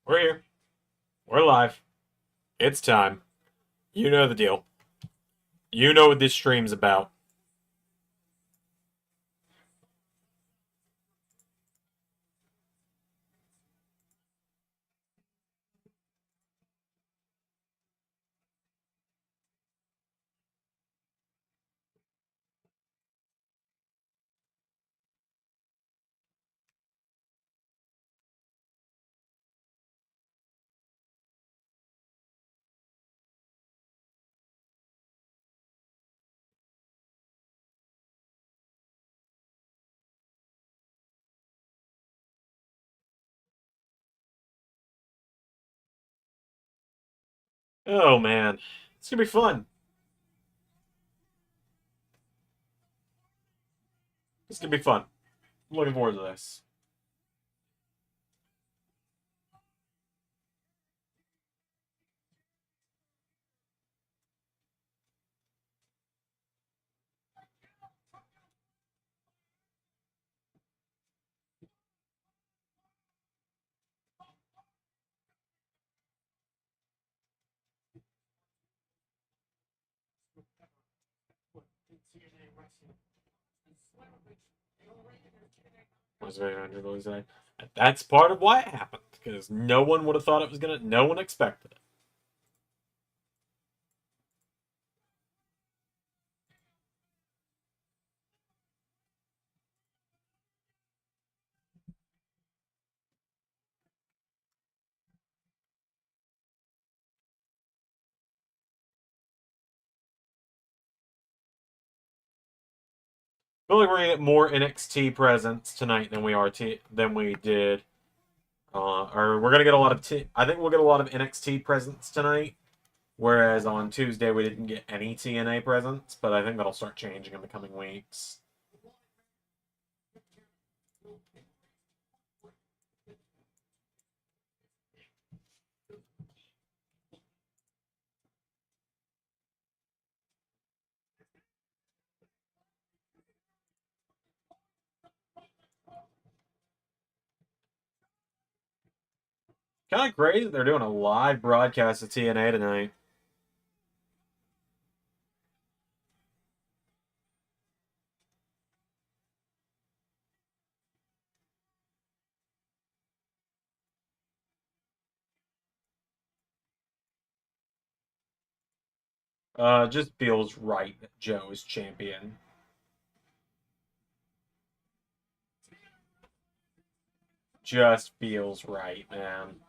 We're here. We're live. It's time. You know the deal. You know what this stream's about. Oh, man. It's gonna be fun. It's gonna be fun. I'm looking forward to this. Was very under. That's part of why it happened. Because no one would have thought it was gonna. No one expected it. I feel like we're gonna get more NXT presence tonight than we did. Or we're gonna get a lot of I think we'll get a lot of NXT presence tonight. Whereas on Tuesday we didn't get any TNA presence, but I think that'll start changing in the coming weeks. Kind of crazy they're doing a live broadcast of TNA tonight. Just feels right that Joe is champion. Just feels right, man.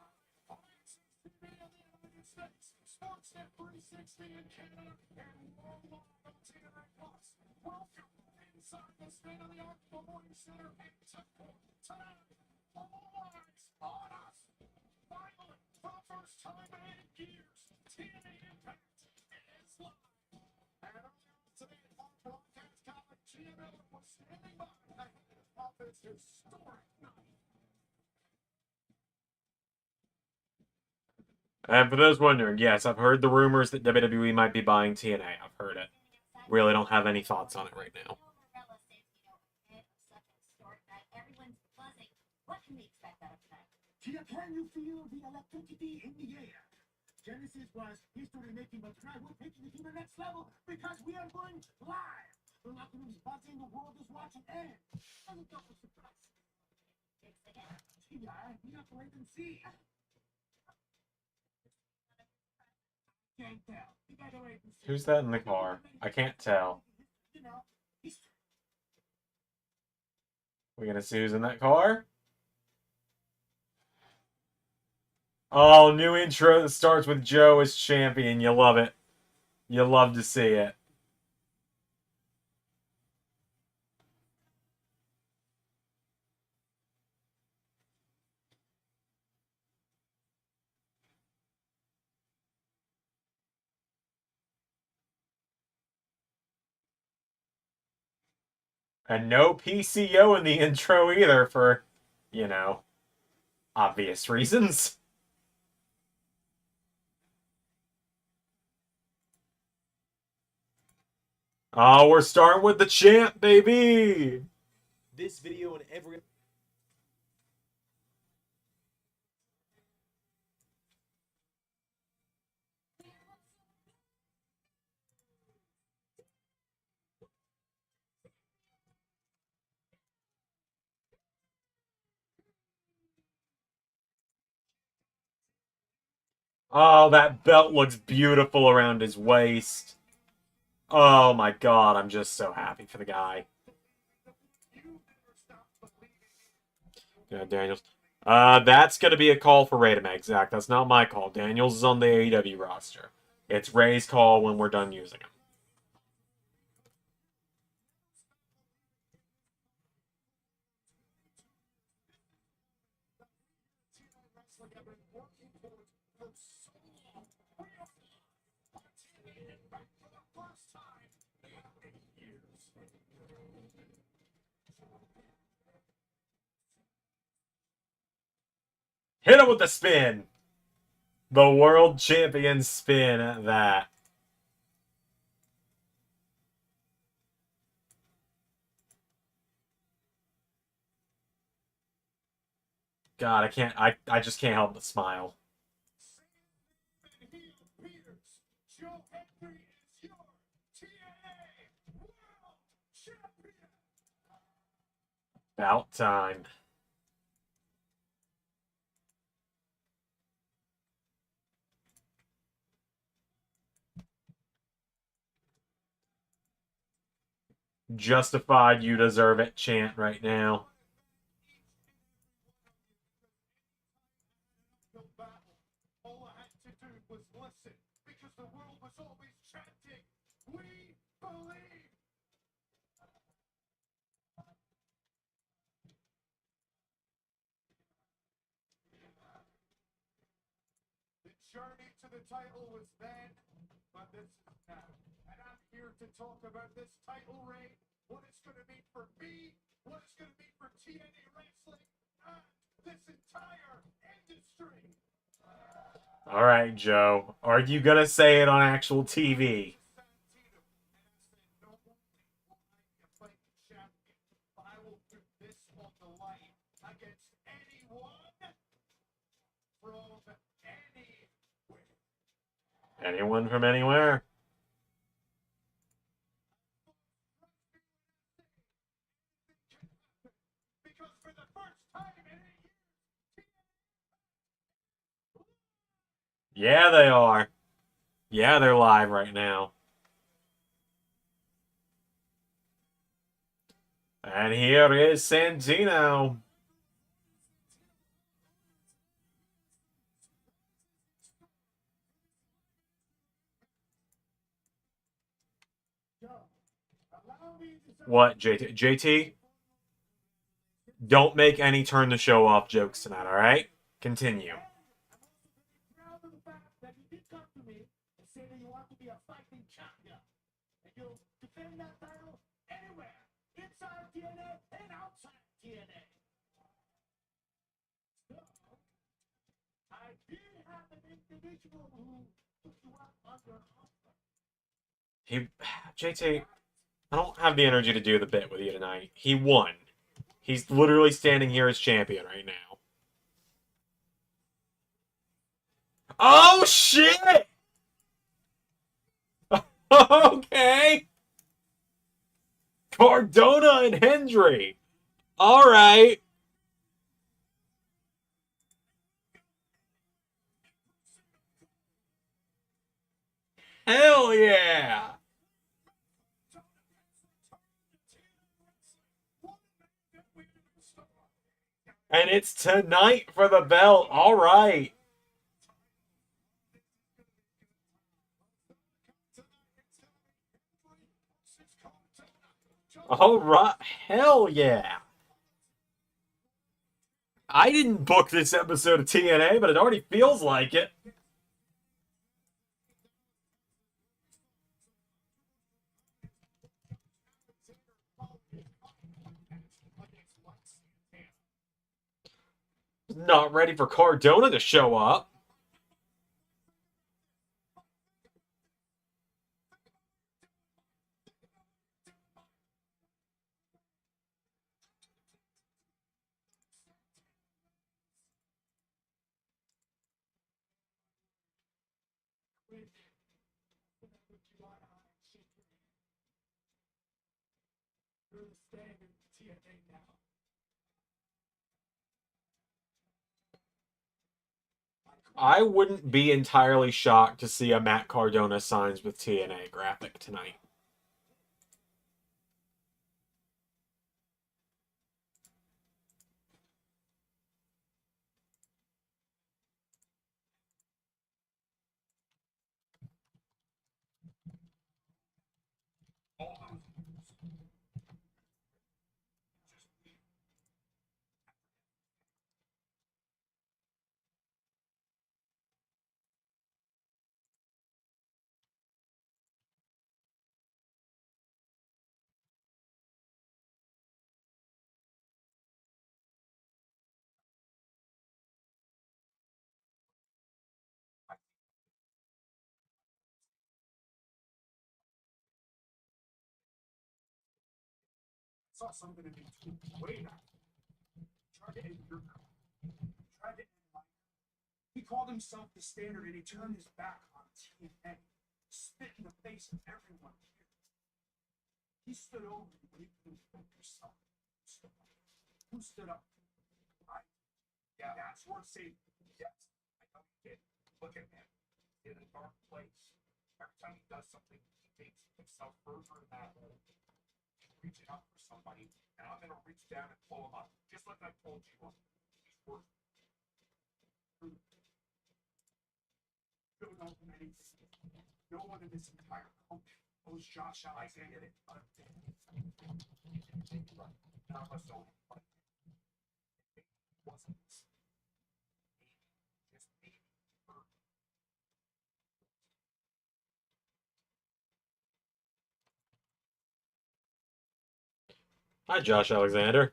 And for those wondering, yes, I've heard the rumors that WWE might be buying TNA. I've heard it. Really don't have any thoughts on it right now. Can you feel the electricity in the air? Genesis was history making, but tonight we're taking it to the next level because we are going live. The locker room's buzzing, the world is watching, and a double surprise. TR, we have to wait and see. Can't tell. We gotta wait and see. Who's that in the car? I can't tell. You know, history. We gonna see who's in that car? Oh, new intro that starts with Joe as champion. You love it. You love to see it. And no PCO in the intro either for, you know, obvious reasons. Oh, we're starting with the champ, baby! This video and every Oh, that belt looks beautiful around his waist. Oh my god, I'm just so happy for the guy. Yeah, Daniels. That's going to be a call for Ray to make, Zach. That's not my call. Daniels is on the AEW roster. It's Ray's call when we're done using him. Hit him with the spin. The world champion spin at that. God, I can't. I just can't help but smile. About time. Justified, you deserve it chant right now. All I had to do was listen, because the world was always chanting, "We believe." The journey to the title was then, but this is now. And I'm here to talk about this title reign, what it's going to mean for me, what it's going to mean for TNA Wrestling, and this entire industry. All right, Joe. Are you going to say it on actual TV? Anyone from anywhere? Yeah, they are. Yeah, they're live right now. And here is Santino. What, JT? JT? Don't make any turn the show off jokes tonight, all right? Continue. Proud of the fact that you did come to me and say that you want to be a fighting champion. And you'll defend that title anywhere, inside TNA and outside TNA. So, I did have an individual who took you out under offer. JT, I don't have the energy to do the bit with you tonight. He won. He's literally standing here as champion right now. Oh, shit! Okay. Cardona and Hendry. All right. Hell yeah. And it's tonight for the belt. All right. All right. Hell yeah. I didn't book this episode of TNA, but it already feels like it. Not ready for Cardona to show up. You're the standard TNA now. My I wouldn't be entirely shocked to see a Matt Cardona signs with TNA graphic tonight. Saw something in between. Way back. Tried to end your career. Tried to end mine. He called himself the Standard and he turned his back on TNA. Spit in the face of everyone here. He stood over you when you couldn't think yourself. Who stood up? Right. Yeah, that's worth saying. Yes, I know he did. Look at him. In a dark place. Every time he does something, he makes himself further in that hole. He's reaching out for somebody, and I'm gonna reach down and pull him up. Just like I told you. He's worth don't know anything. No one in this entire company owes Josh Alexander it. None of us owe him. But it wasn't. Just maybe. Hi, Josh Alexander.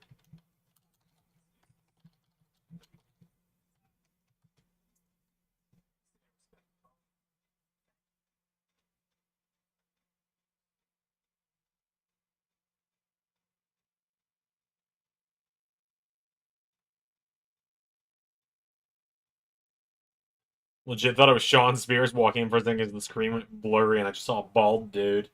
Legit thought it was Sean Spears walking in for a second because the screen went blurry and I just saw a bald dude.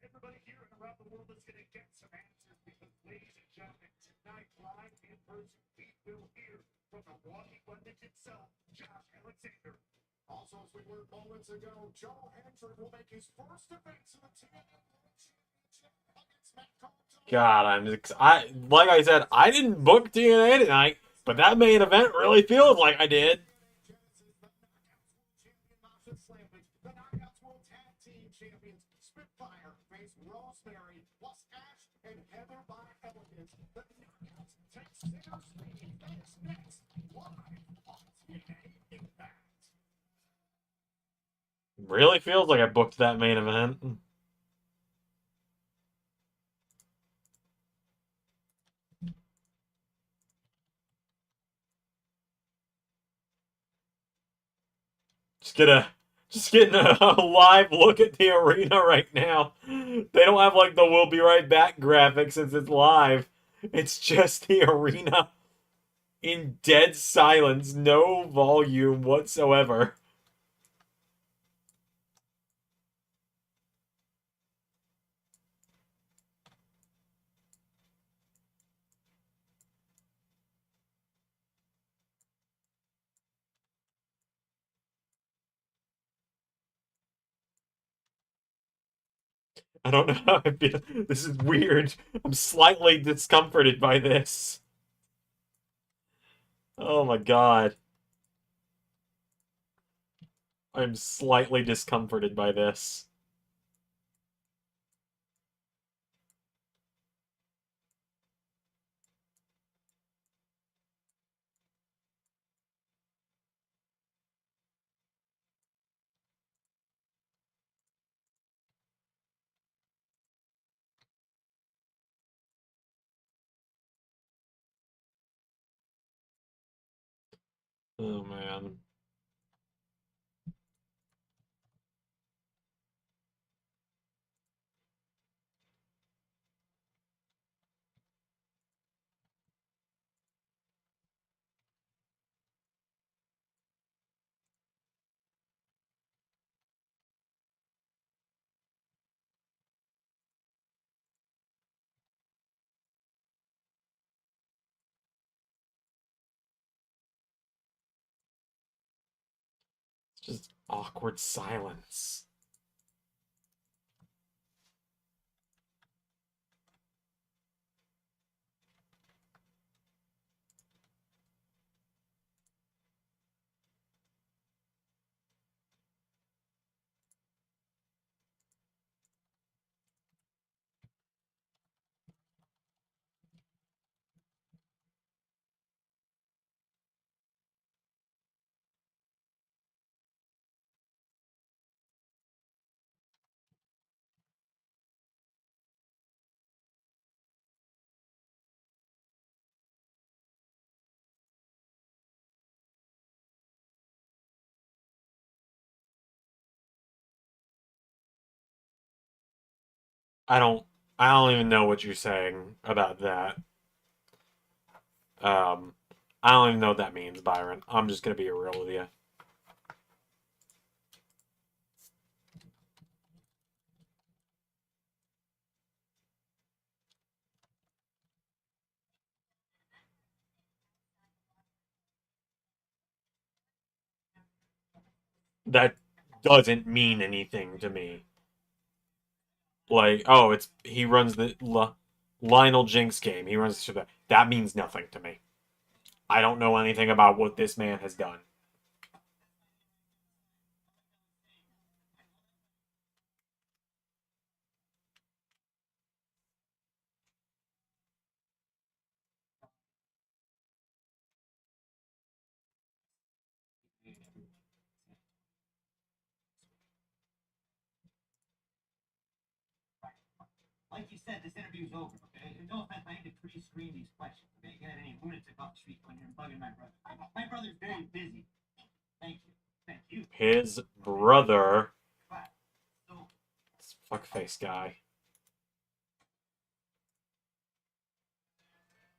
Everybody here and around the world is going to get some answers because, ladies and gentlemen, tonight, live in person, we will hear from the walking legend himself, Josh Alexander. Also, as we learned moments ago, Joe Hendry will make his first defense of the TNA Championship against Matt Cardona. God, like I said, I didn't book TNA tonight, but that main event really feels like I did. The Knockouts World Tag Team Champions Spitfire face Rosemary plus Ash and Heather by Elegance. The Knockouts take seriously events next live on TNA Impact. Really feels like I booked that main event. Just getting a live look at the arena right now. They don't have like the "we'll be right back" graphic since it's live. It's just the arena in dead silence, no volume whatsoever. I don't know how I feel. This is weird. I'm slightly discomforted by this. Oh my god. I'm slightly discomforted by this. Oh man. Just awkward silence. I don't I don't even know what you're saying about that. Um I don't even know what that means, Byron. I'm just gonna be real with you. That doesn't mean anything to me. Like, oh, it's he runs the Lionel Jinx game. He runs through that. That means nothing to me. I don't know anything about what this man has done. Like you said, this interview's over, okay? And no offense, I need to pre-screen these questions, okay? You can't have any lunatic up the street when you're bugging my brother. My brother's very busy. Thank you. Thank you. His brother, But, so, this fuckface guy.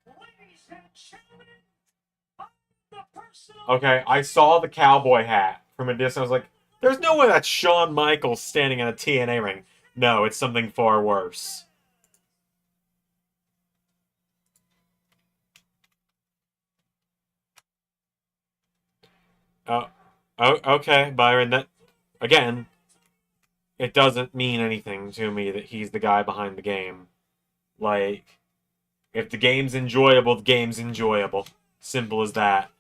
ladies and gentlemen, I'm the personal... Okay, I saw the cowboy hat from a distance. I was like, there's no way that's Shawn Michaels standing in a TNA ring. No, it's something far worse. Oh, okay, Byron. That again, it doesn't mean anything to me that he's the guy behind the game. Like, if the game's enjoyable, the game's enjoyable. Simple as that.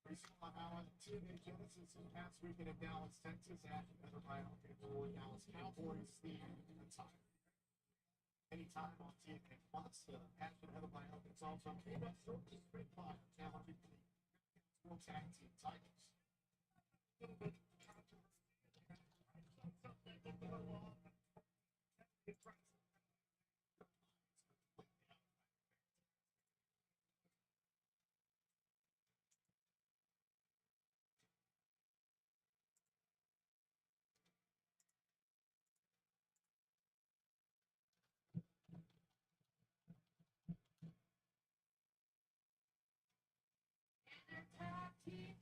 We saw how TNA Genesis in past weekend in Dallas, Texas, after the Dallas Cowboys, the entire anytime on TNA Plus, after the Ohio, it's also came up short to straight line challenging for the World Tag Team titles.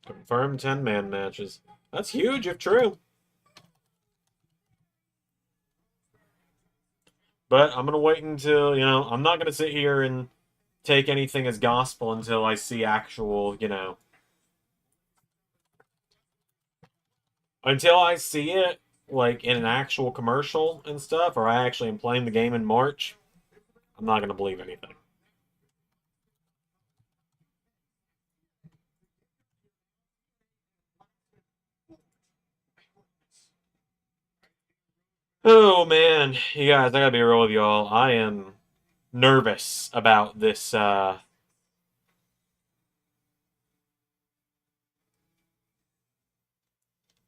Confirmed 10-man matches. That's huge if true. But I'm gonna wait until, I'm not gonna sit here and take anything as gospel until I see actual, until I see it like in an actual commercial and stuff, or I actually am playing the game in March. I'm not gonna believe anything. Oh man, you guys, I gotta be real with y'all. I am nervous about this. I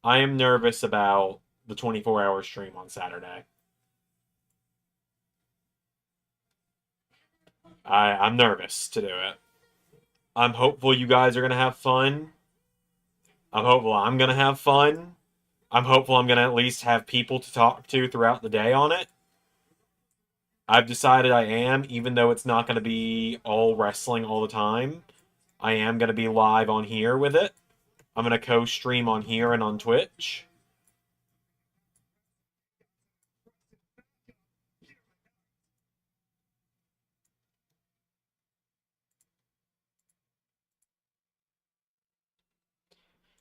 am nervous about the 24-hour stream on Saturday. I'm nervous to do it. I'm hopeful you guys are gonna have fun. I'm hopeful I'm gonna have fun. I'm hopeful I'm gonna at least have people to talk to throughout the day on it. I've decided I am, even though it's not going to be all wrestling all the time. I am going to be live on here with it. I'm going to co-stream on here and on Twitch.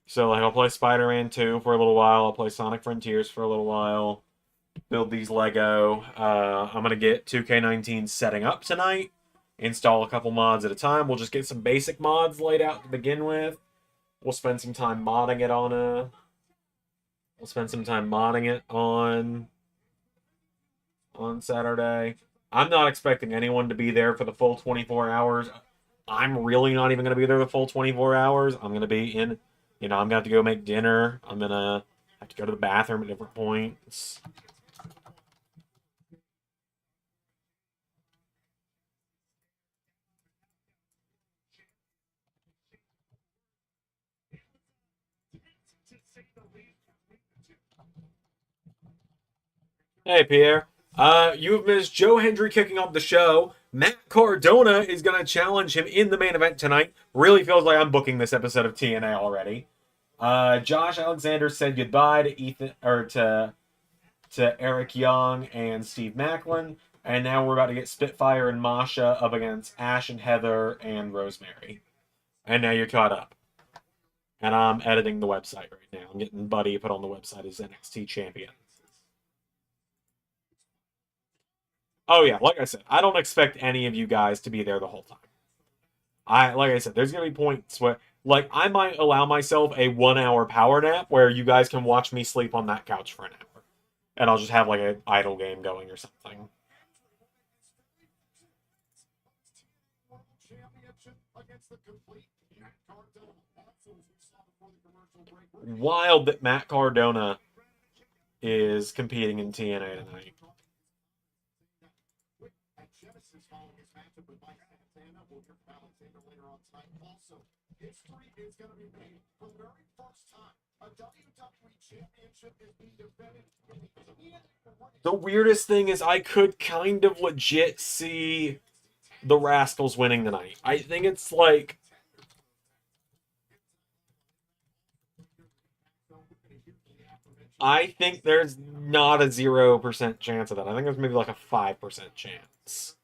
So, like, I'll play Spider-Man 2 for a little while. I'll play Sonic Frontiers for a little while. Build these Lego. I'm going to get 2K19 setting up tonight. Install a couple mods at a time. We'll just get some basic mods laid out to begin with. We'll spend some time modding it on We'll spend some time modding it on Saturday. I'm not expecting anyone to be there for the full 24 hours. I'm really not even going to be there the full 24 hours. I'm going to be in, I'm going to have to go make dinner. I'm going to have to go to the bathroom at different points. Hey, Pierre. You've missed Joe Hendry kicking off the show. Matt Cardona is going to challenge him in the main event tonight. Really feels like I'm booking this episode of TNA already. Josh Alexander said goodbye to Ethan or to Eric Young and Steve Macklin, and now we're about to get Spitfire and Masha up against Ash and Heather and Rosemary. And now you're caught up. And I'm editing the website right now. I'm getting Buddy put on the website as NXT champion. Oh yeah, like I said, I don't expect any of you guys to be there the whole time. Like I said, there's gonna be points where like I might allow myself a 1 hour power nap where you guys can watch me sleep on that couch for an hour. And I'll just have like an idle game going or something. Wild that Matt Cardona is competing in TNA tonight. History is going to be made for the very first time. A WWE Championship is being defended in the The weirdest thing is I could kind of legit see the Rascals winning tonight. I think it's like I think there's not a 0% chance of that. I think there's maybe like a 5% chance.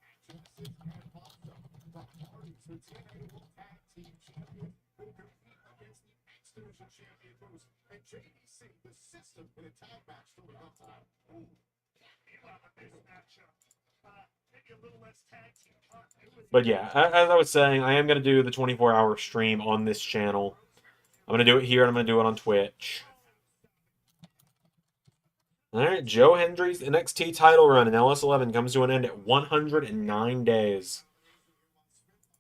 But yeah, as I was saying, I am going to do the 24-hour stream on this channel. I'm going to do it here and I'm going to do it on Twitch. All right, Joe Hendry's NXT title run in LS11 comes to an end at 109 days.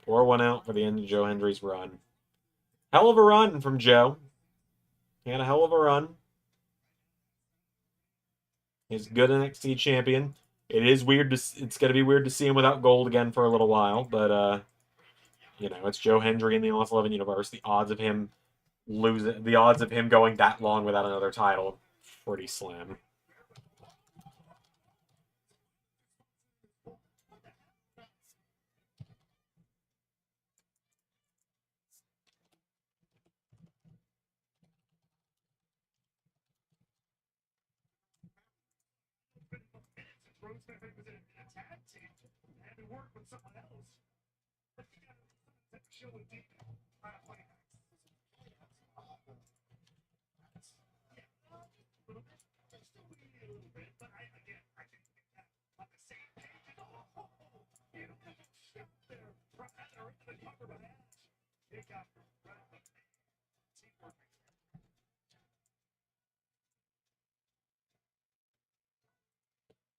Pour one out for the end of Joe Hendry's run. Hell of a run from Joe. He had a hell of a run. He's a good NXT champion. It is weird it's going to be weird to see him without gold again for a little while, but it's Joe Hendry in the LS11 universe. The odds of him going that long without another title, pretty slim.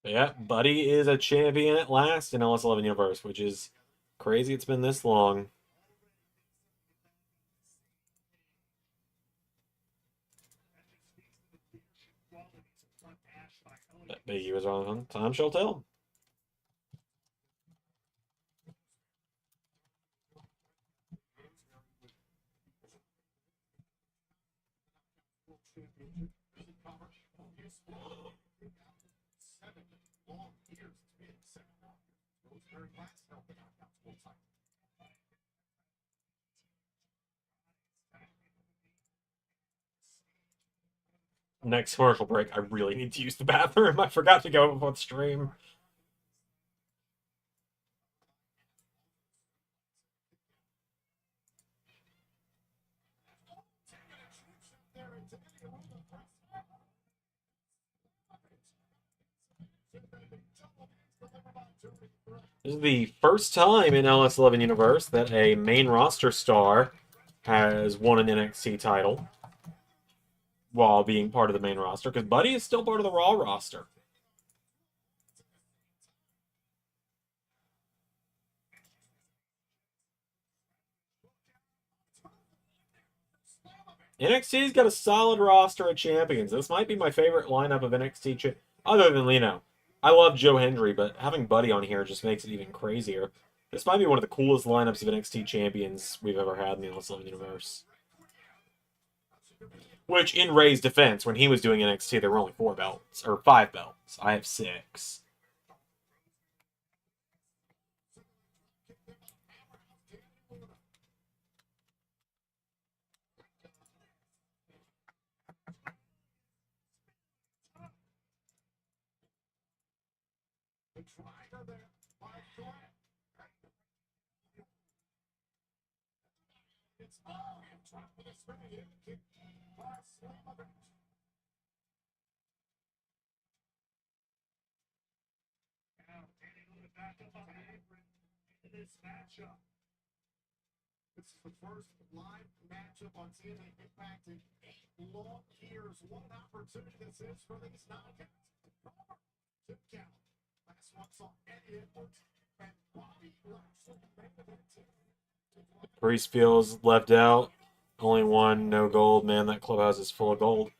Yeah, Buddy is a champion at last in LS11 Universe, which is crazy it's been this long. That Biggie was wrong. Time shall tell. 7 long years it's been 7 long years. Those very last held the knockouts full time. Next commercial break, I really need to use the bathroom. I forgot to go before the stream. This is the first time in LS11 Universe that a main roster star has won an NXT title while being part of the main roster, because Buddy is still part of the Raw roster. NXT's got a solid roster of champions. This might be my favorite lineup of NXT other than Lino. I love Joe Hendry, but having Buddy on here just makes it even crazier. This might be one of the coolest lineups of NXT champions we've ever had in the LS11 universe. Which, in Ray's defense, when he was doing NXT, there were only 4 belts, or 5 belts. I have 6. This matchup. This is the first live matchup on TNA Impact in 8 long years. What an opportunity this is for these knockouts. Tip count. Last one saw Eddie Edwards and Bobby Lashley. Priest feels left out. Only one, no gold. Man, that clubhouse is full of gold.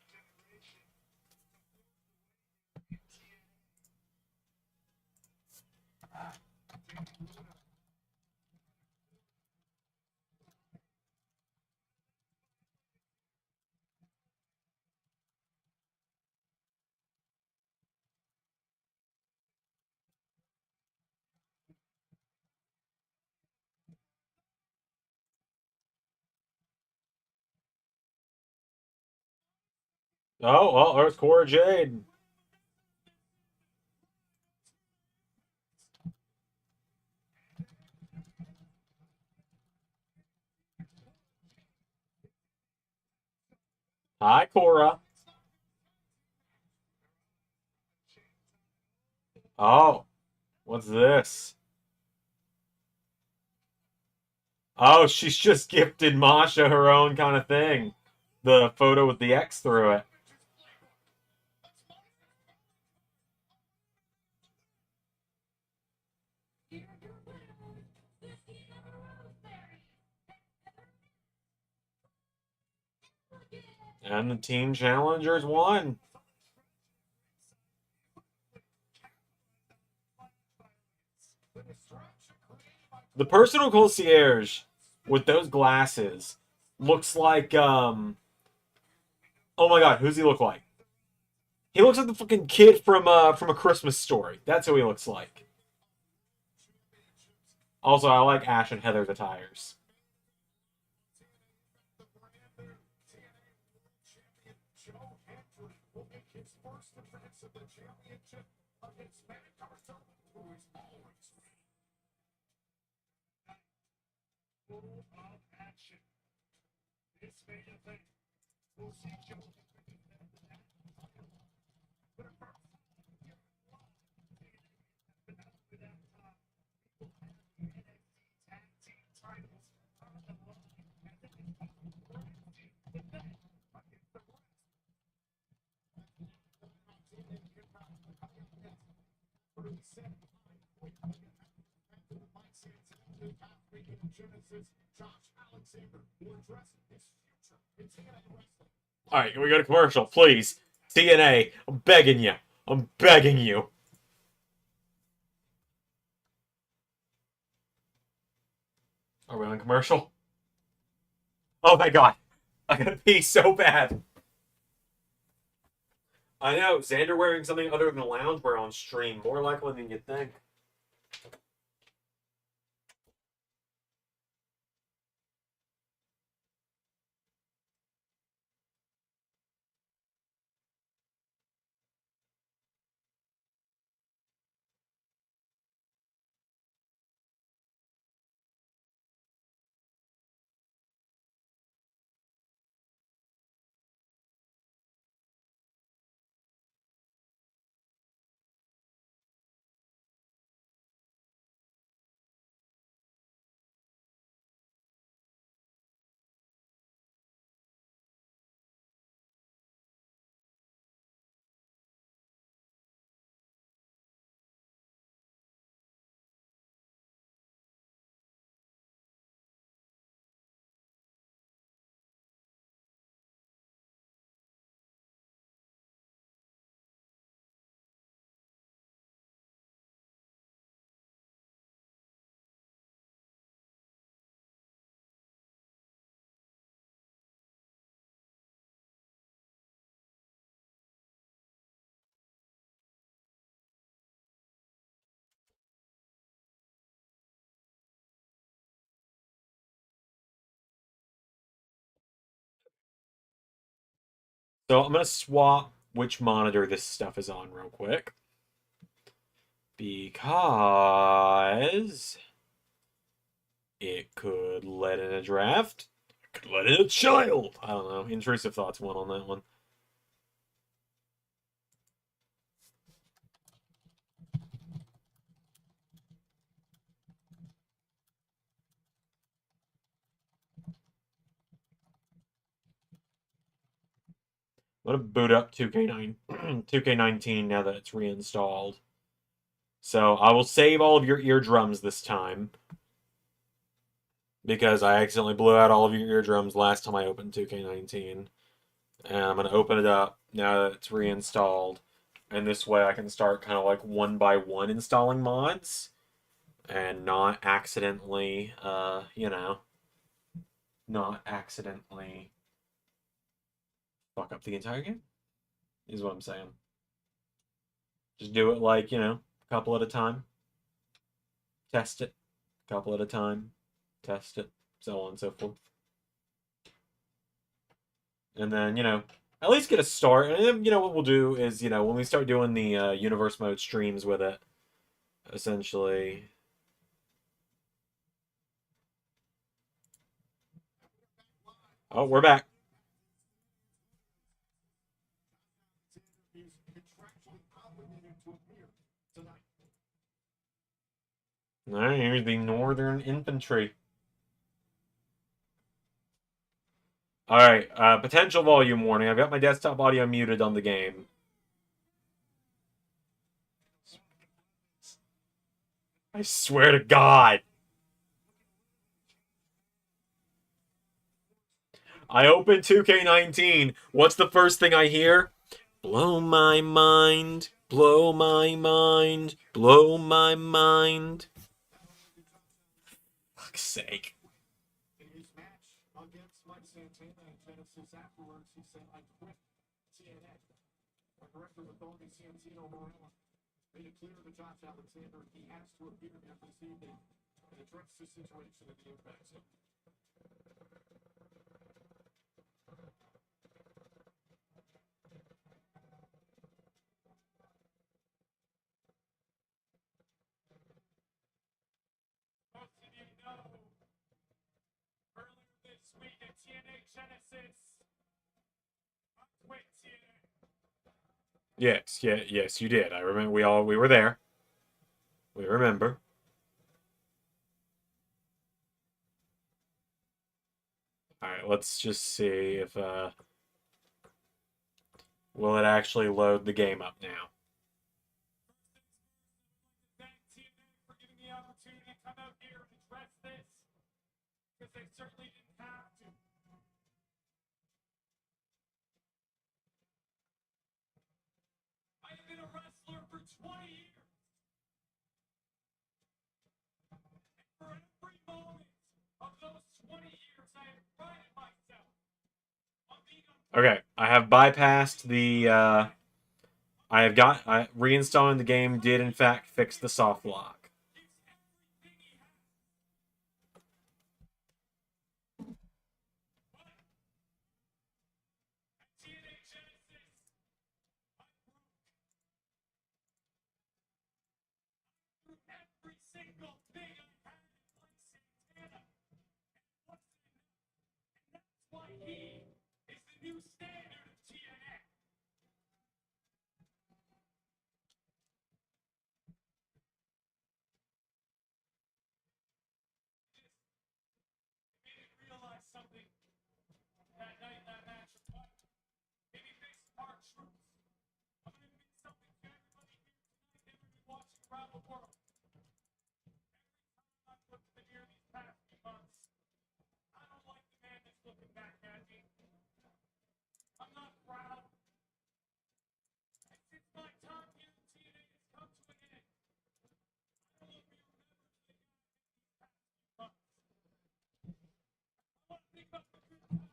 Oh, well, there's Cora Jade. Hi, Cora. Oh, what's this? Oh, she's just gifted Masha her own kind of thing. The photo with the X through it. And the team challengers won. The personal concierge with those glasses looks like, oh my god, who's he look like? He looks like the fucking kid from A Christmas Story. That's who he looks like. Also, I like Ash and Heather's attires. Alright, can we go to commercial, please? TNA, I'm begging you. I'm begging you. Are we on commercial? Oh my god. I gotta pee so bad. I know, Xander wearing something other than loungewear on stream, more likely than you'd think. So I'm going to swap which monitor this stuff is on real quick. Because it could let in a draft. It could let in a child. I don't know. Intrusive thoughts won on that one. I'm going to boot up 2K19 now that it's reinstalled. So I will save all of your eardrums this time. Because I accidentally blew out all of your eardrums last time I opened 2K19. And I'm going to open it up now that it's reinstalled. And this way I can start kind of like one by one installing mods. And not accidentally, not accidentally fuck up the entire game. Is what I'm saying. Just do it like, a couple at a time. Test it. Couple at a time. Test it. So on and so forth. And then, at least get a start. And then, what we'll do is, when we start doing the universe mode streams with it, essentially. Oh, we're back. All right, here's the Northern Infantry. All right, potential volume warning. I've got my desktop audio muted on the game. I swear to God. I open 2K19. What's the first thing I hear? Blow my mind. Blow my mind. Blow my mind. Fuck's sake. In his match against Mike Santana and Genesis afterwards, he said, I quit TNA. Our director with Tony Santino Morella made it clear to Josh Alexander he has to appear here this evening and address the situation in the Impact Zone. Most of you know, earlier this week at TNA Genesis, I quit TNA. Yes, you did. I remember we were there. We remember. Alright, let's just see if will it actually load the game up now. Thank TNA for giving me the opportunity to come out here and address this, because they certainly didn't have to. I have been a wrestler for 20 years. And for every moment of those 20 years, I have prided myself on being a Okay, I have bypassed the reinstalling the game did in fact fix the soft lock. Every single thing I had like Santana. And that's why he is the new standard of TNA. He didn't realize something that night, that match. Maybe face our truths. I'm going to admit something to everybody here tonight, everybody watching around the world. Every time I've looked in the mirror these past few months, I don't like the man that's looking back at me. I'm not proud. And since my time here in TNA has come to an end, I don't want to be remembered for the guy these past few months. I want to think about the good times.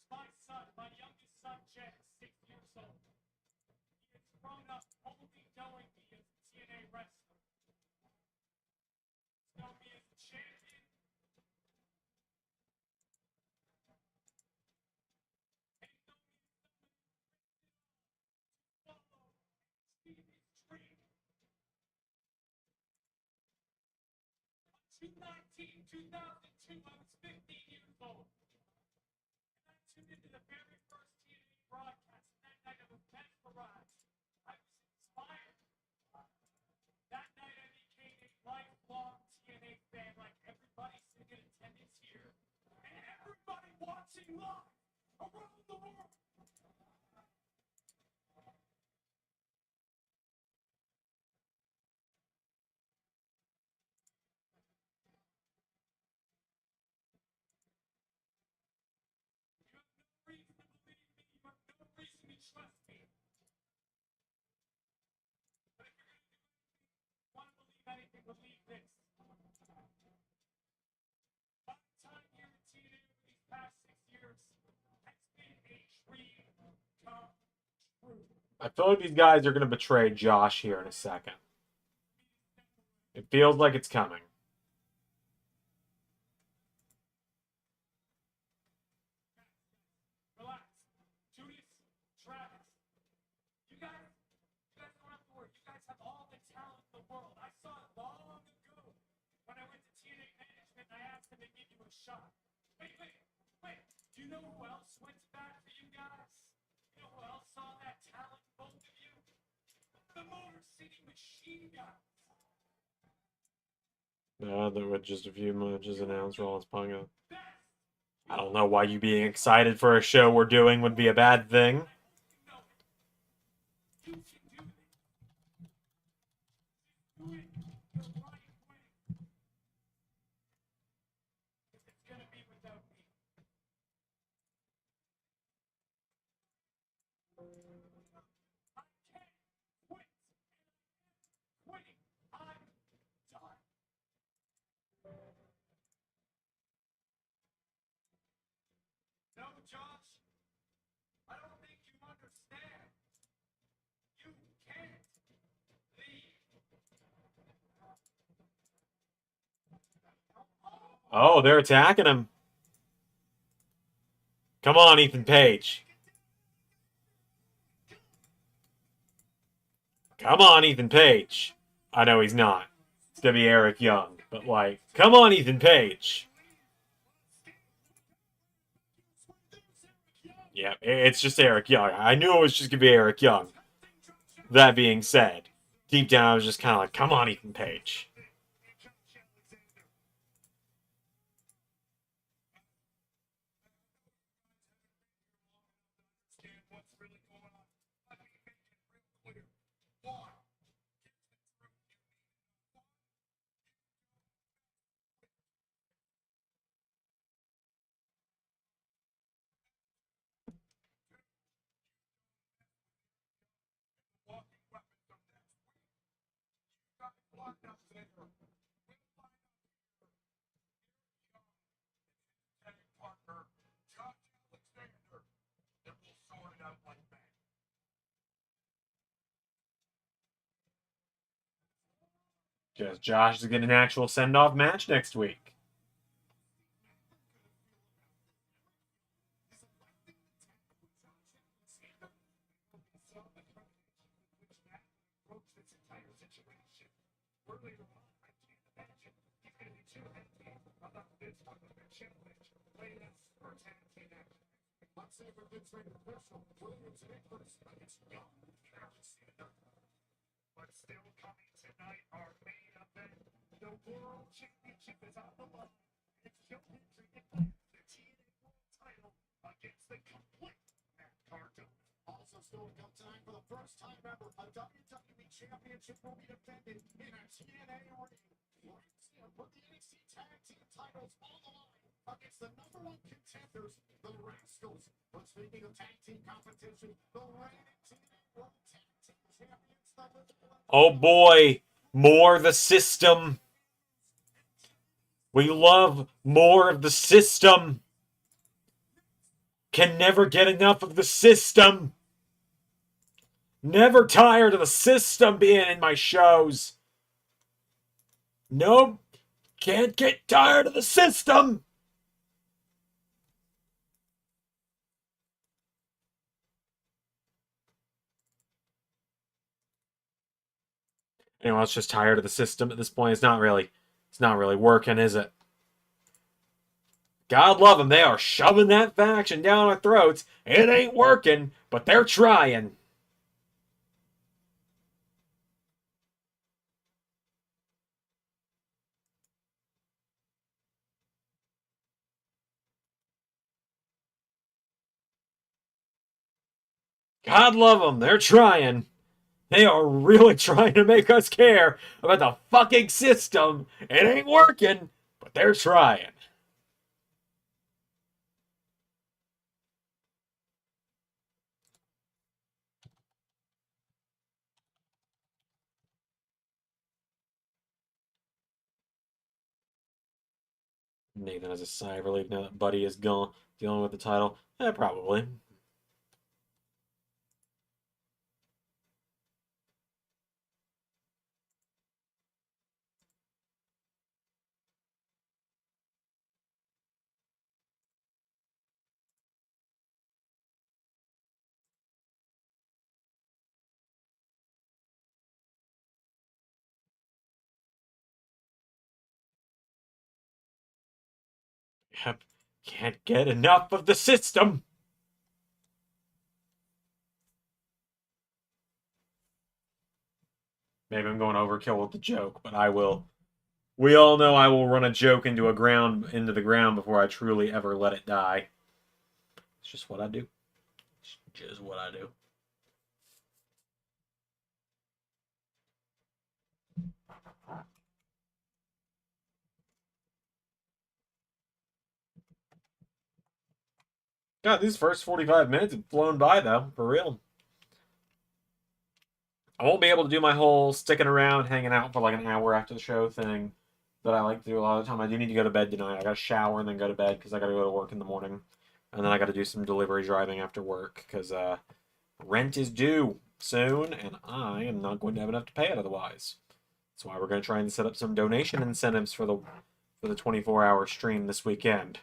My son, my youngest son, Jen, is 6 years old. He has grown up only knowing me as a TNA wrestler. He's known me as a champion. And he's known me as somebody who risked it all to follow and achieve his dream. On June 19, 2002, I was 15 years old. And I tuned into the very first TNA broadcast, and that night I was mesmerized. I was inspired. That night I became a lifelong TNA fan, like everybody sitting in attendance here, and everybody watching live around the world. You have no reason to believe me. You have no reason to trust me. But if you're going to do anything, want to believe anything, believe this. My time here in TNA over these past 6 years has been a dream come true. I feel like these guys are going to betray Josh here in a second. It feels like it's coming. Relax. Judas, Travis, you guys don't have to worry. You guys have all the talent in the world. I saw it long ago when I went to TNA management and I asked them to give you a shot. Wait. Do you know who else went to bat for you guys? You know who else saw that talent in both of you? The Motor City Machine Guns. There were just a few matches announced. Rollins Punk. I don't know why you being excited for a show we're doing would be a bad thing. You can do this. Do it the right way. It's gonna be without me. I can't quit. Quitting. I'm done. No, Josh. I don't think you understand. You can't leave. Oh, they're attacking him. Come on, Ethan Page. Come on, Ethan Page. I know he's not. It's gonna be Eric Young. But, like, come on, Ethan Page. Yeah, it's just Eric Young. I knew it was just gonna be Eric Young. That being said, deep down I was just kind of like, come on, Ethan Page. Just Josh is getting an actual send-off match next week. But still coming tonight, our main event, the World Championship is on the line. It's Joe Hendry defends the TNA World title against the complete Matt Carter. Also still come tonight for the first time ever, a WWE Championship will be defended in a TNA ring. Put the NXT Tag Team titles on the line against the number one contenders, the Rascals. But speaking of tag team competition, the reigning TNA World Tag Team Champions. Oh boy, more the system. We love more of the system. Can never get enough of the system. Never tired of the system being in my shows. Nope. Can't get tired of the system. Anyone else just tired of the system at this point? It's not really working, is it? God love them. They are shoving that faction down our throats. It ain't working, but they're trying. God love them. They're trying. They are really trying to make us care about the fucking system. It ain't working, but they're trying. Nathan has a sigh of relief now that Buddy is gone, dealing with the title. Probably. Yep. Can't get enough of the system. Maybe I'm going overkill with the joke, but I will. We all know I will run a joke into the ground before I truly ever let it die. It's just what I do. It's just what I do. God, these first 45 minutes have flown by, though, for real. I won't be able to do my whole sticking around, hanging out for like an hour after the show thing that I like to do a lot of the time. I do need to go to bed tonight. I gotta shower and then go to bed because I gotta go to work in the morning. And then I gotta do some delivery driving after work because rent is due soon and I am not going to have enough to pay it otherwise. That's why we're gonna try and set up some donation incentives for the 24-hour stream this weekend.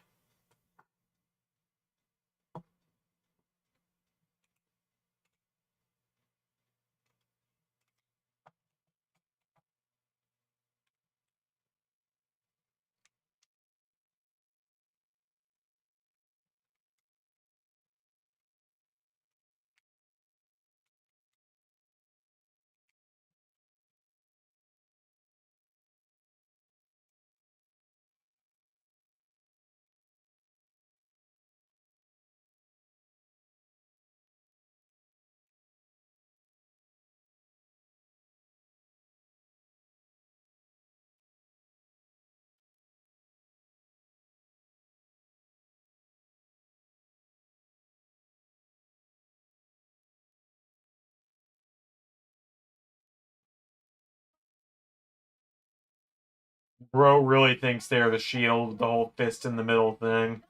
Bro really thinks they're the Shield, the whole fist in the middle thing.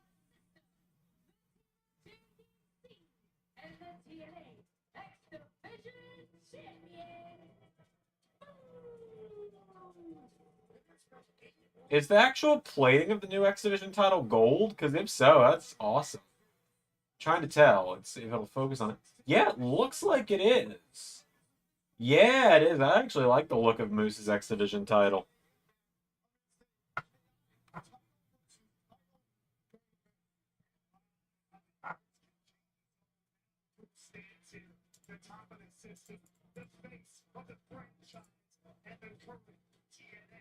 Is the actual plating of the new X Division title gold? Because if so, that's awesome. Trying to tell. Let's see if it'll focus on it. Yeah, it looks like it is. Yeah, it is. I actually like the look of Moose's X Division title. The top of the system, the face of the franchise, and the current TNA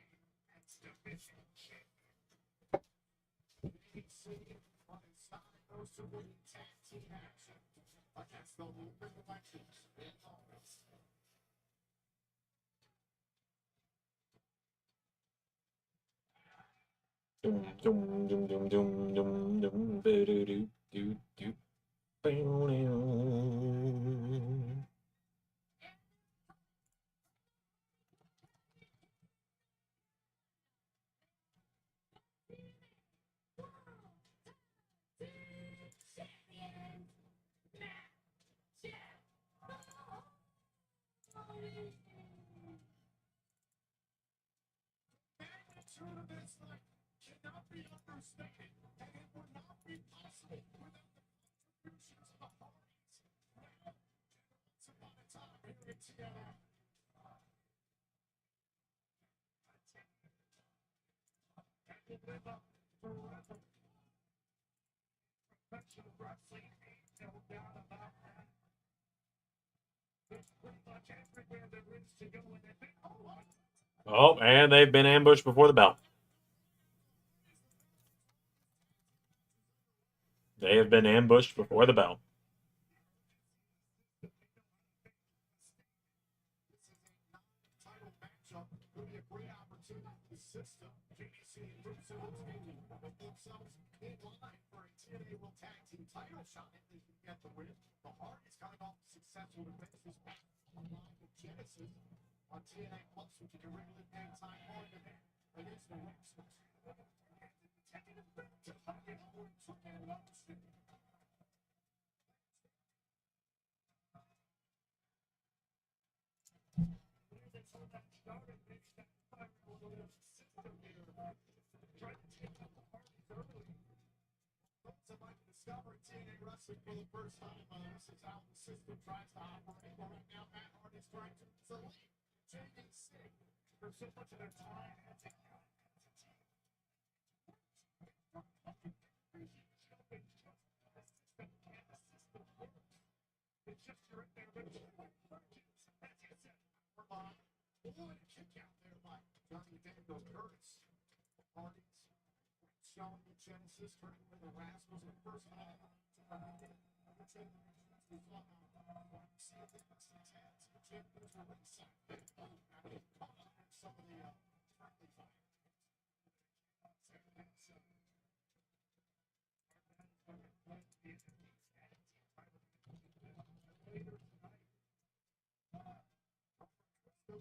X Division champion. On his side goes to winning tag team action against the Lumen Legends in August. Dum dum dum dum dum dum dum do do do do. Magnitude of this fight cannot be understated, and it would not be possible without the contributions of the Hardys. Once upon a time here in TNA. And will live up forever. Professional wrestling ain't no doubt about that. There's pretty much everywhere there is to go in it. Oh, and they've been ambushed before the bell. They have been ambushed before the bell. Title matchup would be a great opportunity for the system. JDC and Russo put themselves in line for a TNA World Tag Team title shot if they can get the win. The Hardys coming off successful defenses back online with Genesis on TNA Plus, which you can regularly pay time on demand against the Wexers. Discovering TNA wrestling for the first time. This is how the system tries to operate. But right now, Matt Hardy is trying to select JDC for so much of their time. It's just you're in there, but as you said, what a kick out there by Johnny Dango Curtis. Hardy's showing the Genesis, turning with the Rascals in the first half. Some of the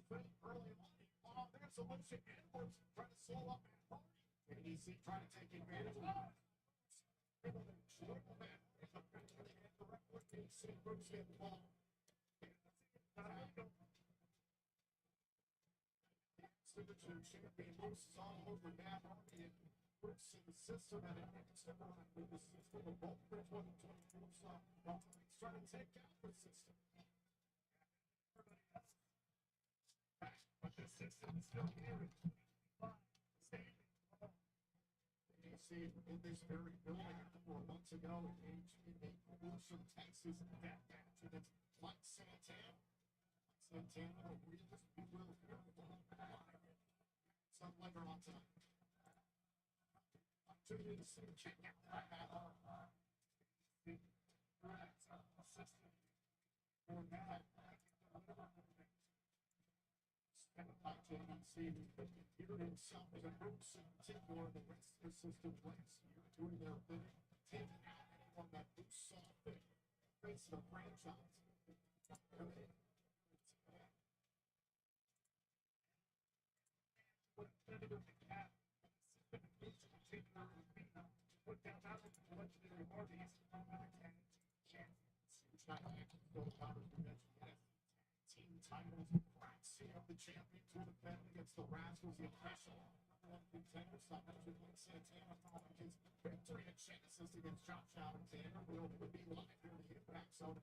friendly fire. Early on, there's a motion inwards, trying to slow up Matt Hardy. ADC trying to take advantage of it. Champion Moose is all over Matt Hardy and Bruce in the system and it step around with the system of both Bridge 124 saw he's trying to take out the system. But the system is still here in 25 standing. You see in this very building a couple of months ago in Houston, Texas, that match against Mike Santana. Santana, the realist, we will hear some later on tonight. Opportunity to see check out that assistant for Matt. By JDC, who computed himself as a Bruce in particular, the rest of the system last year doing their thing, taking out anyone that Bruce saw fit, face the franchise. Team titles, of the champions will defend against the Rascals, the official contender. Sometimes we play Santana following his victory at Genesis against Josh Alexander. We'll be live here in the Impact Zone.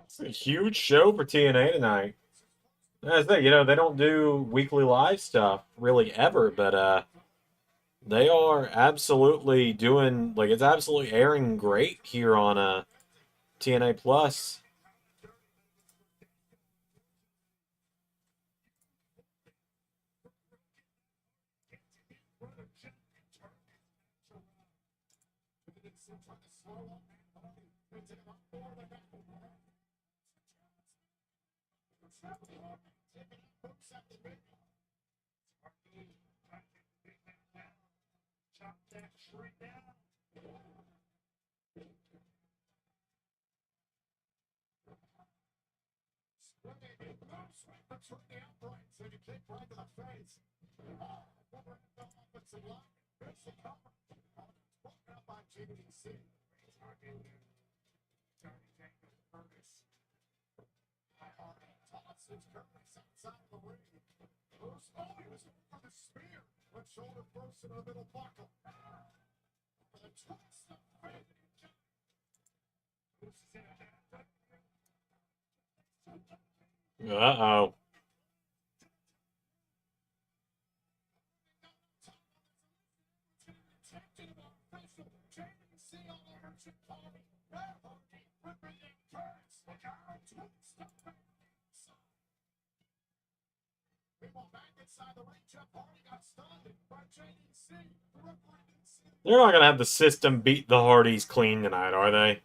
It's a huge show for TNA tonight. As they, they don't do weekly live stuff really ever, but they are absolutely doing, like, it's absolutely airing great here on TNA Plus. Shoulder first in the middle buckle. Uh-oh. They're not going to have the system beat the Hardys clean tonight, are they?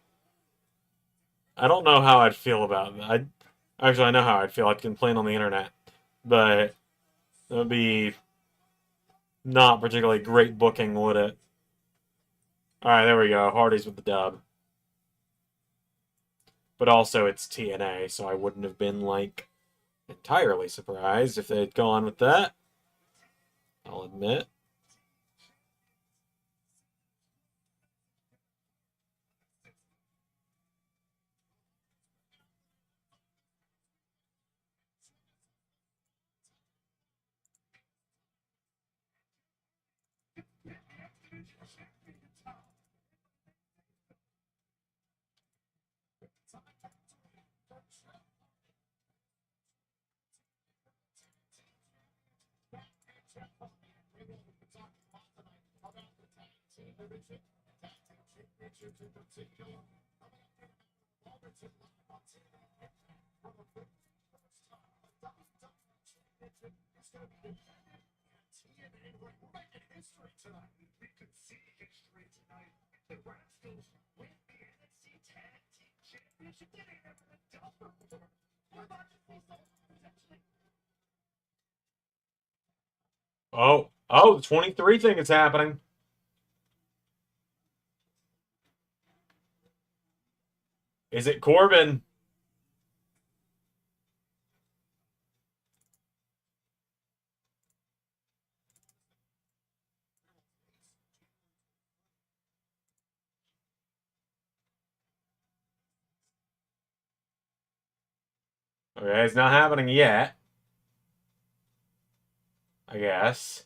I don't know how I'd feel about that. Actually, I know how I'd feel. I'd complain on the internet. But that would be not particularly great booking, would it? Alright, there we go. Hardys with the dub. But also, it's TNA, so I wouldn't have been, like, entirely surprised if they'd gone with that. I'll admit. Oh, the 23 thing is happening. Is it Corbin? Okay, it's not happening yet. I guess.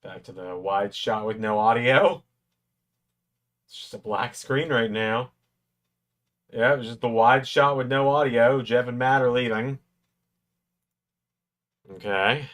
Back to the wide shot with no audio. It's just a black screen right now. Yeah, it was just the wide shot with no audio. Jeff and Matt are leaving. Okay.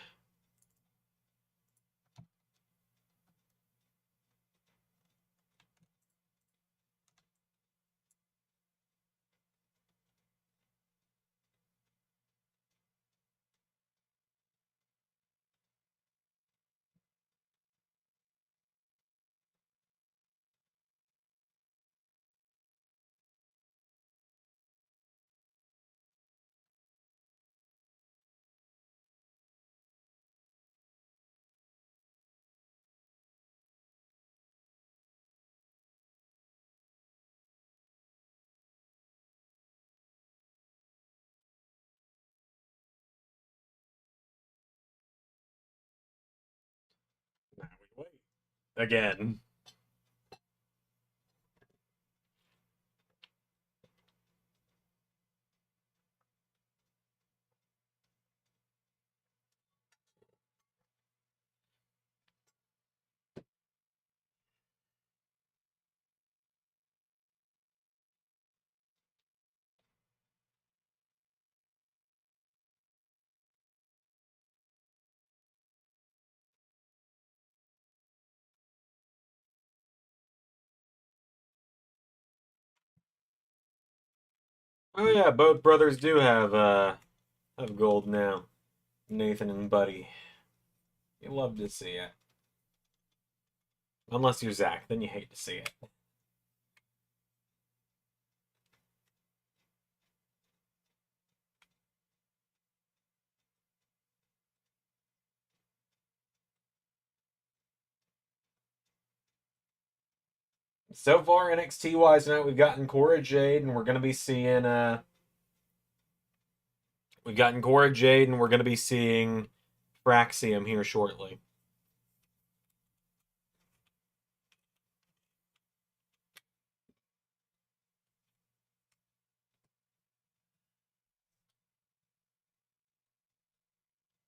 Now we wait. Again. Oh yeah, both brothers do have gold now. Nathan and Buddy. You love to see it. Unless you're Zach, then you hate to see it. So far, NXT wise tonight, we've gotten Cora Jade, and we're gonna be seeing we've gotten Cora Jade, and we're gonna be seeing Fraxium here shortly.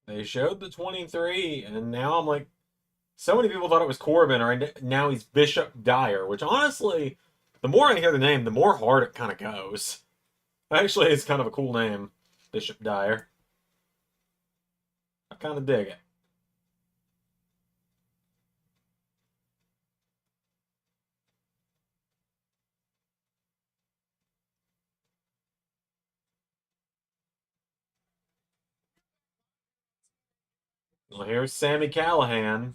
They showed the 23, and now I'm like, so many people thought it was Corbin, or now he's Bishop Dyer, which honestly, the more I hear the name, the more hard it kind of goes. Actually, it's kind of a cool name, Bishop Dyer. I kind of dig it. Well, here's Sammy Callahan.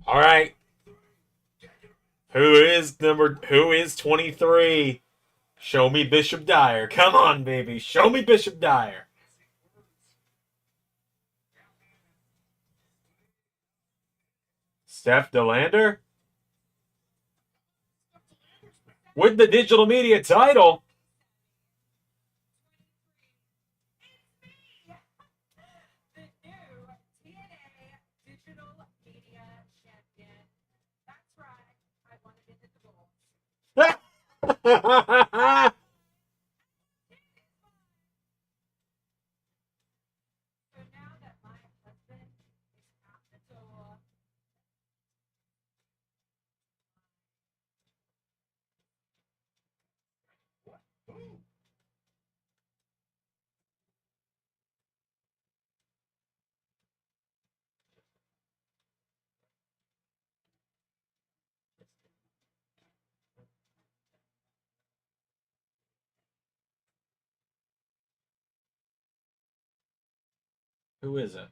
All right. Who is 23? Show me Bishop Dyer. Come on, baby. Show me Bishop Dyer. Steph DeLander? With the digital media title. The new TNA digital media champion. That's right. I wanted it in the gold. So now that my husband is out the door, Who is it?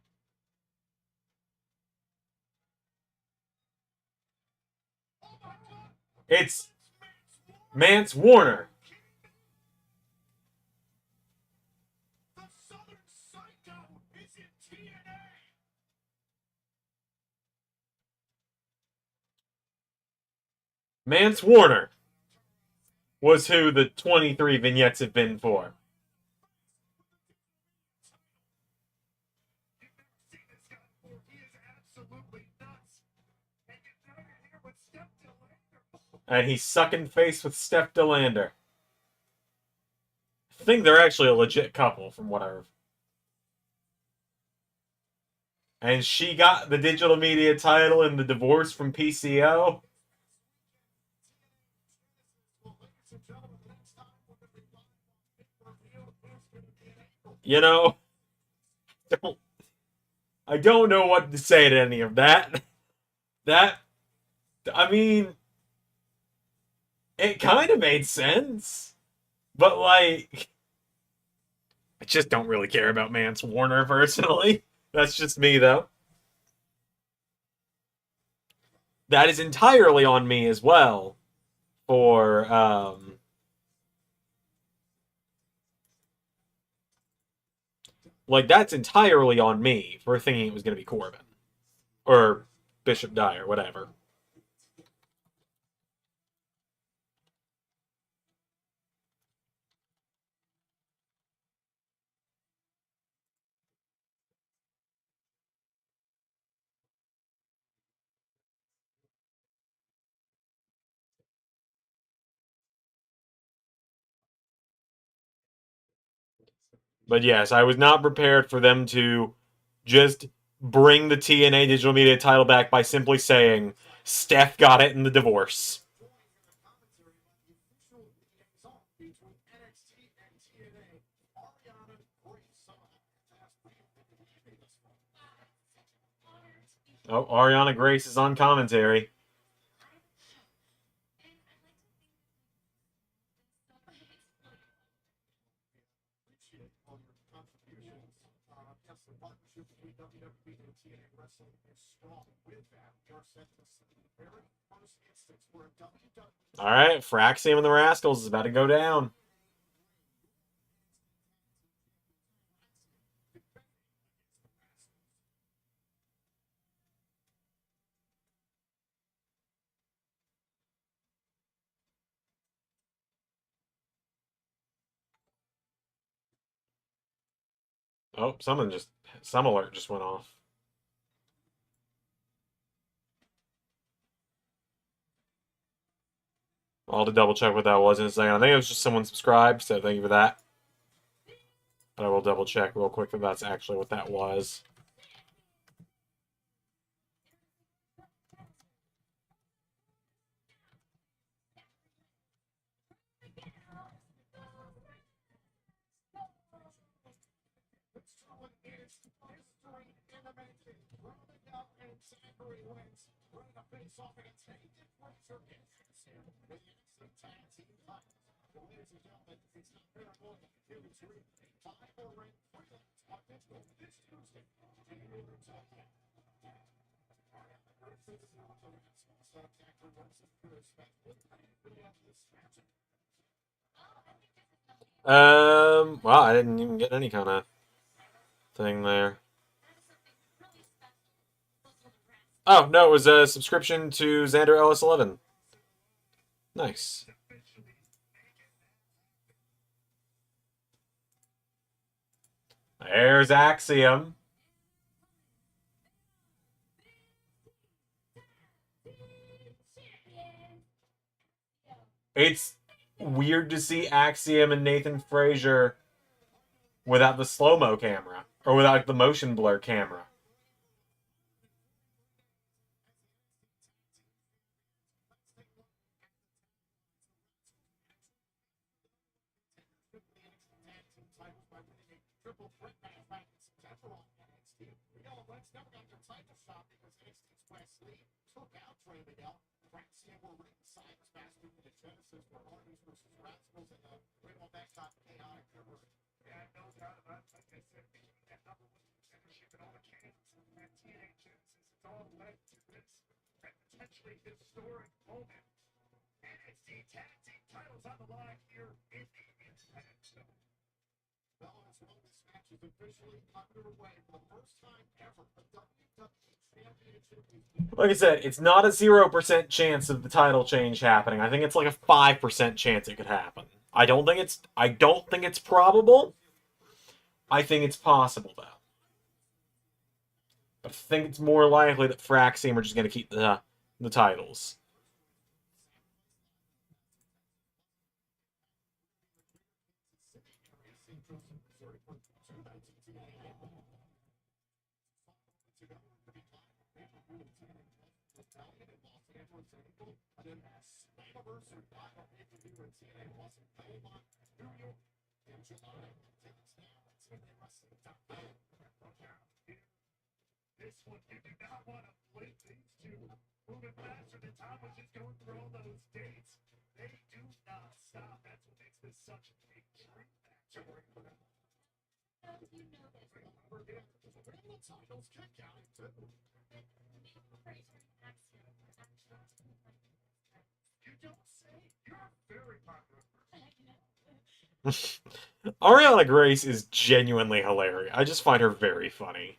It's Mance Warner. The Southern Psycho is in TNA. Mance Warner was who the 23 vignettes have been for. You've never seen this guy before. He is absolutely nuts. And now you're here with Steph DeLander. And he's sucking face with Steph DeLander. I think they're actually a legit couple, from what I've. And she got the digital media title in the divorce from PCO. You know, I don't know what to say to any of that. That, I mean, it kind of made sense, but like, I just don't really care about Mance Warner personally. That's just me, though. That is entirely on me as well. For like that's entirely on me for thinking it was going to be Corbin or Bishop Dyer, whatever. But yes, I was not prepared for them to just bring the TNA digital media title back by simply saying Steph got it in the divorce. Oh, Ariana Grace is on commentary. All right, Fraxium and the Rascals is about to go down. Oh, some alert just went off. I'll have to double check what that was in a second. I think it was just someone subscribed, so thank you for that. But I will double check real quick that that's actually what that was. Well, I didn't even get any kind of thing there. Oh, no, it was a subscription to Xander Ellis 11. Nice. There's Axiom. It's weird to see Axiom and Nathan Frazier without the slow-mo camera, or without the motion blur camera. Like I said, it's not a 0% chance of the title change happening. I think it's like a 5% chance it could happen. I don't think it's probable. I think it's possible though. But I think it's more likely that Fraxium are just going to keep the titles. Ariana Grace is genuinely hilarious. I just find her very funny.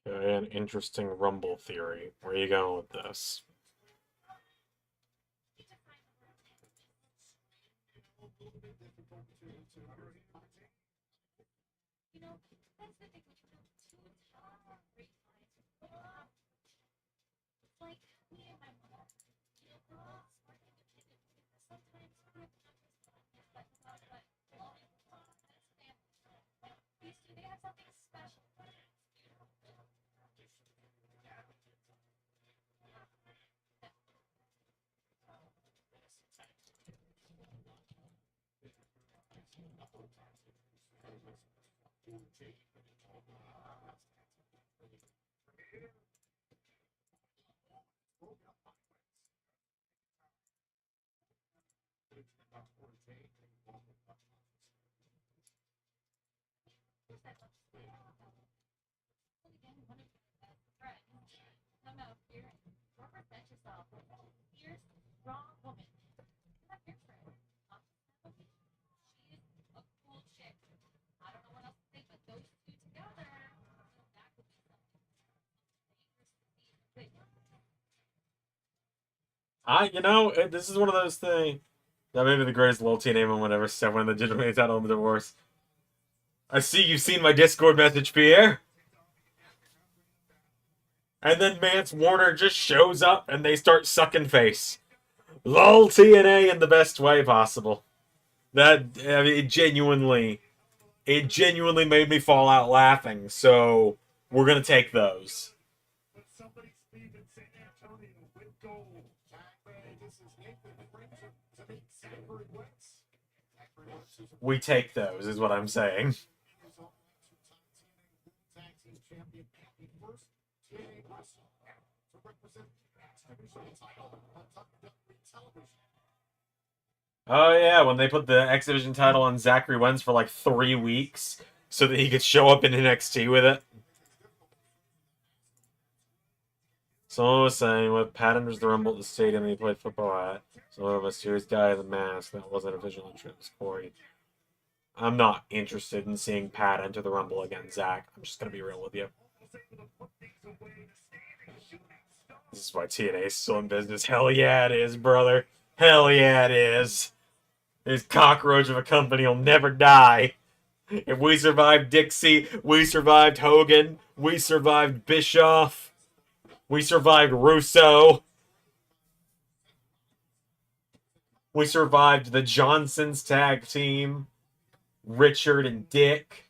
An interesting Rumble theory. Where are you going with this? You know, that's the thing when you build two top great lines. It's like me and my mom. You know, we're all smart and independent. Sometimes we're not but these two, they have something special. Come out here and represent yourself. Here's strong woman. You're not here for it. She's a cool chick. I don't know what else to say, but those two together, that could be something This is one of those things. That may be the greatest little TNA moment ever. Step when the digital title in the divorce. I see you've seen my Discord message, Pierre. And then Mance Warner just shows up and they start sucking face. LOL TNA in the best way possible. It genuinely made me fall out laughing. So we're gonna take those. We take those, is what I'm saying. Oh yeah, when they put the X Division title on Zachary Wentz for like 3 weeks so that he could show up in NXT with it. Someone was saying, what Pat enters the Rumble at the stadium he played football at. So one of a mysterious guy in the mask that wasn't a visual interest. Corey. I'm not interested in seeing Pat enter the Rumble again, Zach. I'm just gonna be real with you. This is why TNA is still in business. Hell yeah, it is, brother. Hell yeah, it is. This cockroach of a company will never die. If we survived Dixie, we survived Hogan, we survived Bischoff, we survived Russo, we survived the Johnsons tag team, Richard and Dick.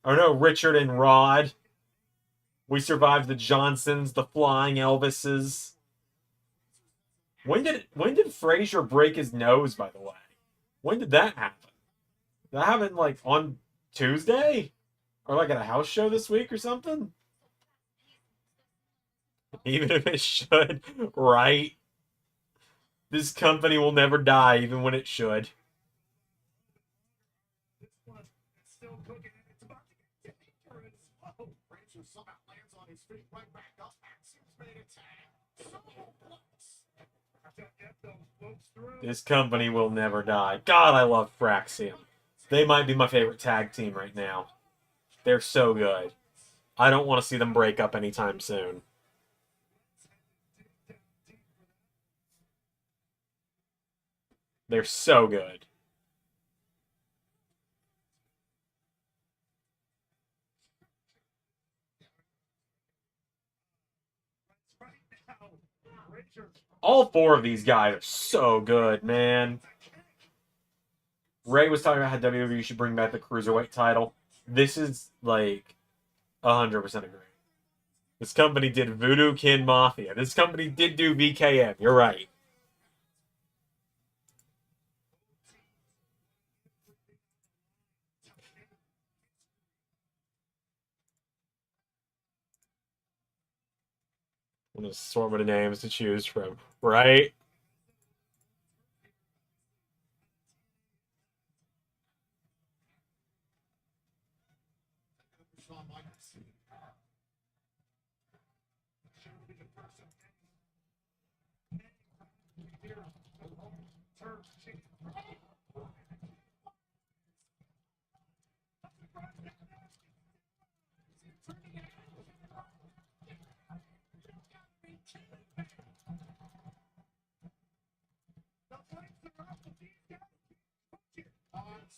Oh no, Richard and Rod. We survived the Johnsons, the Flying Elvises. When did Frazier break his nose, by the way? When did that happen? Did that happen like on Tuesday? Or like at a house show this week or something? Even if it should, right? This company will never die, even when it should. This company will never die. God, I love Fraxium. They might be my favorite tag team right now. They're so good. I don't want to see them break up anytime soon. They're so good. All 4 of these guys are so good, man. Ray was talking about how WWE should bring back the Cruiserweight title. This is like 100% agree. This company did Voodoo Kin Mafia. This company did do VKM. You're right. What a swarm of names to choose from, right?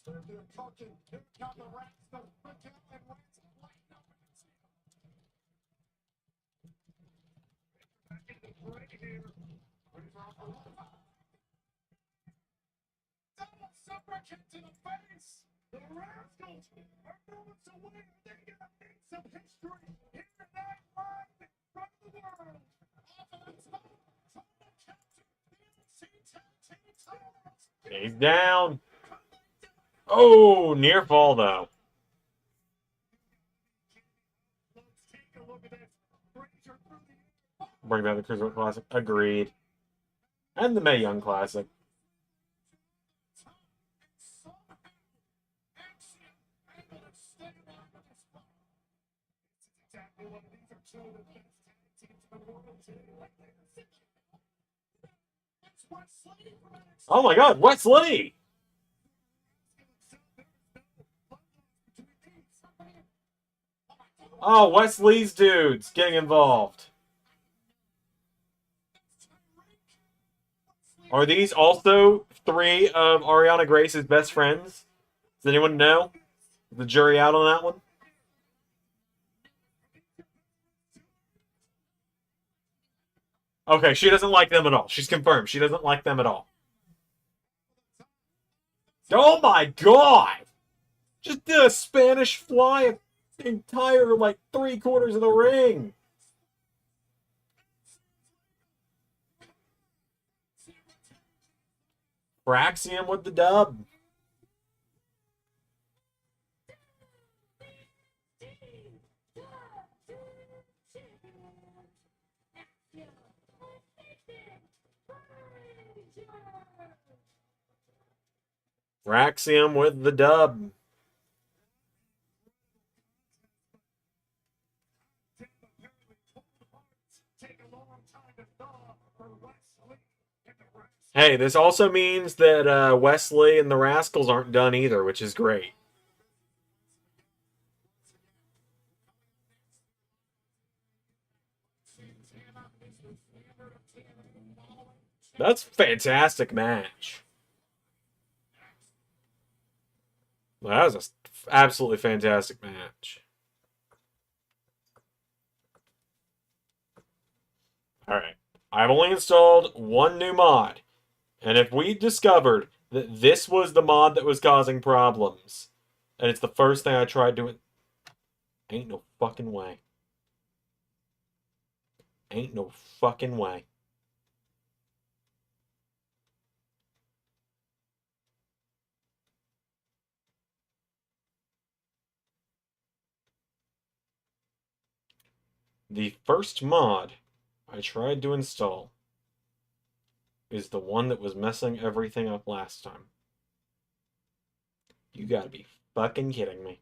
They're cooking. Here come the rats, the Miguel and Rats lighting up in the field. Back in the break here. Double super kick to the face. The Rascals are moments away. They're going to make some history here tonight live in front of the world. Off of the top, trying to capture the NXT Tag Team titles. He's down. Oh, near fall though. Let's take a look at this. Razor through the air. Bring back the Cruiserweight Classic. Agreed. And the Mae Young Classic. Oh my God, Wesley! Oh, Wesley's dudes getting involved. Are these also three of Ariana Grace's best friends? Does anyone know? The jury out on that one? Okay, she doesn't like them at all. She's confirmed. She doesn't like them at all. Oh my God! Just did a Spanish fly the entire, like, 3/4 of the ring. Braxium with the dub. Braxium with the dub. Hey, this also means that Wesley and the Rascals aren't done either, which is great. That's a fantastic match. That was an absolutely fantastic match. Alright. I've only installed one new mod. And if we discovered that this was the mod that was causing problems, and it's the first thing I tried doing... Ain't no fucking way. Ain't no fucking way. The first mod I tried to install is the one that was messing everything up last time. You gotta be fucking kidding me.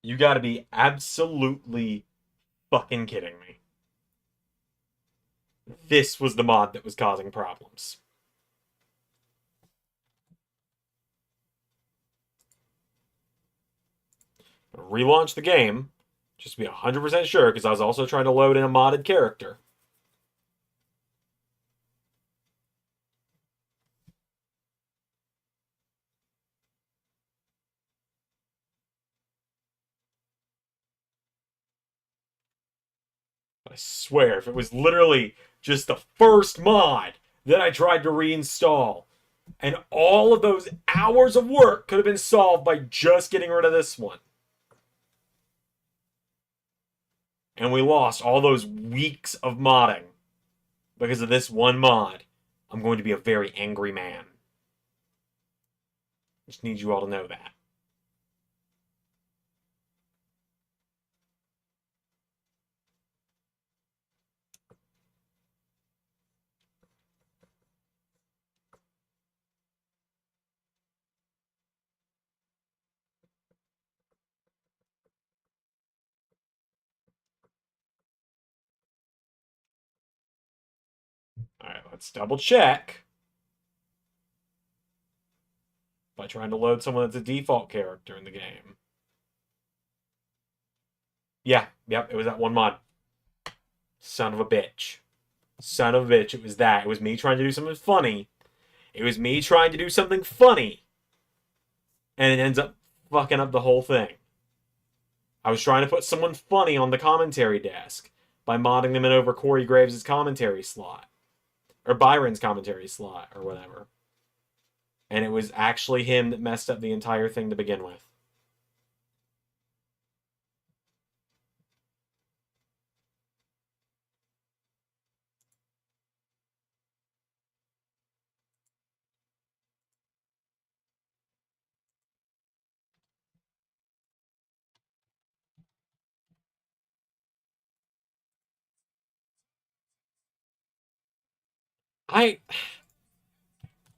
You gotta be absolutely fucking kidding me. This was the mod that was causing problems. Relaunch the game, just to be 100% sure, because I was also trying to load in a modded character. I swear, if it was literally just the first mod that I tried to reinstall, and all of those hours of work could have been solved by just getting rid of this one. And we lost all those weeks of modding because of this one mod. I'm going to be a very angry man. Just need you all to know that. Alright, let's double check by trying to load someone that's a default character in the game. Yeah, yep, it was that one mod. Son of a bitch. Son of a bitch, it was that. It was me trying to do something funny, It was me trying to do something funny, and it ends up fucking up the whole thing. I was trying to put someone funny on the commentary desk by modding them in over Corey Graves' commentary slot. Or Byron's commentary slot, or whatever. And it was actually him that messed up the entire thing to begin with.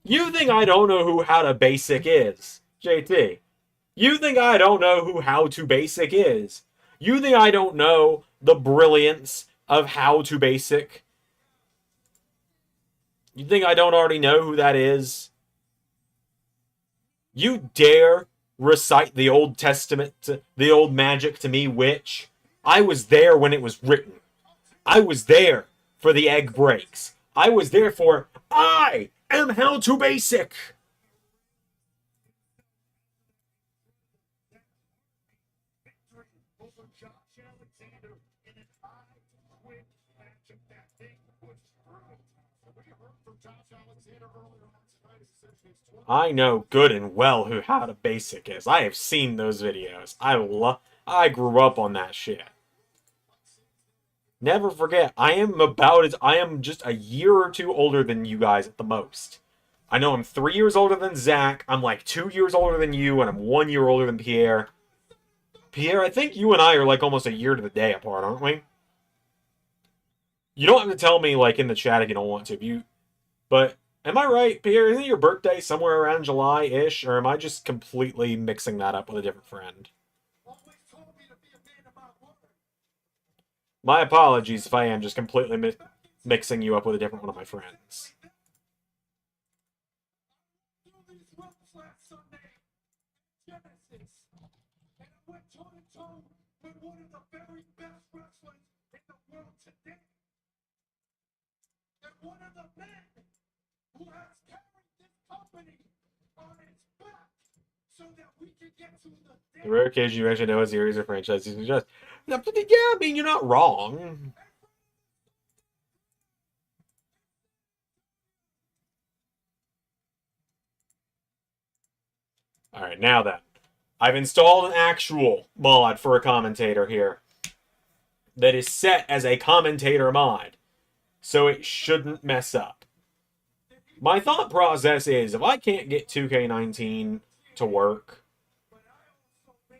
You think I don't know who How to Basic is, JT? You think I don't know who How to Basic is? You think I don't know the brilliance of How to Basic? You think I don't already know who that is? You dare recite the Old Testament, the old magic to me, witch? I was there when it was written. I was there for the egg breaks. I was there for I am How to Basic. Over Josh Alexander in an quick matchup. That thing was brutal. We heard from Josh Alexander earlier on tonight. I know good and well who How to Basic is. I have seen those videos. I grew up on that shit. Never forget, I am just a year or two older than you guys at the most. I know I'm 3 years older than Zach, I'm like 2 years older than you, and I'm 1 year older than Pierre. Pierre, I think you and I are like almost a year to the day apart, aren't we? You don't have to tell me like in the chat if you don't want to. But am I right, Pierre? Isn't your birthday somewhere around July-ish, or am I just completely mixing that up with a different friend? My apologies if I am just completely mixing you up with a different one of my friends. One of the men who has carried this company on its back so that we can get to the rare occasion you actually know a series or franchise you suggest. Yeah, I mean, you're not wrong. Alright, now then. I've installed an actual mod for a commentator here that is set as a commentator mod, so it shouldn't mess up. My thought process is, if I can't get 2K19 to work,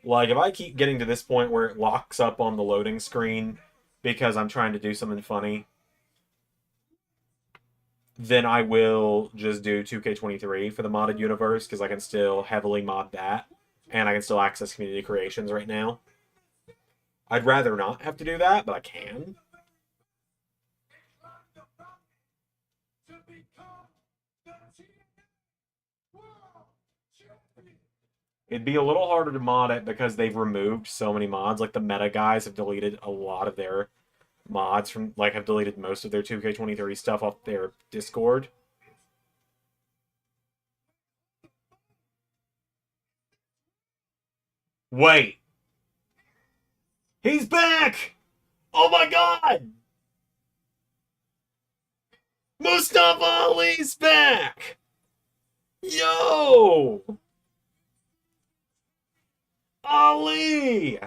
like if I keep getting to this point where it locks up on the loading screen because I'm trying to do something funny, then I will just do 2K23 for the modded universe, because I can still heavily mod that, and I can still access community creations right now. I'd rather not have to do that, but I can. It'd be a little harder to mod it because they've removed so many mods. Like the meta guys have deleted a lot of their mods from, like, have deleted most of their 2K23 stuff off their Discord. Wait. He's back! Oh my god! Mustafa Ali's back! Yo! Ali!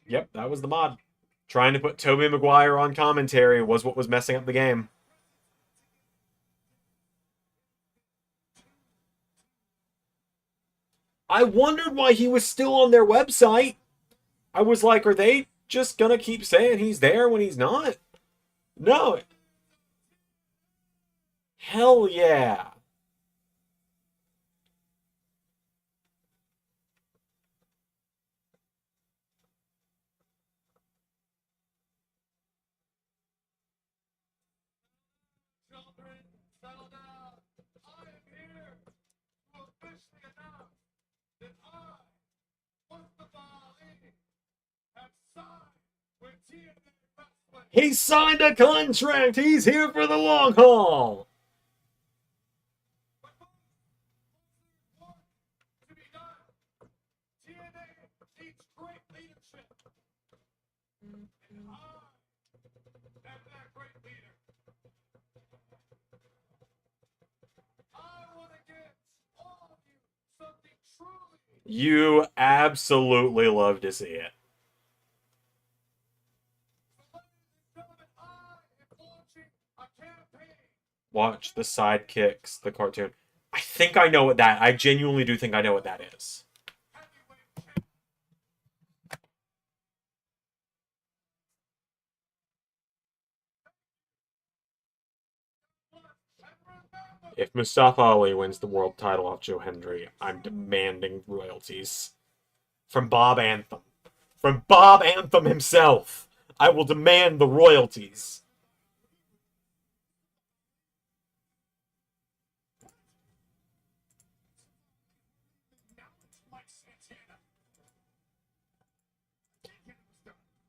Yep, that was the mod. Trying to put Tobey Maguire on commentary was what was messing up the game. I wondered why he was still on their website. I was like, are they just gonna keep saying he's there when he's not? No. Hell yeah. children, settle down. I am here to officially announce that I was He signed a contract. He's here for the long haul. But what to be done? TNA needs great leadership. And I am that great leader. I want to give all of you something truly. You absolutely love to see it. So, ladies and gentlemen, I am launching a campaign. Watch the sidekicks, the cartoon. I think I know what that. I genuinely do think I know what that is. Heavyweight champ. And remember, If Mustafa Ali wins the world title off Joe Hendry, I'm demanding royalties from Bob Anthem. From Bob Anthem himself, I will demand the royalties. Mike Santana.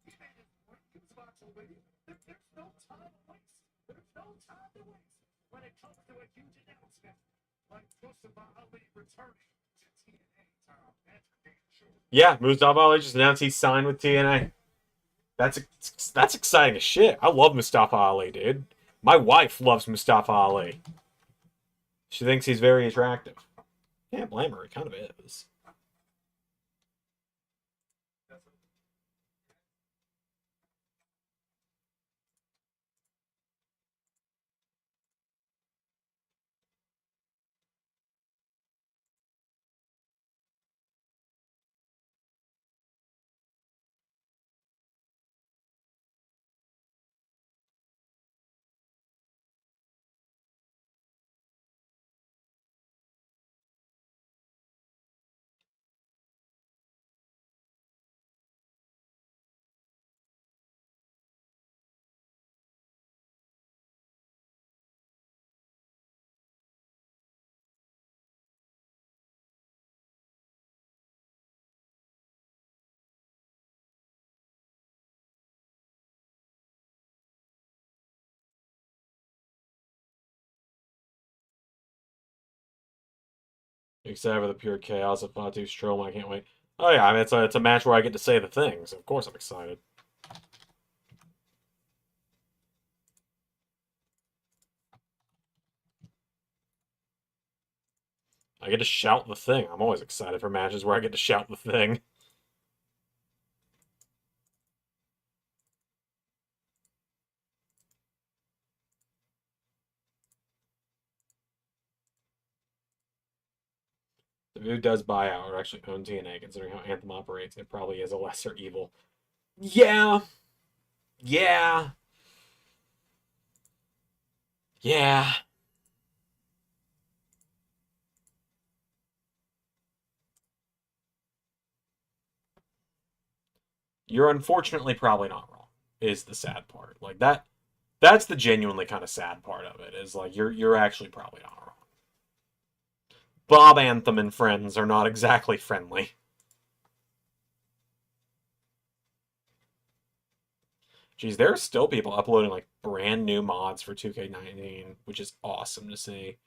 He made his point. He was about to win. There's no time to waste. There's no time to waste when it comes to a huge announcement like Mustafa Ali returning to TNA. Tom, that's for damn sure. Yeah, Mustafa Ali just announced he signed with TNA. That's exciting as shit. I love Mustafa Ali, dude. My wife loves Mustafa Ali. She thinks he's very attractive. Can't blame her. He kind of is. Except for the pure chaos of Fatu Strom, I can't wait. Oh yeah, I mean it's a match where I get to say the things. Of course I'm excited. I get to shout the thing. I'm always excited for matches where I get to shout the thing. Who does buy out or actually own TNA, considering how Anthem operates, it probably is a lesser evil. Yeah. Yeah. Yeah. You're unfortunately probably not wrong, is the sad part. Like that's the genuinely kind of sad part of it, is like you're actually probably not wrong. Bob Anthem and friends are not exactly friendly. Geez, there are still people uploading like brand new mods for 2K19, which is awesome to see.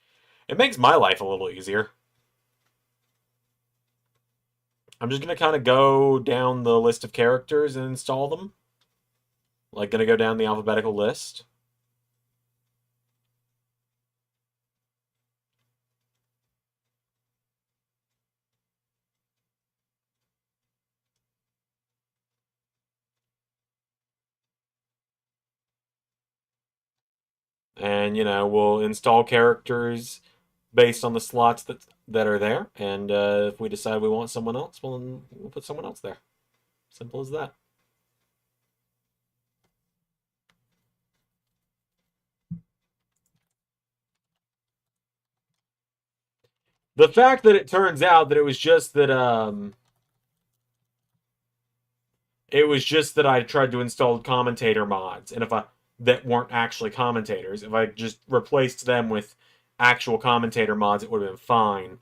It makes my life a little easier. I'm just gonna kind of go down the list of characters and install them. Like, gonna go down the alphabetical list. And, we'll install characters based on the slots that are there. And if we decide we want someone else, well, then we'll put someone else there. Simple as that. The fact that it turns out that it was just that I tried to install commentator mods, and that weren't actually commentators. If I just replaced them with actual commentator mods, it would have been fine.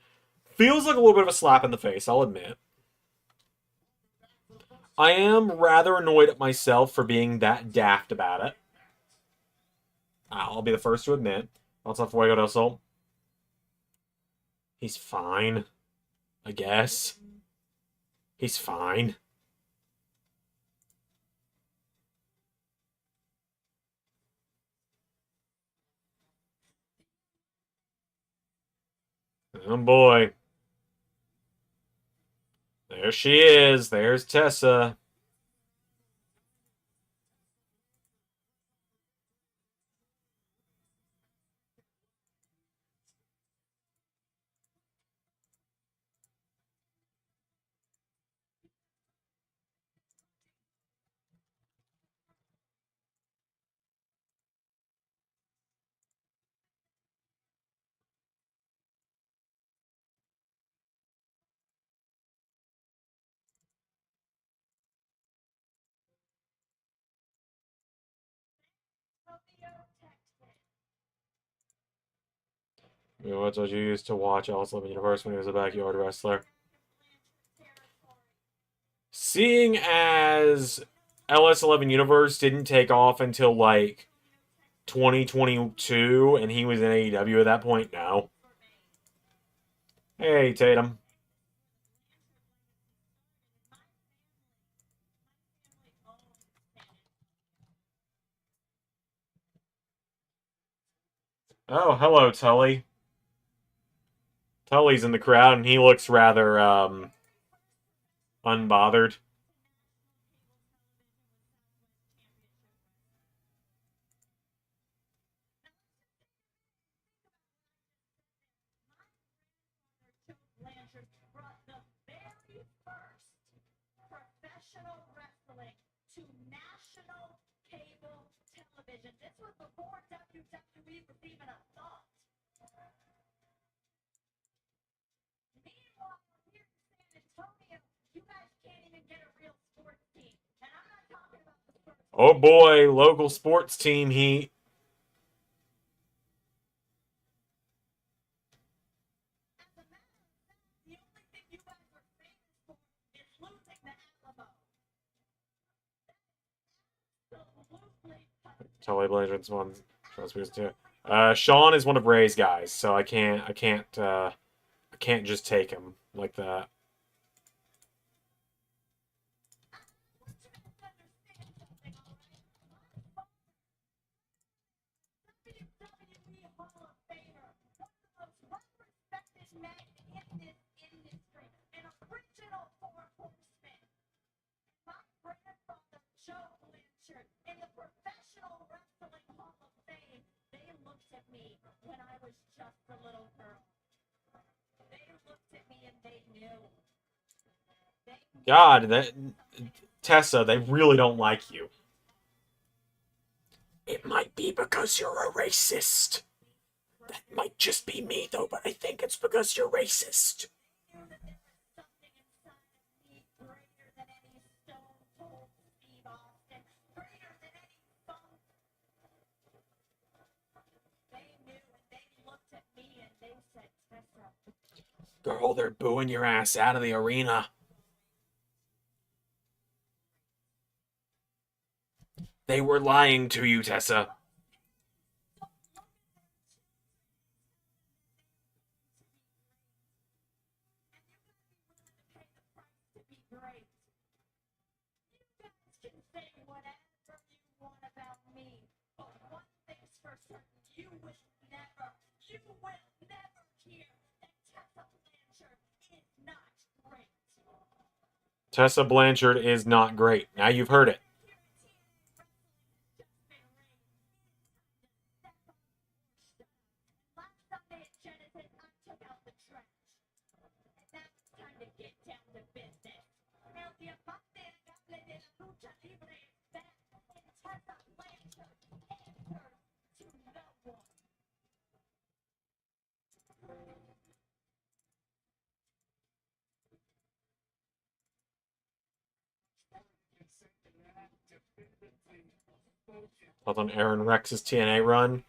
Feels like a little bit of a slap in the face, I'll admit. I am rather annoyed at myself for being that daft about it. I'll be the first to admit. Alta Fuego del Sol. He's fine. I guess. He's fine. Oh boy. There she is. There's Tessa. What did you use to watch Alice Living Universe when he was a backyard wrestler? Seeing as LS11 Universe didn't take off until like 2022 and he was in AEW at that point, no. Hey, Tatum. Oh, hello, Tully. Tully's in the crowd and he looks rather, unbothered. Blanchard brought the very first professional wrestling to national cable television. This was before WWE was even a thought. Meanwhile, here in San Antonio, you guys can't even get a real sports team. And I'm not talking about the sports team. Oh boy, local sports team heat. As a matter of fact, the only thing you guys are famous for is losing the Alamo. Absolutely. Tully Blanchard's one. Sean is one of Ray's guys, so I can't just take him like that. WWE Hall of Famer, one of the most well-respected men in this industry, an original four horseman. My grandfather, Joe Blanchard, in the Professional Wrestling Hall of Fame, they looked at me when I was just a little girl. They looked at me and they knew. God, that Tessa, they really don't like you. It might be because you're a racist. That might just be me, though, but I think it's because you're racist. They knew that there was something inside of me greater than any Stone Cold Steve Austin, greater than any funk. They knew and they looked at me and they said, Tessa. Girl, they're booing your ass out of the arena. They were lying to you, Tessa. Great. You guys can say whatever you want about me, but one thing's for certain, you will never hear that Tessa Blanchard is not great. Tessa Blanchard is not great. Now you've heard it. Last Sunday at Genesis, I took out the trash. And now it's time to get down to business. El diamante agable de la lucha libre is back, and Tessa Blanchard answers to no one. Thoughts on Aaron Rex's TNA run?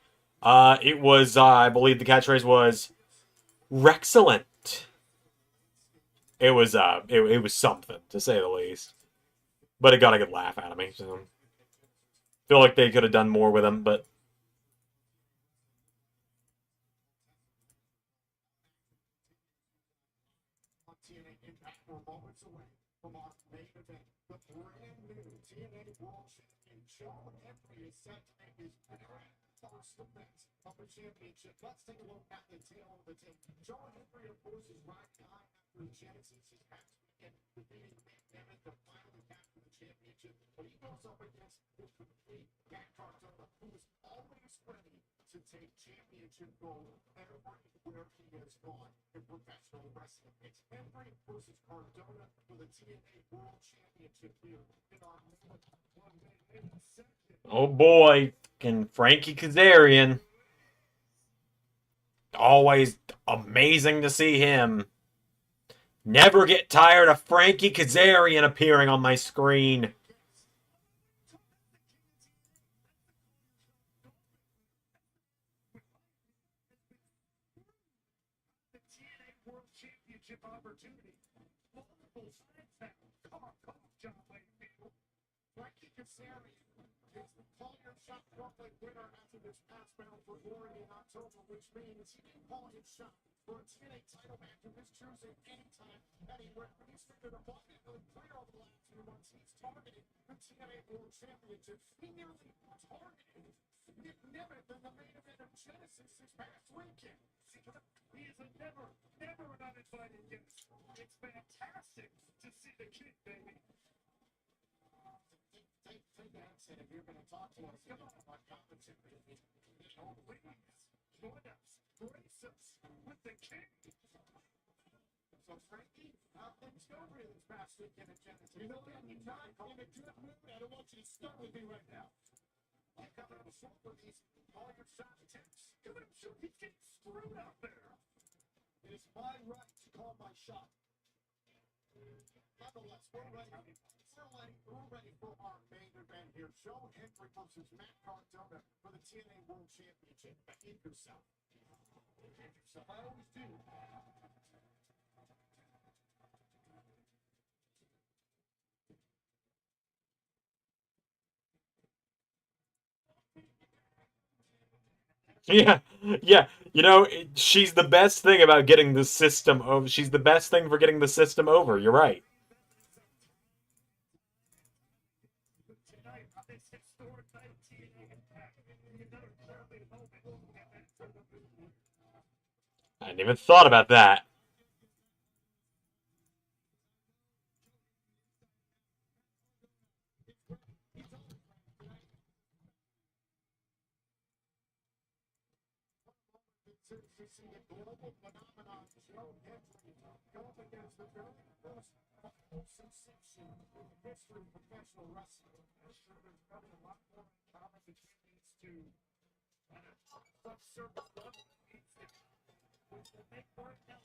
It was, I believe the catchphrase was, Rexcellent. It was something, to say the least. But it got a good laugh out of me. So. Feel like they could have done more with him, but on TNA Impact we're moments away from our main event. The brand new TNA World Champion Joe Henry is set to make his very first defense of the championship. Let's take a look at the tail of the tape. Joe Henry, of course, is riding high after Genesis his past weekend, defeating Mammoth to finally capture the championship. But he goes up against the complete Matt Cardona, who is always ready to take championship gold everywhere he has gone in professional wrestling. It's Henry versus Cardona for the TNA World Championship here in our oh boy, and Frankie Kazarian. Always amazing to see him. Never get tired of Frankie Kazarian appearing on my screen. the TNA World Championship opportunity. Multiple times now. Come on, John Mayfield. Frankie Kazarian is the call your shot Brooklyn winner after this past battle for glory in October, which means he can call his shot for a TNA title match of his choosing anytime, anywhere. He's figured abundantly clear over the last few months. He's targeted the TNA World Championship. He nearly targeted Nick Nemeth in the main event of Genesis this past weekend. He is a never an uninvited guest. It's fantastic to see the kid, baby. Take that, and if you're going to talk to us, come on, about commentary. Please, join us, grace us with the king. So, Frankie, how things go for you this past weekend at Genesis? You know what? You're not in a good mood. I don't want you to start with me right now. I'm coming up short with these all your shot attempts. Give him shoot. He's getting screwed out there. It is my right to call my shot. Nonetheless, we're ready for our main event here. Joe Henry versus Matt Cardona for the TNA World Championship. Behave yourself. I always do. Yeah, yeah. You know, she's the best thing about getting the system over. She's the best thing for getting the system over. You're right. Tonight on this historic night of TNA Impact, another clearly moment. I hadn't even thought about that. To see a global phenomenon, Joe Henry go up against the very most sensation in the history of professional wrestling. I'm sure there's probably a lot more in common between these two. And some certain level needs to make for it now.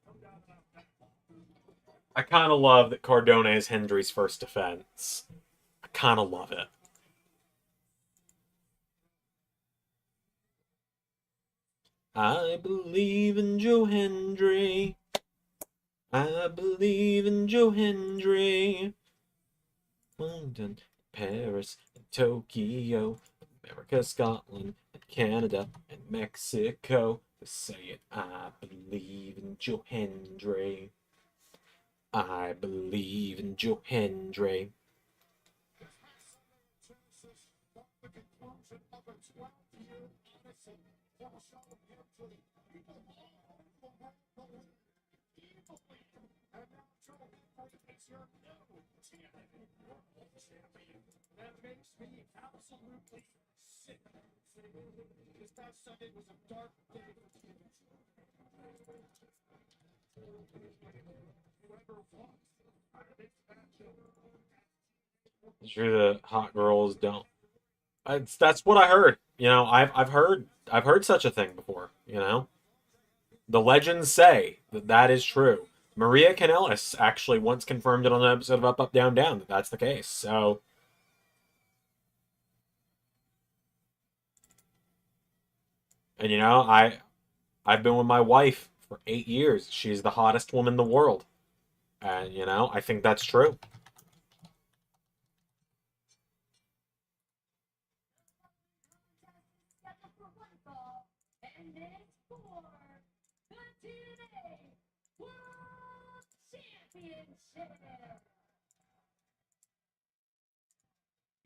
No doubt about that. I kind of love that Cardona is Hendry's first defense. I kind of love it. I believe in Joe Hendry. I believe in Joe Hendry. London, Paris, and Tokyo, America, Scotland, and Canada, and Mexico. To say it, I believe in Joe Hendry. I believe in Joe Hendry. The conclusion of a 12-year odyssey for Joe Henry. People all over the world believe, and now Joe Henry is your new TNA World Champion. That makes me absolutely sick. This past Sunday was a dark day for TNA. Whoever won this matchup. Sure, the hot girls don't. That's what I heard. You know, I've heard such a thing before. You know, the legends say that that is true. Maria Kanellis actually once confirmed it on an episode of Up Up Down Down that that's the case. So, and you know, I've been with my wife for 8 years. She's the hottest woman in the world, and you know, I think that's true. for the TNA World Championship.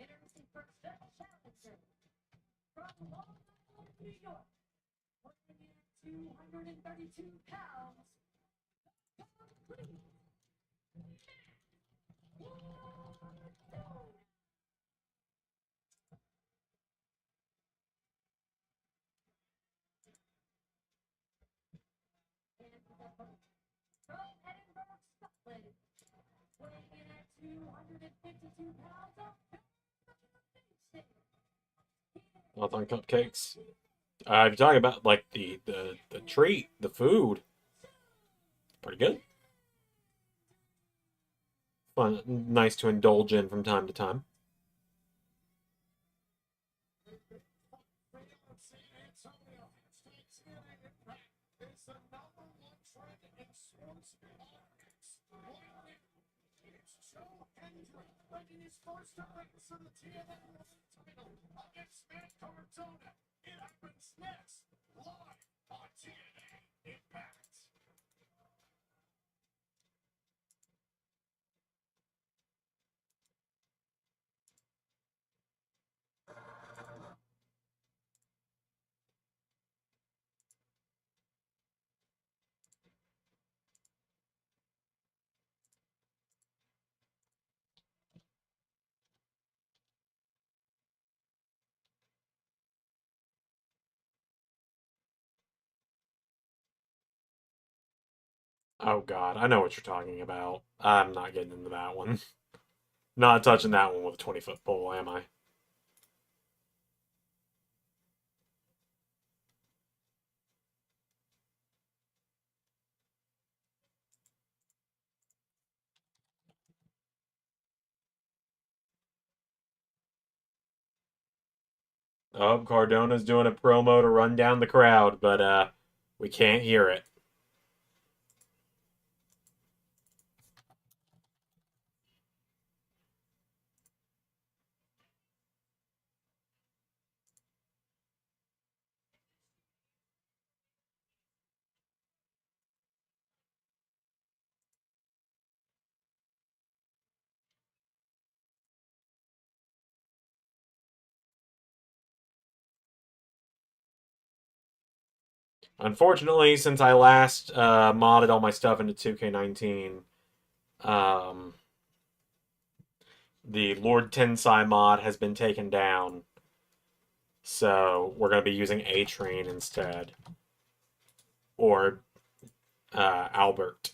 Introducing first the challenger from Long Island, New York, weighing in at 232 pounds, the complete Wardlow. From Edinburgh, Scotland, weighing in at 252 pounds of Thoughts on cupcakes? If you're talking about like the treat, the food, pretty good. Fun, nice to indulge in from time to time. Making his first appearance on the TNA title against Matt Cardona. It happens next, live on TNA Impact. Oh god, I know what you're talking about. I'm not getting into that one. Not touching that one with a 20-foot pole, am I? Oh, Cardona's doing a promo to run down the crowd, but we can't hear it. Unfortunately, since I last modded all my stuff into 2K19, um, the Lord Tensai mod has been taken down. So we're going to be using A-Train instead. Or Albert.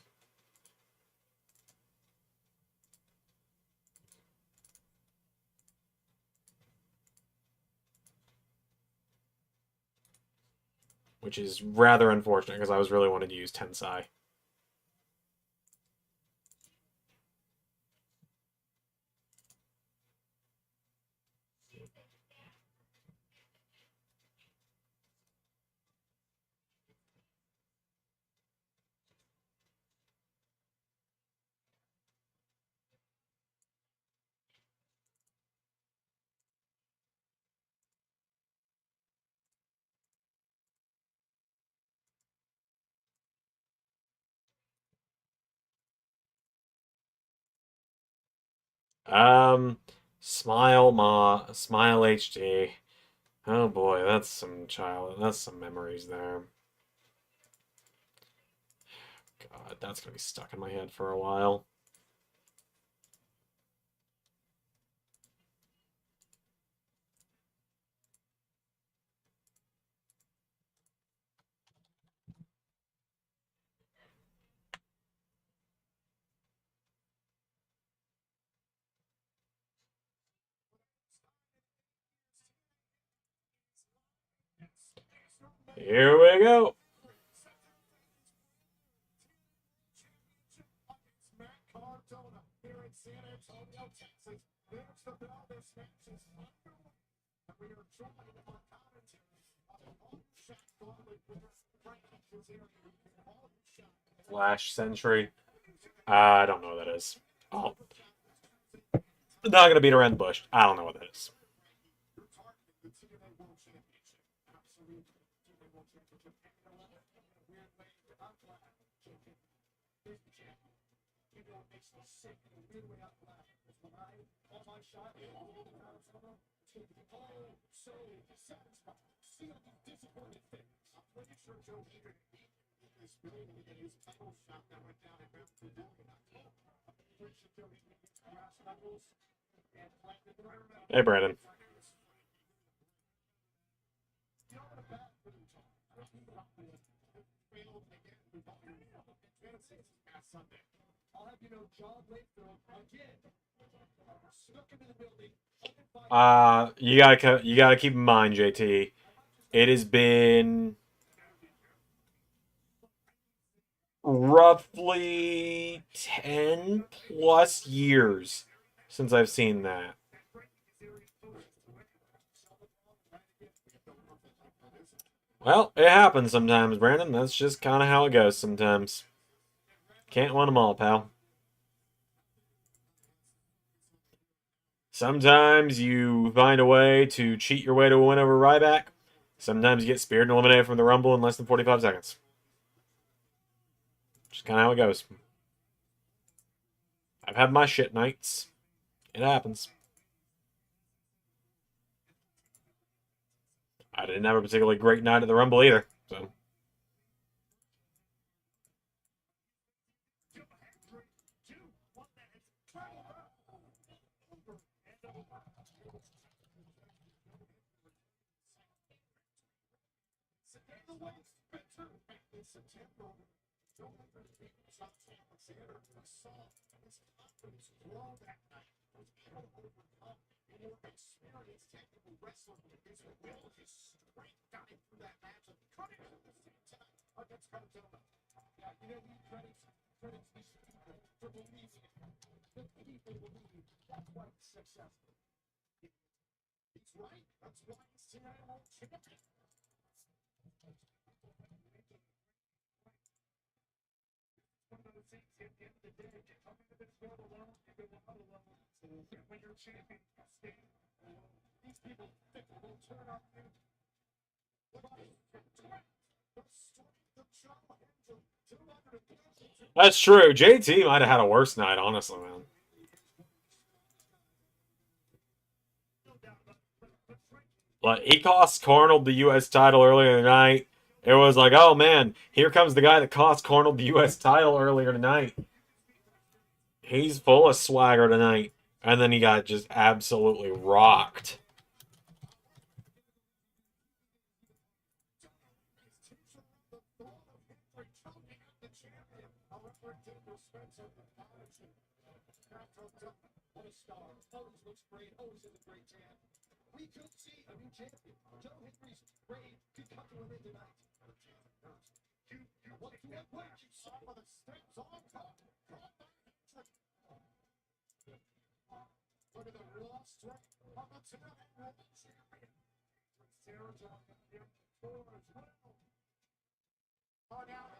Which is rather unfortunate because I was really wanting to use Tensai. Smile HD. Oh boy, that's some memories there. God, that's gonna be stuck in my head for a while. Here we go. Matt Cardona here in San Antonio, Texas. There's the bell. This match is underway. And we are joined on commentary by the long-shot gauntlet winner, Frank Kazarian. Flash Sentry. I don't know what that is. Oh. Not gonna beat around the bush. I don't know what that is. You're targeting the TNA World Championship. Absolutely. TNA World Championship. is the champion. You know it makes me sick in a weird way out loud. Because when I call my shot, it's going to be so satisfying. See all these disappointed things. I'm pretty sure Joe Hader beat this building in his title shot that went down in Mount Vidal in October. I'm pretty sure Joe Hader beat Brass Knuckles and planted the right. Hey, Brandon. You know what about Vidal? I don't think about the failed again with all your advances past Sunday. I'll have you know John Wakefield again snuck into the building. You gotta keep in mind, JT. It has been roughly 10 plus years since I've seen that. Well, it happens sometimes, Brandon. That's just kind of how it goes sometimes. Can't win them all, pal. Sometimes you find a way to cheat your way to a win over Ryback. Sometimes you get speared and eliminated from the Rumble in less than 45 seconds. Just kind of how it goes. I've had my shit nights. It happens. I didn't have a particularly great night at the Rumble either, so... He's right. That's why he's TNA World Champion. One of the things at the end of the day, you come into this world alone, you go out alone. When you're champion, you stand alone. These people think they will turn on you. That's true. JT might have had a worse night, honestly, man. Like, he cost Arnold the U.S. title earlier tonight. It was like, oh man, here comes the guy that cost Arnold the U.S. title earlier tonight. He's full of swagger tonight. And then he got just absolutely rocked. We could see a new champion. Joe Henry's reign could come to an end tonight. You want to get what you saw for the steps on top. Look at the raw strength of the TNA World Champion. Sarah John here for as well. Oh, now,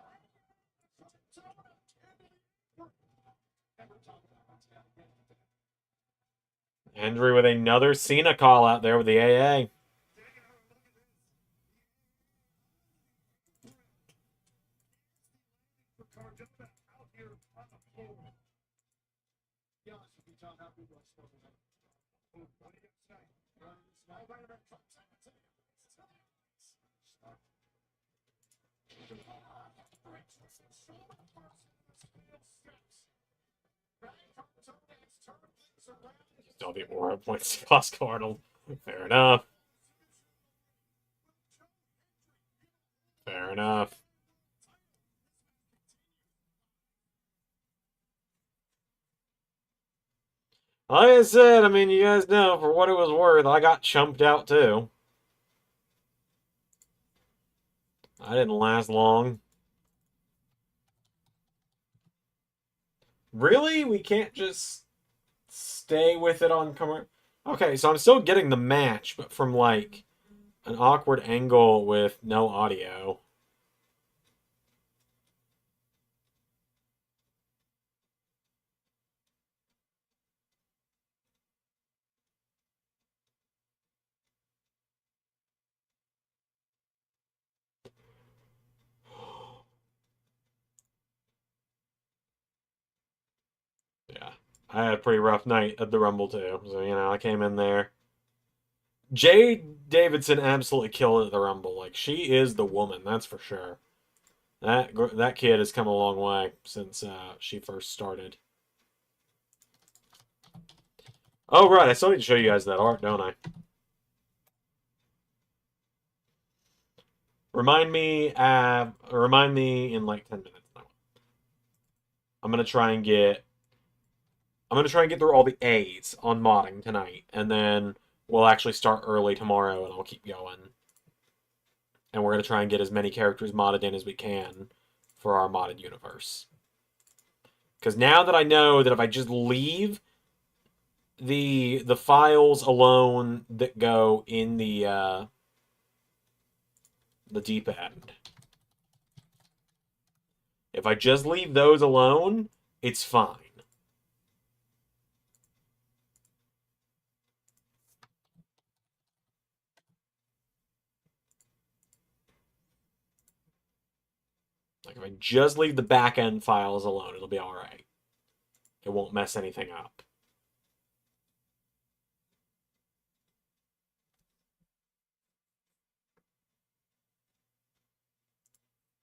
never talk about TNA. Henry with another Cena call out there with the AA. Still be more points to cost Arnold. Fair enough. Fair enough. Like I said, I mean, you guys know, for what it was worth, I got chumped out too. I didn't last long. Really? We can't just stay with it on camera? Okay, so I'm still getting the match, but from, like, an awkward angle with no audio. I had a pretty rough night at the Rumble too. So, you know, I came in there. Jay Davidson absolutely killed it at the Rumble. Like, she is the woman, that's for sure. That kid has come a long way since she first started. Oh, right, I still need to show you guys that art, don't I? Remind me in like 10 minutes. I'm gonna try and get through all the A's on modding tonight, and then we'll actually start early tomorrow, and I'll keep going. And we're gonna try and get as many characters modded in as we can for our modded universe. Because now that I know that if I just leave the files alone that go in the deep end, if I just leave those alone, it's fine. Like, if I just leave the back-end files alone, it'll be alright. It won't mess anything up.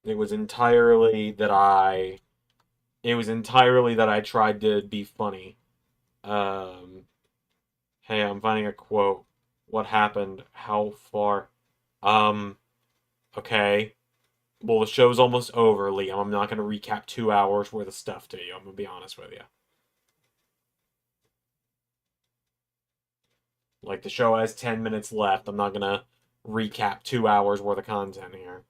It was entirely that I tried to be funny. Hey, I'm finding a quote. What happened? How far? Okay. Well, the show's almost over, Liam. I'm not going to recap 2 hours worth of stuff to you. I'm going to be honest with you. Like, the show has 10 minutes left. I'm not going to recap 2 hours worth of content here.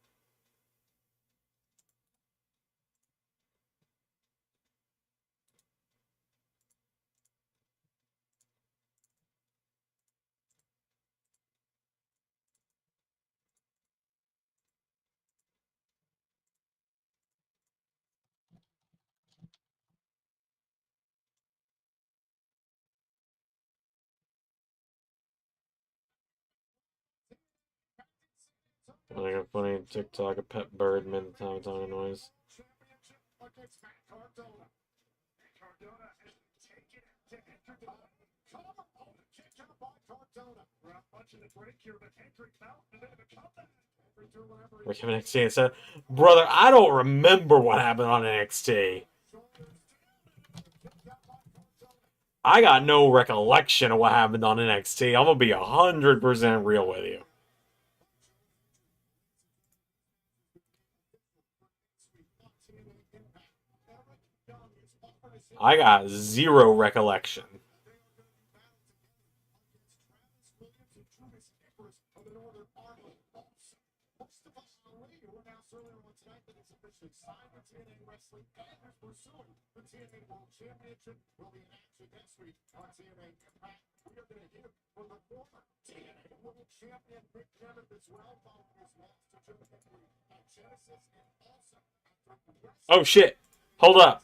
Like a funny TikTok, a pet bird made the time talking noise. We're coming NXT and said, brother, I don't remember what happened on NXT. I got no recollection of what happened on NXT. I'm gonna be 100% real with you. I got zero recollection. Signed with TNA Wrestling and is pursuing the TNA World Championship will be in action next week on TNA Impact. We are going to hear from the former TNA World Champion Nick Kevin as well, following his loss to Jim Henry at Genesis, and also Oh shit! Hold up.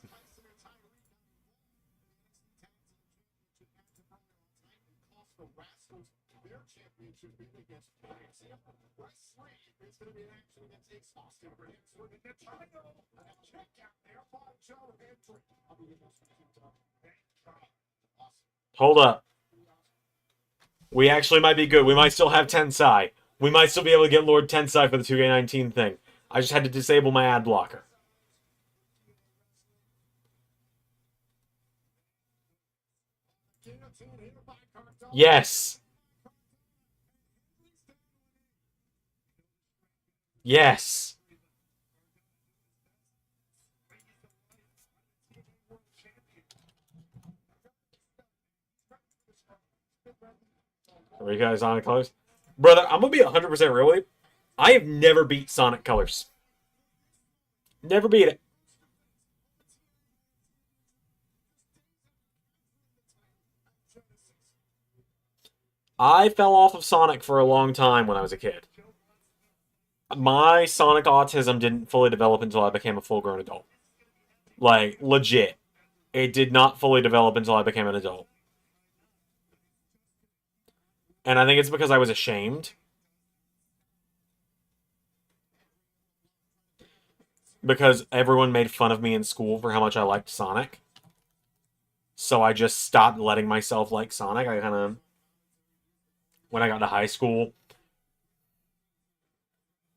their championship being against, for example, Wesley is going to be in action against Austin Rams with a title and a kick out there by Joe Hendry. I'll be in this awesome. Hold up. We actually might be good. We might still have Tensai. We might still be able to get Lord Tensai for the 2K19 thing. I just had to disable my ad blocker. Yes. Yes. Are you guys on Colors? Brother, I'm going to be 100% real with you. I have never beat Sonic Colors. Never beat it. I fell off of Sonic for a long time when I was a kid. My Sonic autism didn't fully develop until I became a full-grown adult. Like, legit. It did not fully develop until I became an adult. And I think it's because I was ashamed. Because everyone made fun of me in school for how much I liked Sonic. So I just stopped letting myself like Sonic. I kind of, when I got to high school,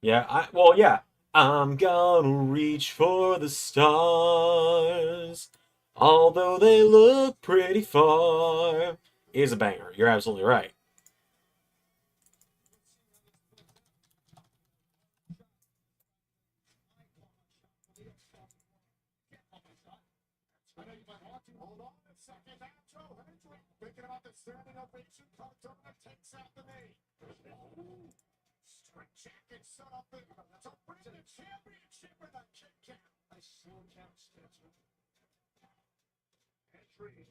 yeah. I'm gonna reach for the stars, although they look pretty far. Is a banger. You're absolutely right. I know you might want to. Hold on a second. Now, Joe Hendry thinking about the standing ovation. Cardona takes out the knee. Straight jacket set up to bring the championship with a kick out. A slow count Spencer. Hendry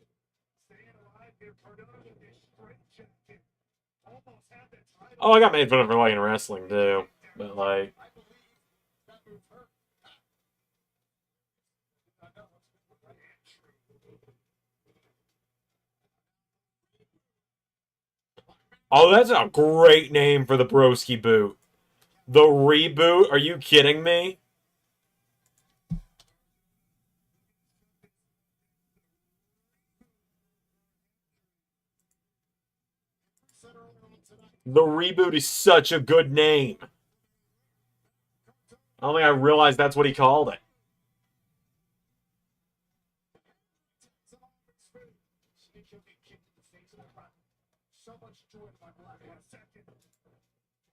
staying alive here. Cardona with a straight jacket. Almost had the title. Oh, I got made fun of for liking wrestling too, but like. I believe that move hurt. Oh, that's a great name for the broski boot. The reboot? Are you kidding me? The reboot is such a good name. I don't think I realized that's what he called it. So much joy in my blood in a second.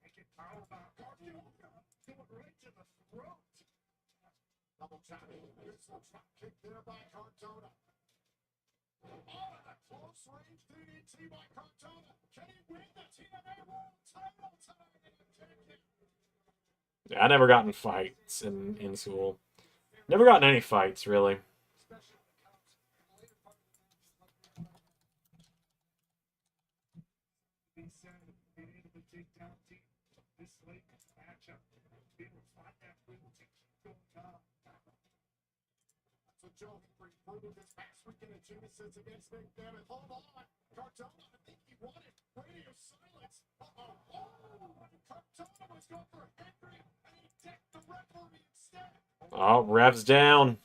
Taking power back. Cardona going right to the throat. Double tap. Nizzle drop kick there by Cardona. Oh, and a close range DDT by Cardona. Can he win the TNA World Title tonight? Yeah, I never got in fights in school. Never gotten any fights, really. This late matchup, be able to find that will to keep going up. So Joe Hendry proved this past weekend at Genesis against Big Ben. And hold on, Cardona, I think he wanted radio silence. Cardona was going for Hendry, and he decked the referee instead. Oh, revs down.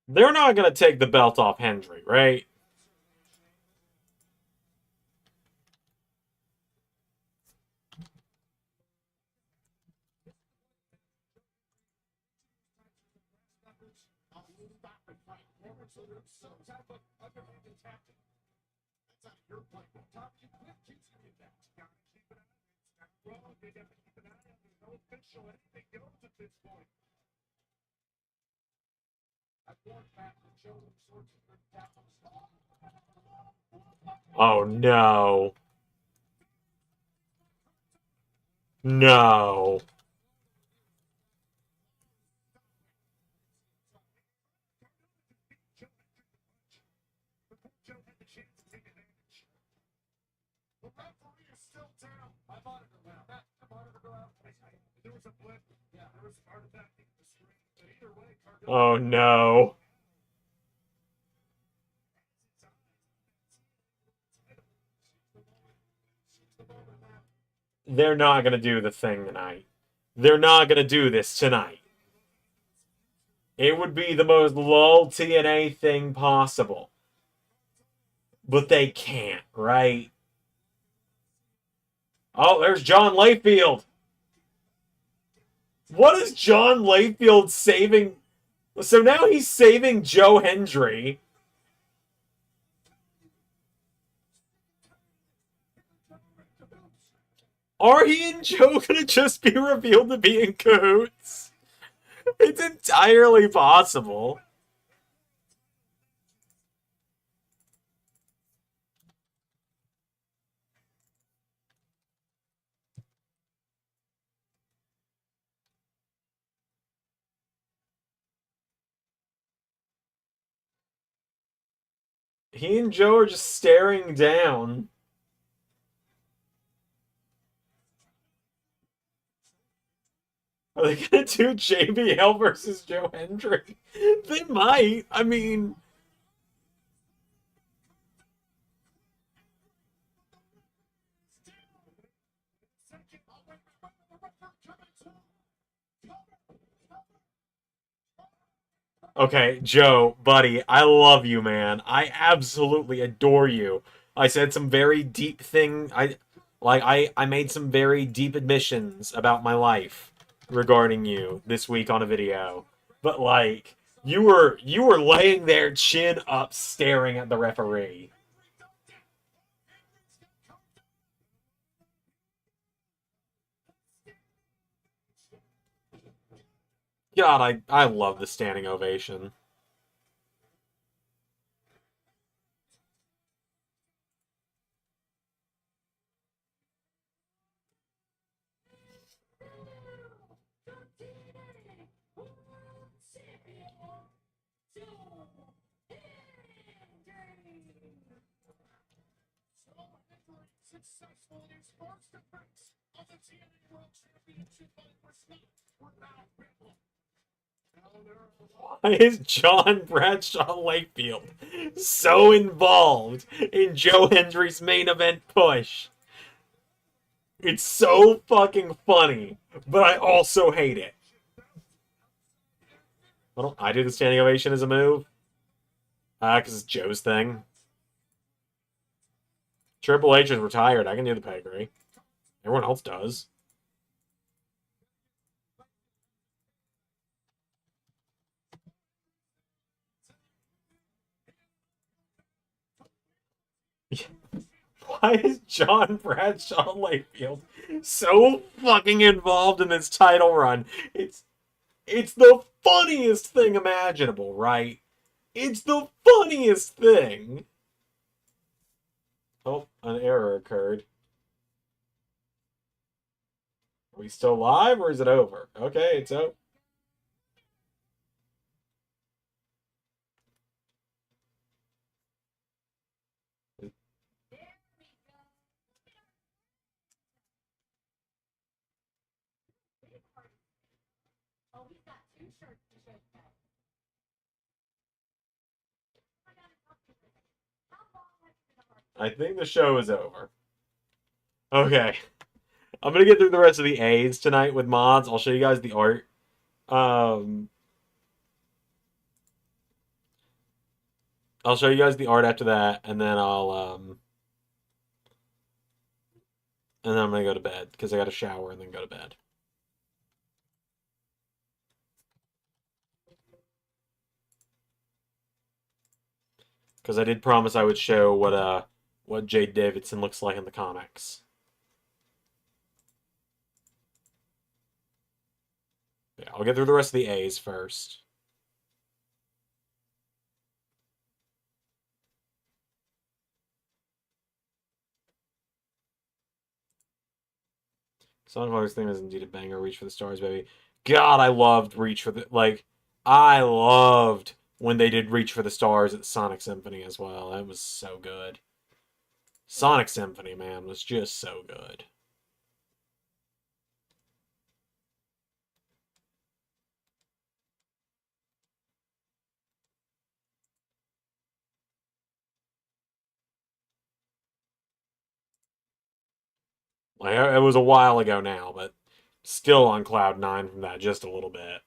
They're not going to take the belt off Hendry, right? Oh, no. No. Joe had the chance to take advantage. The referee is still down. My monitor went out. The monitor go out. There was a blip. Yeah, there was an artifact in the screen. But either way, Cardona. Oh, no. They're not going to do the thing tonight. They're not going to do this tonight. It would be the most lull TNA thing possible. But they can't, right? Oh, there's John Layfield. What is John Layfield saving? So now he's saving Joe Hendry. Are he and Joe gonna just be revealed to be in cahoots? It's entirely possible. He and Joe are just staring down. Are they gonna do JBL versus Joe Hendry? They might. I mean, Okay, Joe, buddy, I love you, man. I absolutely adore you. I said some very deep thing. I made some very deep admissions about my life regarding you this week on a video. But like, you were laying there chin up staring at the referee. God, I love the standing ovation. Successful in sports defense of the TNA World Championship was not without people. Why is John Bradshaw Layfield so involved in Joe Hendry's main event push? It's so fucking funny, but I also hate it. I do the standing ovation as a move. Because it's Joe's thing. Triple H is retired. I can do the pedigree. Everyone else does. Why is John Bradshaw Layfield so fucking involved in this title run? It's the funniest thing imaginable, right? It's the funniest thing. Oh, an error occurred. Are we still live or is it over? Okay, it's over. Oh, he's got two shirts to shake that. I gotta talk to you. How long have you been a hard? I think the show is over. Okay. I'm gonna get through the rest of the A's tonight with mods. I'll show you guys the art. Um, I'll show you guys the art after that, and then I'm gonna go to bed because I got to shower and then go to bed. Because I did promise I would show what Jade Davidson looks like in the comics. Yeah, I'll get through the rest of the A's first. Songwriter's theme is indeed a banger. Reach for the Stars, baby. God, I loved Reach for the I loved when they did Reach for the Stars at Sonic Symphony as well. That was so good. Sonic Symphony, man, was just so good. Like it was a while ago now, but still on cloud nine from that just a little bit.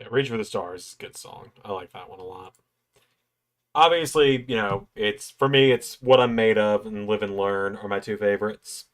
Yeah, Reach for the Stars, good song. I like that one a lot. Obviously, you know, it's for me, it's What I'm Made Of and Live and Learn are my two favorites.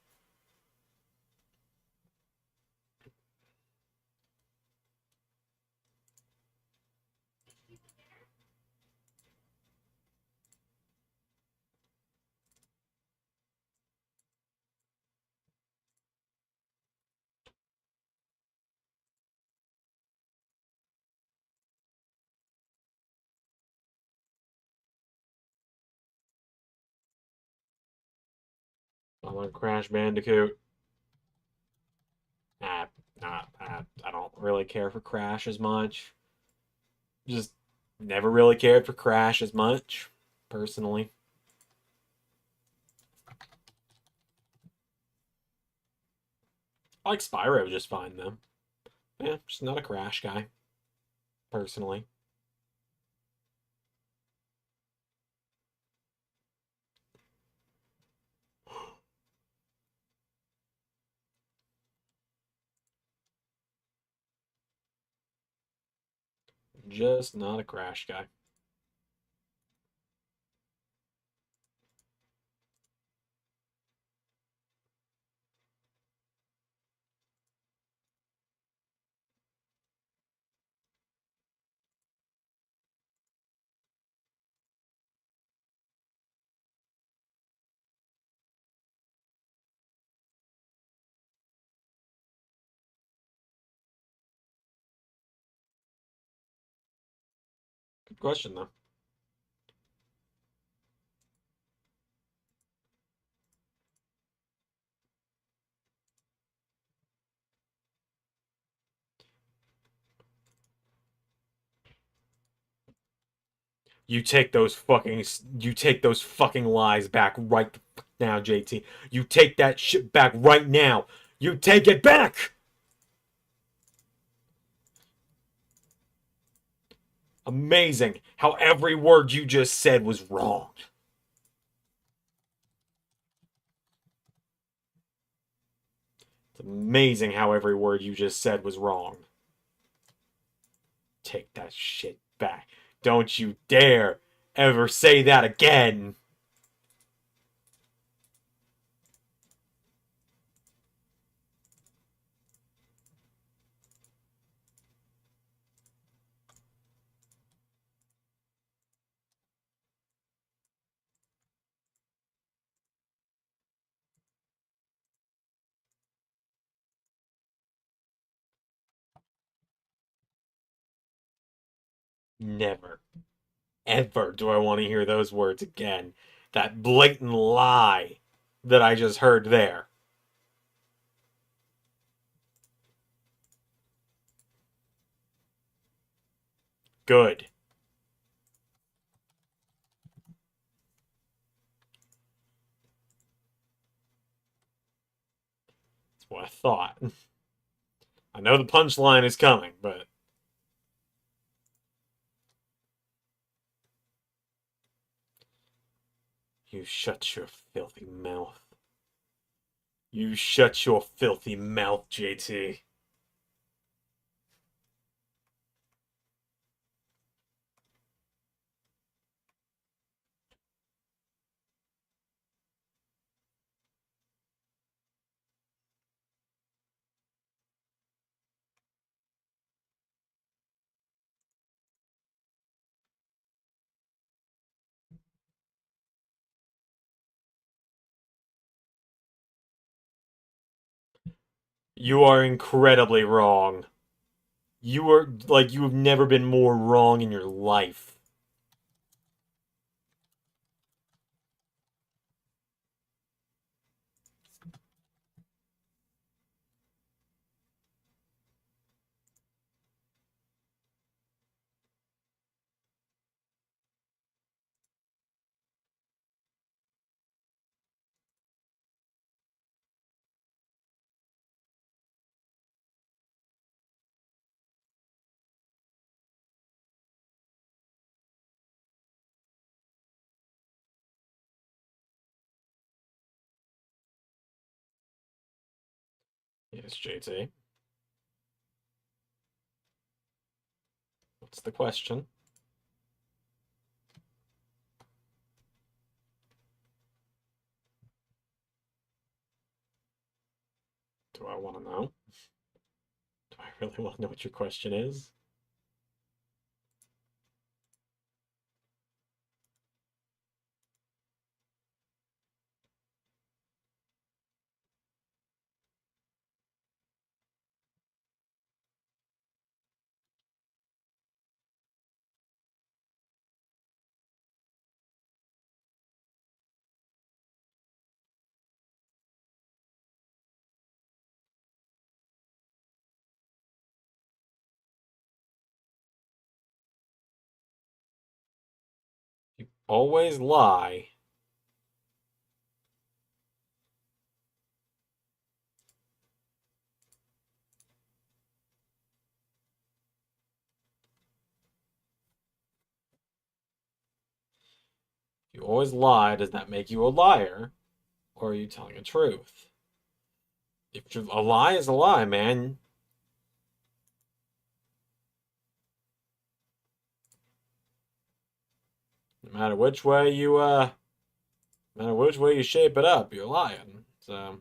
I like Crash Bandicoot. Ah, I don't really care for Crash as much. Just never really cared for Crash as much, personally. I like Spyro just fine, though. Yeah, just not a Crash guy, personally. Just not a Crash guy. Good question, though. You take those fucking lies back right now, JT. You take that shit back right now. You take it back. Amazing how every word you just said was wrong. It's amazing how every word you just said was wrong. Take that shit back. Don't you dare ever say that again. Never, ever do I want to hear those words again. That blatant lie that I just heard there. Good. That's what I thought. I know the punchline is coming, but you shut your filthy mouth. You shut your filthy mouth, JT. You are incredibly wrong. You are like you have never been more wrong in your life. Yes, JT. That's the question. Do I want to know? Do I really want to know what your question is? You always lie. If you always lie, does that make you a liar? Or are you telling the truth? If a lie is a lie, man. No matter which way you shape it up, you're lying. So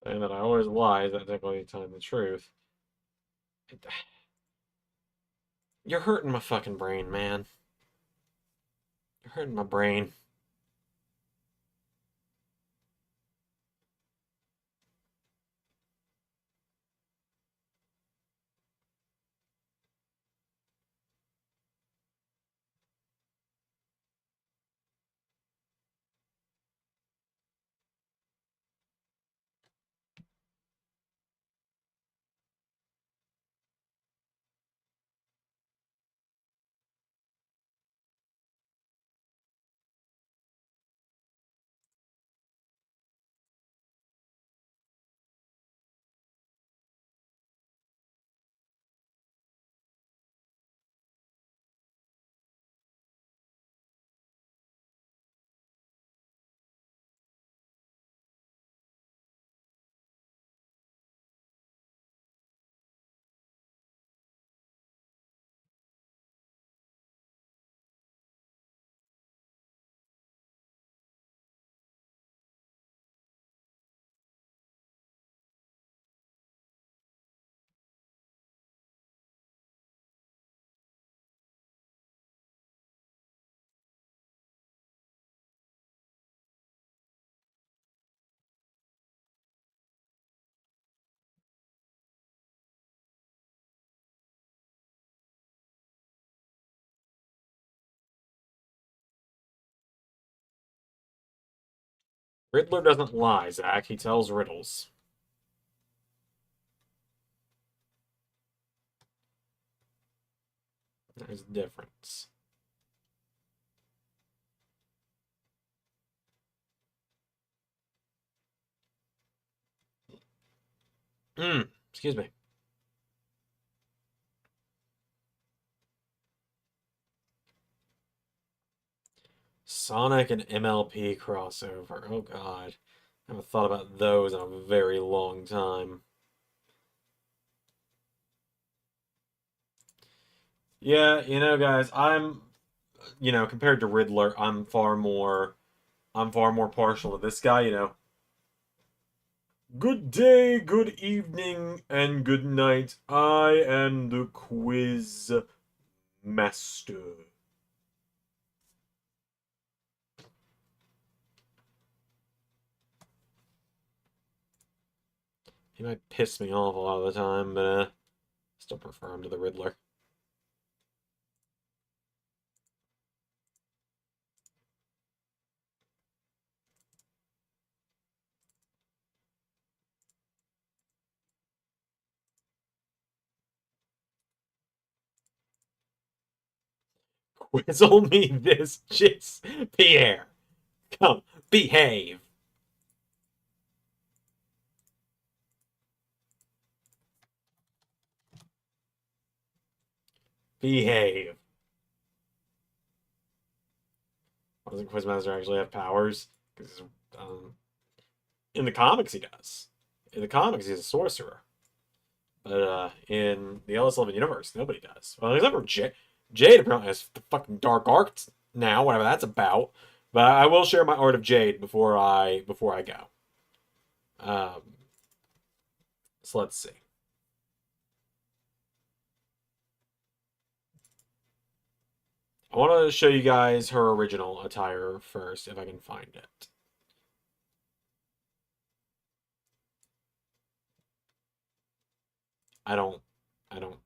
saying that I always lie, is that technically telling the truth? You're hurting my fucking brain, man. You're hurting my brain. Riddler doesn't lie, Zach. He tells riddles. There's a difference. Excuse me. Sonic and MLP crossover. Oh god. I haven't thought about those in a very long time. Yeah, guys, compared to Riddler, I'm far more partial to this guy. Good day, good evening, and good night. I am the quiz master. He might piss me off a lot of the time, but still prefer him to the Riddler. Quizzle me this, just Pierre. Come, behave. Behave. Doesn't Quizmaster actually have powers? Because in the comics he does. In the comics he's a sorcerer. But in the LS11 universe, nobody does. Well, except for Jade apparently has the fucking dark arts now, whatever that's about. But I will share my art of Jade before I go. Um, so let's see. I want to show you guys her original attire first, if I can find it. I don't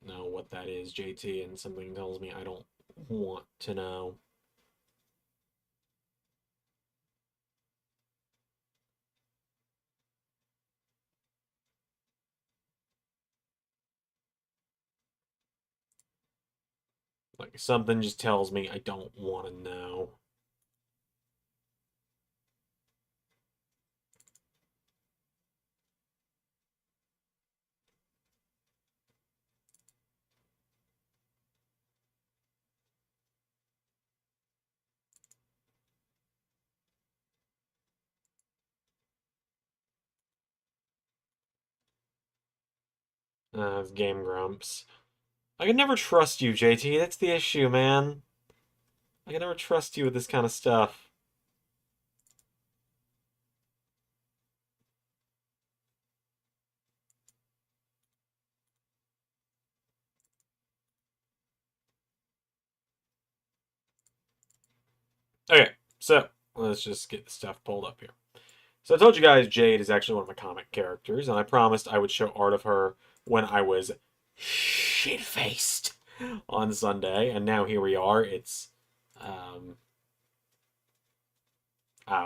know what that is, JT, and something tells me I don't want to know. Like, something just tells me I don't want to know. It's Game Grumps. I can never trust you, JT. That's the issue, man. I can never trust you with this kind of stuff. Okay, so let's just get the stuff pulled up here. So I told you guys Jade is actually one of my comic characters, and I promised I would show art of her when I was shit-faced on Sunday, and now here we are. It's I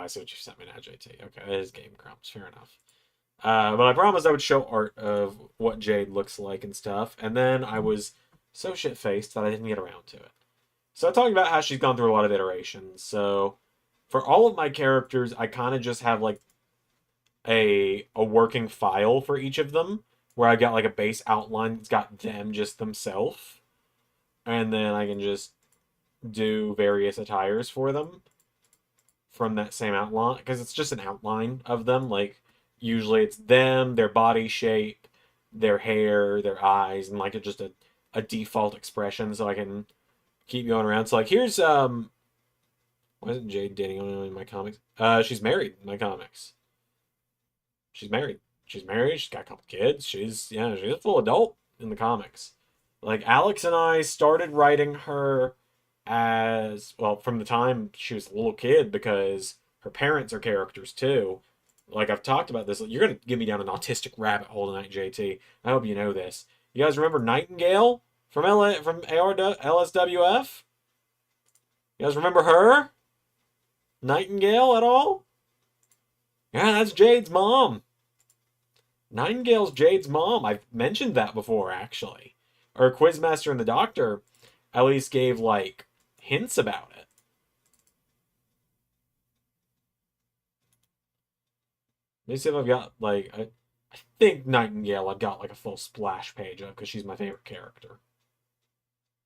see what you sent me now, JT. Okay, it is Game Grumps. Fair enough. But I promised I would show art of what Jade looks like and stuff, and then I was so shit-faced that I didn't get around to it. So I'm talking about how she's gone through a lot of iterations. So for all of my characters, I kind of just have like a working file for each of them, where I got like a base outline that's got them just themselves, and then I can just do various attires for them from that same outline, because it's just an outline of them. Like, usually it's them, their body shape, their hair, their eyes, and like just a default expression, so I can keep going around. So like, here's why isn't Jade dating anyone in my comics? She's married in my comics. She's married. She's married. She's got a couple kids. She's a full adult in the comics. Like, Alex and I started writing her as well from the time she was a little kid, because her parents are characters too. Like, I've talked about this. You're gonna get me down an autistic rabbit hole tonight, JT. I hope you know this. You guys remember Nightingale from LSWF? You guys remember her? Nightingale at all? Yeah, that's Jade's mom. Nightingale's Jade's mom. I've mentioned that before, actually. Or Quizmaster and the Doctor at least gave, like, hints about it. Let me see if I've got, like, I think Nightingale I've got, like, a full splash page of, because she's my favorite character.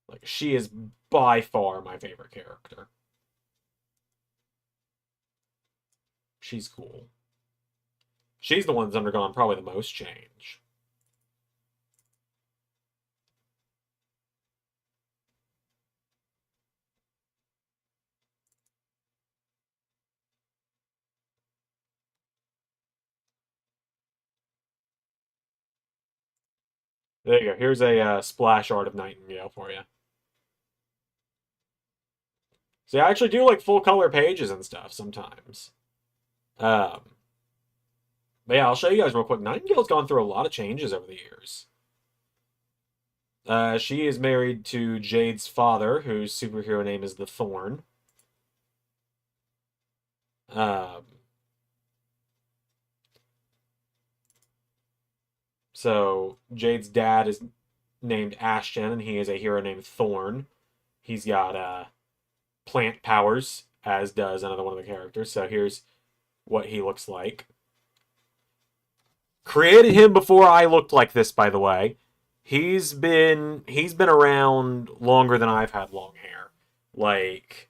Like, she is by far my favorite character. She's cool. She's the one that's undergone probably the most change. There you go. Here's a splash art of Nightingale for you. See, I actually do like full color pages and stuff sometimes. Um, but yeah, I'll show you guys real quick. Nightingale's gone through a lot of changes over the years. She is married to Jade's father, whose superhero name is the Thorn. Um, so Jade's dad is named Ashton, and he is a hero named Thorn. He's got plant powers, as does another one of the characters. So here's what he looks like. Created him before I looked like this, by the way. He's been around longer than I've had long hair. Like,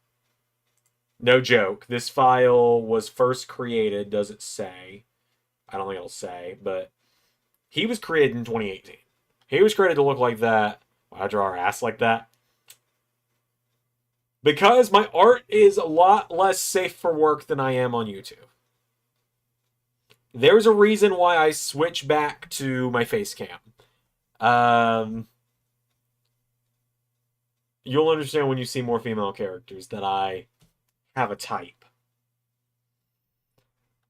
no joke. This file was first created, does it say? I don't think it'll say, but he was created in 2018. He was created to look like that. I draw her ass like that. Because my art is a lot less safe for work than I am on YouTube. There's a reason why I switch back to my face cam. You'll understand when you see more female characters that I have a type.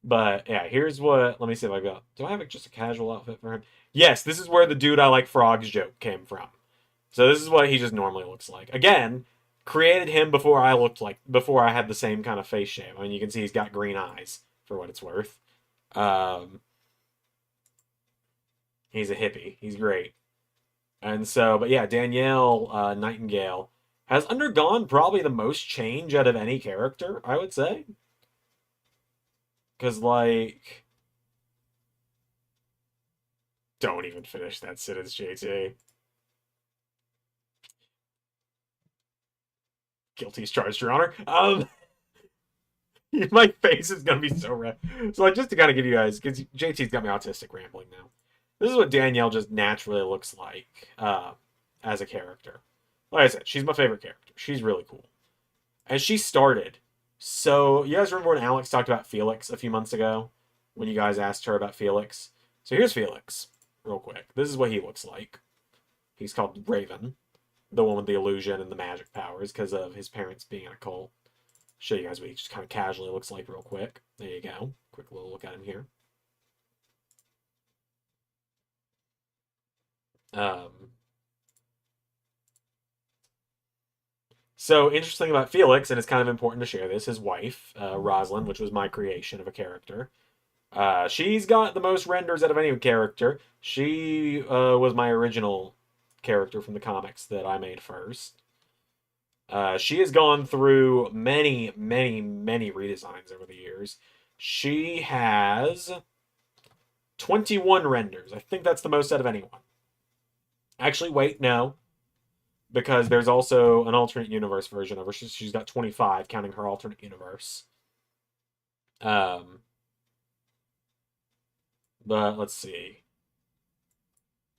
But yeah, here's what. Let me see if I got. Do I have just a casual outfit for him? Yes, this is where the dude I like frogs joke came from. So this is what he just normally looks like. Again, created him before I had the same kind of face shape. I mean, you can see he's got green eyes for what it's worth. He's a hippie. He's great. And so, but yeah, Danielle Nightingale has undergone probably the most change out of any character, I would say. Because, like, don't even finish that sentence, JT. Guilty as charged, Your Honor. My face is gonna be so red. So, like, just to kind of give you guys, because JT's got me autistic rambling now. This is what Danielle just naturally looks like as a character. Like I said, she's my favorite character. She's really cool. And she started. So, you guys remember when Alex talked about Felix a few months ago? When you guys asked her about Felix? So, here's Felix, real quick. This is what he looks like. He's called Raven, the one with the illusion and the magic powers because of his parents being in a cult. Show you guys what he just kind of casually looks like real quick. There you go. Quick little look at him here. So interesting about Felix, and it's kind of important to share this, his wife, Rosalind, which was my creation of a character. She's got the most renders out of any character. She was my original character from the comics that I made first. She has gone through many, many, many redesigns over the years. She has 21 renders. I think that's the most out of anyone. Actually, wait, no. Because there's also an alternate universe version of her. She's got 25, counting her alternate universe. But let's see.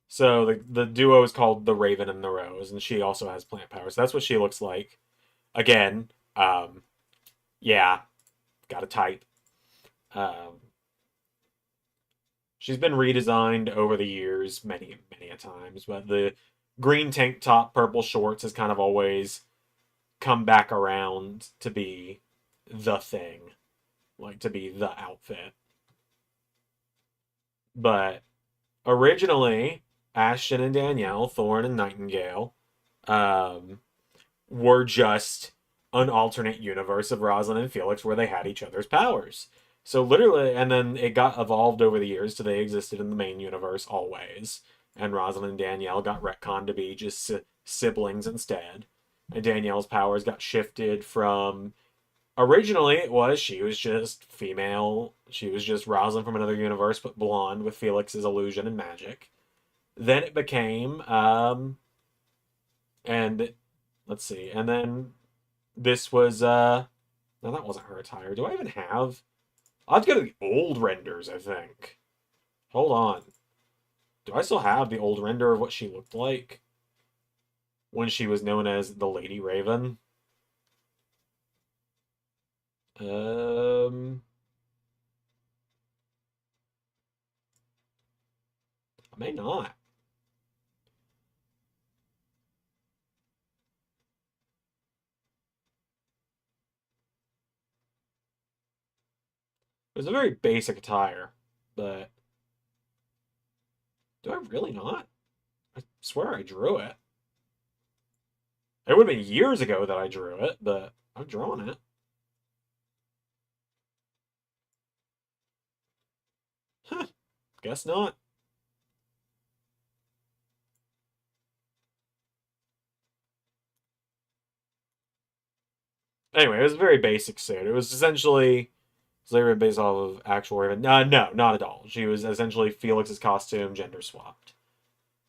So the duo is called the Raven and the Rose, and she also has plant powers. So that's what she looks like. Again, yeah, got a type. She's been redesigned over the years many, many a times, but the green tank top, purple shorts has kind of always come back around to be the thing, like to be the outfit. But originally, Ashton and Danielle, Thorn and Nightingale, were just an alternate universe of Rosalind and Felix where they had each other's powers. So literally, and then it got evolved over the years to they existed in the main universe always. And Rosalind and Danielle got retconned to be just siblings instead. And Danielle's powers got shifted from originally it was she was just female. She was just Rosalind from another universe, but blonde with Felix's illusion and magic. Then it became and let's see, and then this was no, that wasn't her attire. Do I even have? I'll have to go to the old renders, I think. Hold on. Do I still have the old render of what she looked like when she was known as the Lady Raven? I may not. was a very basic attire, but do I really not? I swear I drew it. It would have been years ago that I drew it, but I've drawn it. Huh, guess not. Anyway, it was a very basic suit. It was essentially slavery based off of actual Raven. No, not at all. She was essentially Felix's costume, gender swapped.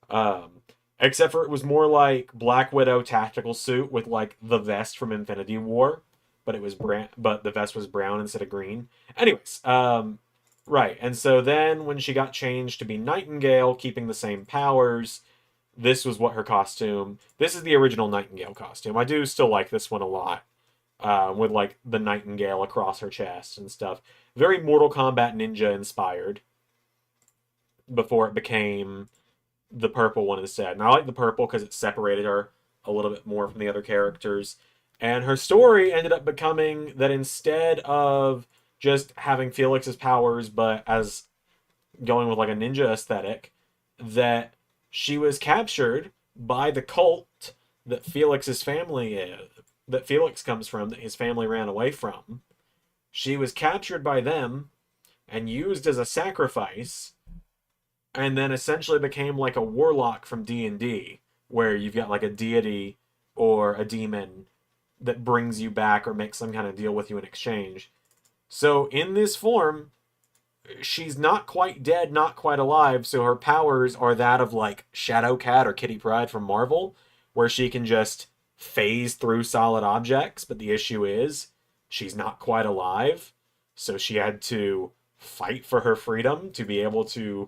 Um, Except for it was more like Black Widow tactical suit with like the vest from Infinity War, but it was but the vest was brown instead of green. Anyways, right. And so then when she got changed to be Nightingale, keeping the same powers, this was what her costume. This is the original Nightingale costume. I do still like this one a lot. With like the Nightingale across her chest and stuff. Very Mortal Kombat Ninja inspired before it became the purple one instead. And I like the purple because it separated her a little bit more from the other characters. And her story ended up becoming that instead of just having Felix's powers, but as going with like a ninja aesthetic, that she was captured by the cult that Felix's family is, that Felix comes from, that his family ran away from. She was captured by them and used as a sacrifice, and then essentially became like a warlock from D&D, where you've got like a deity or a demon that brings you back or makes some kind of deal with you in exchange. So in this form, she's not quite dead, not quite alive, so her powers are that of like Shadowcat or Kitty Pryde from Marvel, where she can just phase through solid objects, but the issue is she's not quite alive, so she had to fight for her freedom to be able to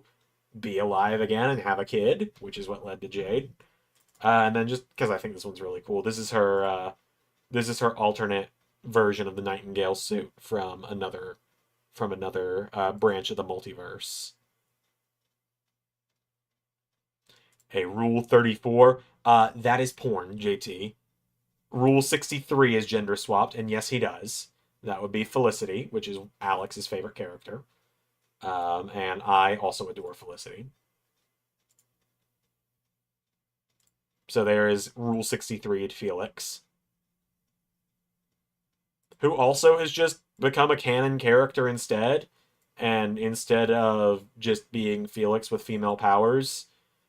be alive again and have a kid, which is what led to Jade. And then just because I think this one's really cool, this is her alternate version of the Nightingale suit from another branch of the multiverse. Hey, Rule 34, that is porn, JT. Rule 63 is gender swapped, and yes, he does. That would be Felicity, which is Alex's favorite character. And I also adore Felicity. So there is Rule 63 at Felix, who also has just become a canon character instead. And instead of just being Felix with female powers,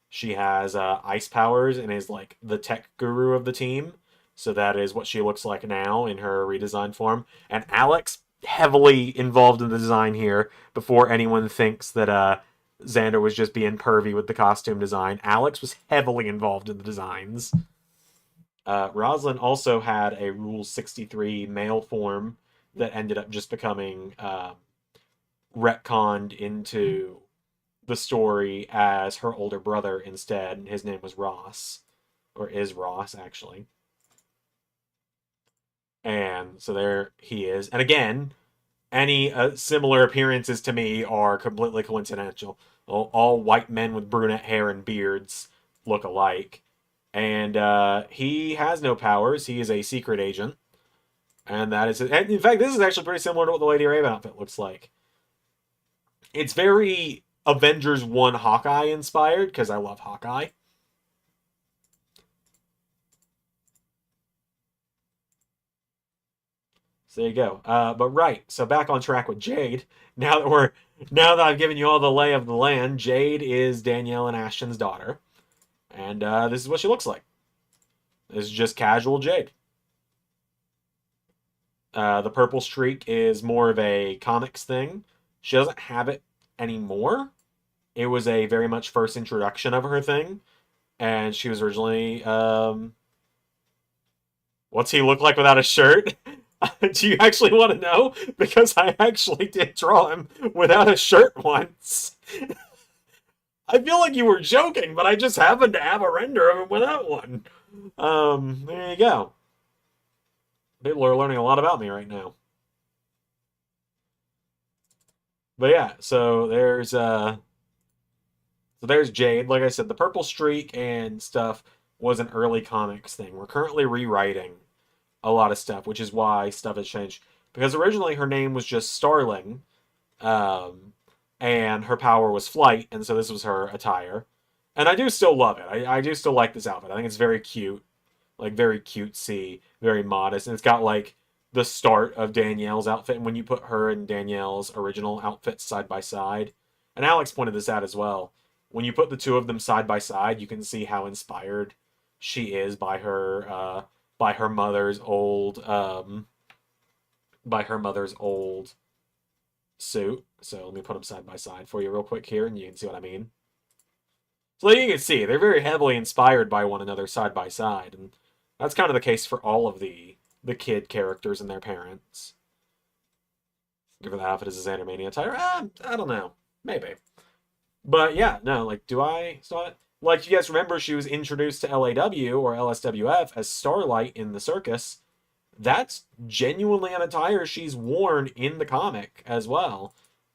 she has ice powers and is like the tech guru of the team. So that is what she looks like now in her redesigned form. And Alex, heavily involved in the design here before anyone thinks that Xander was just being pervy with the costume design. Alex was heavily involved in the designs. Roslyn also had a Rule 63 male form that ended up just becoming retconned into the story as her older brother instead, and his name was Ross, or is Ross, actually. And so there he is. And again, any similar appearances to me are completely coincidental. All white men with brunette hair and beards look alike. And he has no powers. He is a secret agent. And that is it. And in fact, this is actually pretty similar to what the Lady Raven outfit looks like. It's very Avengers 1 Hawkeye inspired, because I love Hawkeye. So there you go. But right, so back on track with Jade. Now that I've given you all the lay of the land, Jade is Danielle and Ashton's daughter, and this is what she looks like. This is just casual Jade. The purple streak is more of a comics thing. She doesn't have it anymore. It was a very much first introduction of her thing, and she was originally what's he look like without a shirt? Do you actually want to know? Because I actually did draw him without a shirt once. I feel like you were joking, but I just happened to have a render of him without one. There you go. People are learning a lot about me right now. But yeah, so there's Jade. Like I said, the purple streak and stuff was an early comics thing. We're currently rewriting a lot of stuff, which is why stuff has changed. Because originally her name was just Starling, And her power was flight, and so this was her attire. And I do still love it. I do still like this outfit. I think it's very cute, like very cutesy, very modest, and it's got like the start of Danielle's outfit. And when you put her and Danielle's original outfits side by side, and Alex pointed this out as well, when you put the two of them side by side, you can see how inspired she is by her mother's old suit. So let me put them side by side for you real quick here, and you can see what I mean. So like you can see, they're very heavily inspired by one another side by side, and that's kind of the case for all of the kid characters and their parents. Give her the outfit as his Animania attire. I don't know, maybe, but yeah, no. Like, do I? So, like, you guys remember she was introduced to LAW or LSWF as Starlight in the circus. That's genuinely an attire she's worn in the comic as well.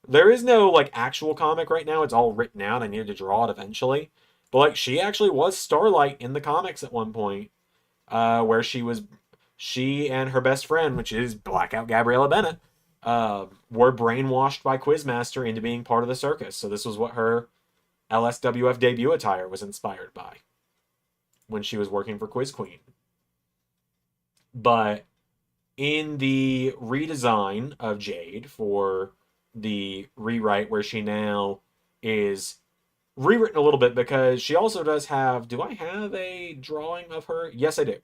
There is no like actual comic right now. It's all written out. I need to draw it eventually. But like she actually was Starlight in the comics at one point, where she and her best friend, which is Blackout Gabriella Bennett, were brainwashed by Quizmaster into being part of the circus. So this was what her LSWF debut attire was inspired by when she was working for Quiz Queen. But in the redesign of Jade for the rewrite, where she now is rewritten a little bit, because she also does have. Do I have a drawing of her? Yes, I do.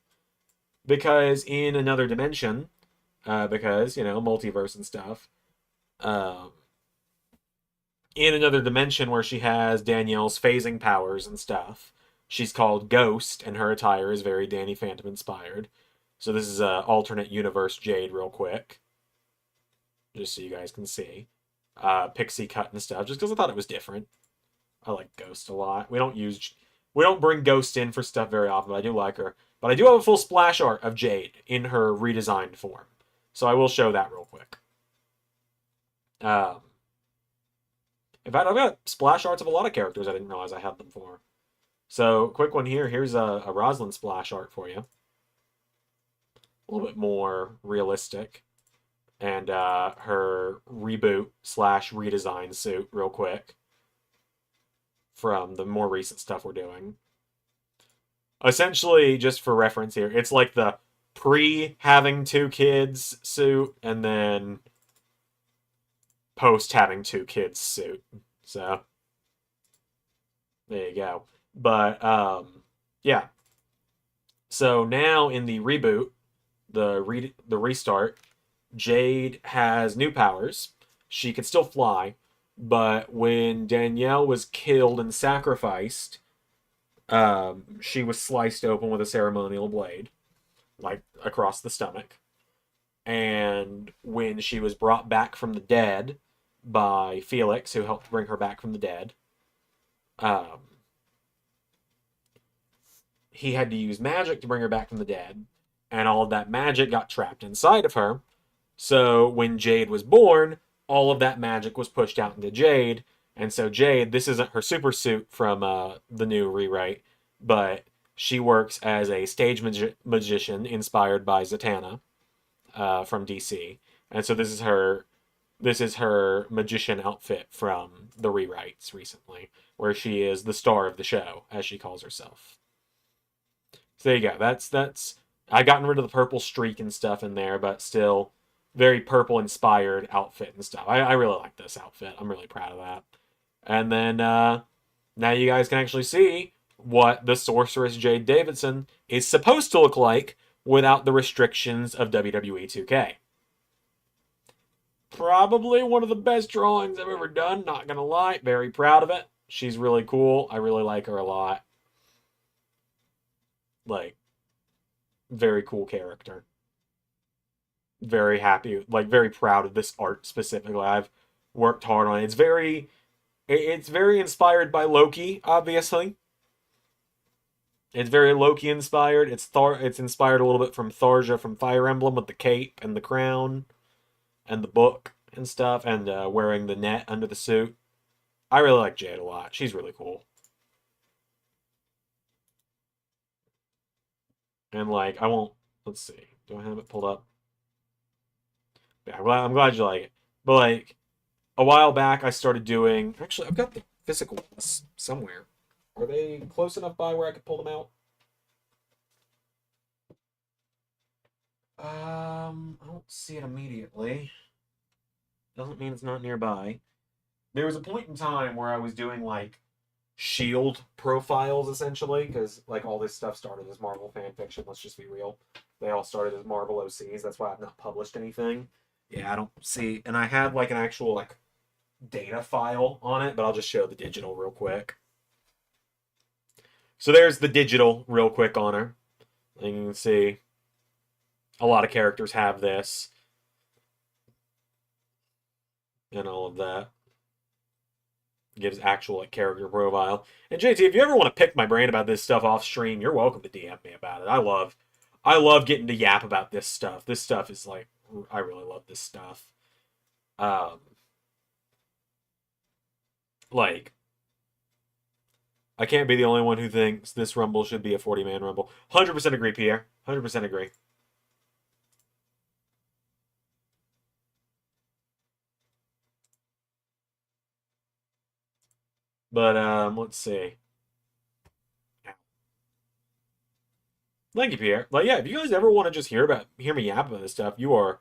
Because in another dimension, because multiverse and stuff. In another dimension where she has Danielle's phasing powers and stuff, she's called Ghost, and her attire is very Danny Phantom inspired. So this is a alternate universe Jade real quick. Just so you guys can see. Pixie cut and stuff, just because I thought it was different. I like Ghost a lot. We don't bring Ghost in for stuff very often, but I do like her. But I do have a full splash art of Jade in her redesigned form. So I will show that real quick. In fact, I've got splash arts of a lot of characters I didn't realize I had them for. So, quick one here. Here's a Rosalind splash art for you. A little bit more realistic. And her reboot / redesign suit real quick from the more recent stuff we're doing. Essentially, just for reference here, it's like the pre-having 2 kids suit and then post-having 2 kids suit. So, there you go. But, yeah. So now in the reboot, the restart, Jade has new powers. She can still fly, but when Danielle was killed and sacrificed, she was sliced open with a ceremonial blade, like across the stomach. And when she was brought back from the dead by Felix, who helped bring her back from the dead, he had to use magic to bring her back from the dead, and all of that magic got trapped inside of her. So when Jade was born, all of that magic was pushed out into Jade, and so Jade, this isn't her super suit from the new rewrite, but she works as a stage magician inspired by Zatanna from DC, and so this is her magician outfit from the rewrites recently, where she is the star of the show, as she calls herself. So there you go. That's I gotten rid of the purple streak and stuff in there, but still very purple inspired outfit and stuff. I really like this outfit. I'm really proud of that. And then now you guys can actually see what the Sorceress Jade Davidson is supposed to look like without the restrictions of WWE 2K. Probably one of the best drawings I've ever done, not gonna lie. Very proud of it. She's really cool. I really like her a lot. Like, very cool character. Very happy, like very proud of this art specifically. I've worked hard on it. It's very inspired by Loki, obviously. It's very Loki inspired. It's inspired a little bit from Tharja from Fire Emblem with the cape and the crown and the book and stuff, and wearing the net under the suit. I really like Jade a lot. She's really cool. And like, I won't. Let's see. Do I have it pulled up? Yeah, I'm glad you like it. But like, a while back I started doing. Actually, I've got the physical ones somewhere. Are they close enough by where I could pull them out? I don't see it immediately. Doesn't mean it's not nearby. There was a point in time where I was doing like Shield profiles essentially, because like all this stuff started as Marvel fan fiction. Let's just be real. They all started as Marvel OCs. That's why I've not published anything. Yeah, I don't see, and I had like an actual like data file on it, but I'll just show the digital real quick. So there's the digital real quick on her. And you can see a lot of characters have this and all of that. Gives actual like character profile. And JT, if you ever want to pick my brain about this stuff off stream, you're welcome to DM me about it. I love getting to yap about this stuff. This stuff is like, I really love this stuff. Like, I can't be the only one who thinks this Rumble should be a 40-man Rumble. 100% agree, Pierre. 100% agree. But let's see. Thank you, Pierre. Like, yeah, if you guys ever want to just hear me yap about this stuff, you are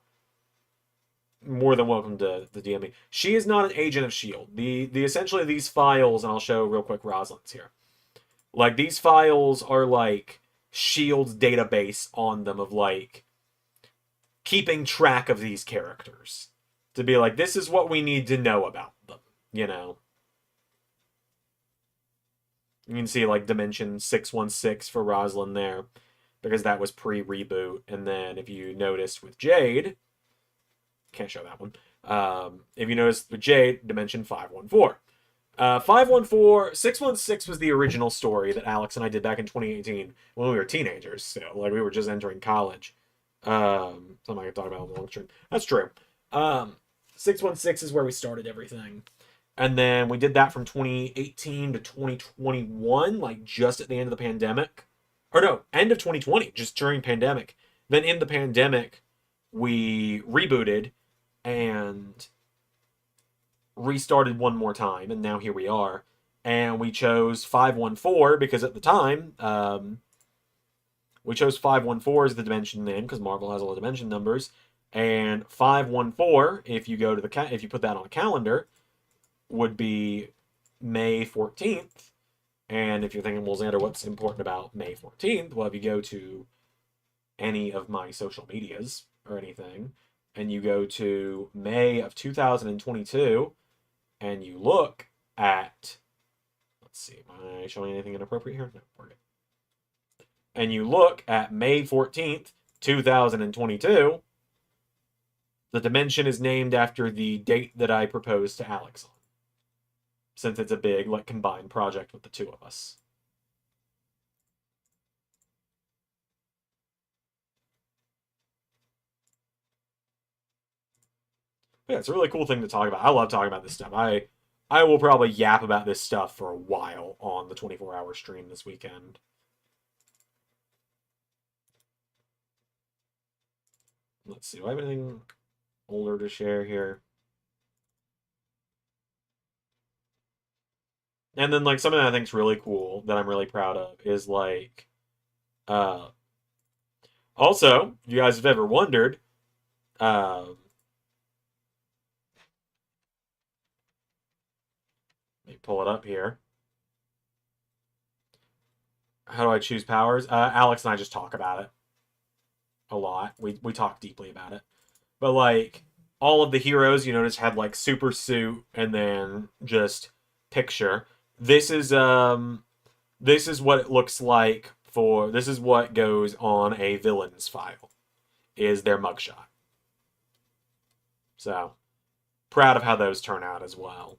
more than welcome to DM me. She is not an agent of Shield. The essentially these files, and I'll show real quick Rosalind's here. Like these files are like Shield's database on them of like keeping track of these characters to be like, this is what we need to know about them, you know. You can see like Dimension 616 for Rosalind there, because that was pre-reboot. And then if you noticed with Jade, can't show that one. If you notice with Jade, Dimension 514. 616 was the original story that Alex and I did back in 2018 when we were teenagers still. Like we were just entering college. Something I can talk about on the long stream. That's true. 616 is where we started everything. And then we did that from 2018 to 2021, like just at the end of the pandemic. Or no, end of 2020, just during pandemic. Then in the pandemic, we rebooted and restarted one more time, and now here we are. And we chose 514 because at the time, we chose 514 as the dimension name because Marvel has all the dimension numbers. And 514, if you go to if you put that on a calendar, would be May 14th. And if you're thinking, well, Xander, what's important about May 14th? Well, if you go to any of my social medias or anything, and you go to May of 2022, and you look at, let's see, am I showing anything inappropriate here? No, we're good. And you look at May 14th, 2022, the dimension is named after the date that I proposed to Alex on, since it's a big, like, combined project with the two of us. Yeah, it's a really cool thing to talk about. I love talking about this stuff. I will probably yap about this stuff for a while on the 24-hour stream this weekend. Let's see, do I have anything older to share here? And then, like, something that I think is really cool that I'm really proud of is, like, also, if you guys have ever wondered, let me pull it up here. How do I choose powers? Alex and I just talk about it a lot. We talk deeply about it. But, like, all of the heroes, you notice, had, like, super suit and then just picture. This is what it looks like this is what goes on a villain's file, is their mugshot. So, proud of how those turn out as well.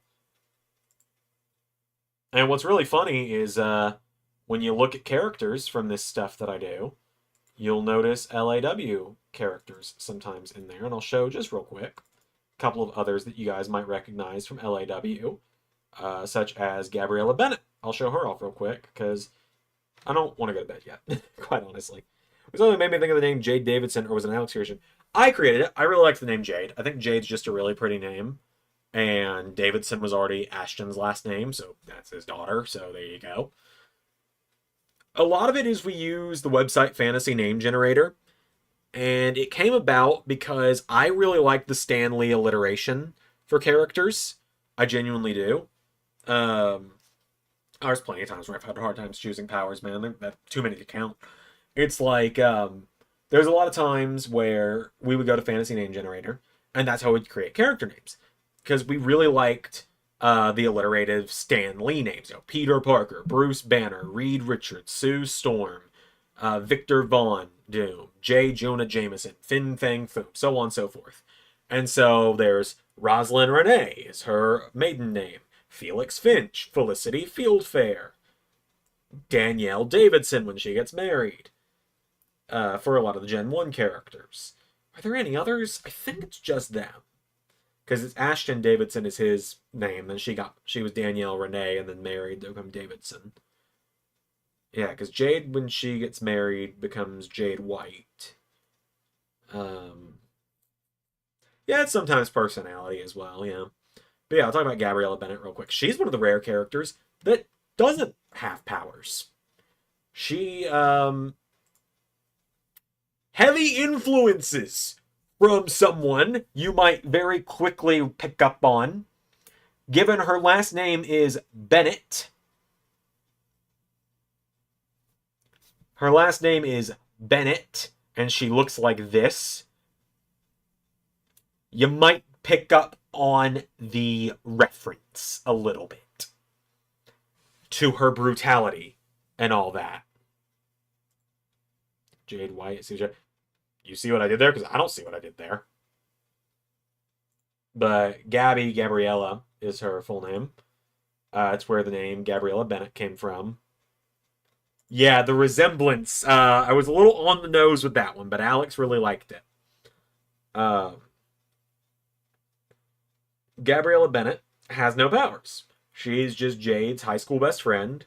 And what's really funny is when you look at characters from this stuff that I do, you'll notice LAW characters sometimes in there. And I'll show just real quick a couple of others that you guys might recognize from LAW, such as Gabriella Bennett. I'll show her off real quick because I don't want to go to bed yet, quite honestly. It was only made me think of the name Jade Davidson, or was it an Alex creation? I created it. I really like the name Jade. I think Jade's just a really pretty name. And Davidson was already Ashton's last name, so that's his daughter, so there you go. A lot of it is we use the website Fantasy Name Generator, and it came about because I really like the Stan Lee alliteration for characters. I genuinely do. There's plenty of times where I've had hard times choosing powers, man. They're too many to count. It's like, there's a lot of times where we would go to Fantasy Name Generator, and that's how we'd create character names. Because we really liked the alliterative Stan Lee names. You know, Peter Parker, Bruce Banner, Reed Richards, Sue Storm, Victor Vaughn Doom, J. Jonah Jameson, Fin Fang Foom, so on and so forth. And so there's Rosalind Renee is her maiden name. Felix Finch, Felicity Fieldfair, Danielle Davidson when she gets married. For a lot of the Gen 1 characters. Are there any others? I think it's just them. Because it's Ashton Davidson is his name, and she was Danielle Renee and then married to become Davidson. Yeah, because Jade, when she gets married, becomes Jade White. Yeah, it's sometimes personality as well, yeah. But yeah, I'll talk about Gabriella Bennett real quick. She's one of the rare characters that doesn't have powers. She, heavy influences from someone you might very quickly pick up on. Given her last name is Bennett. Her last name is Bennett, and she looks like this. You might pick up on the reference a little bit to her brutality and all that. Jade White, CJ. You see what I did there? Because I don't see what I did there. But Gabriella is her full name. It's where the name Gabriella Bennett came from. Yeah, the resemblance. I was a little on the nose with that one, but Alex really liked it. Gabriella Bennett has no powers. She's just Jade's high school best friend.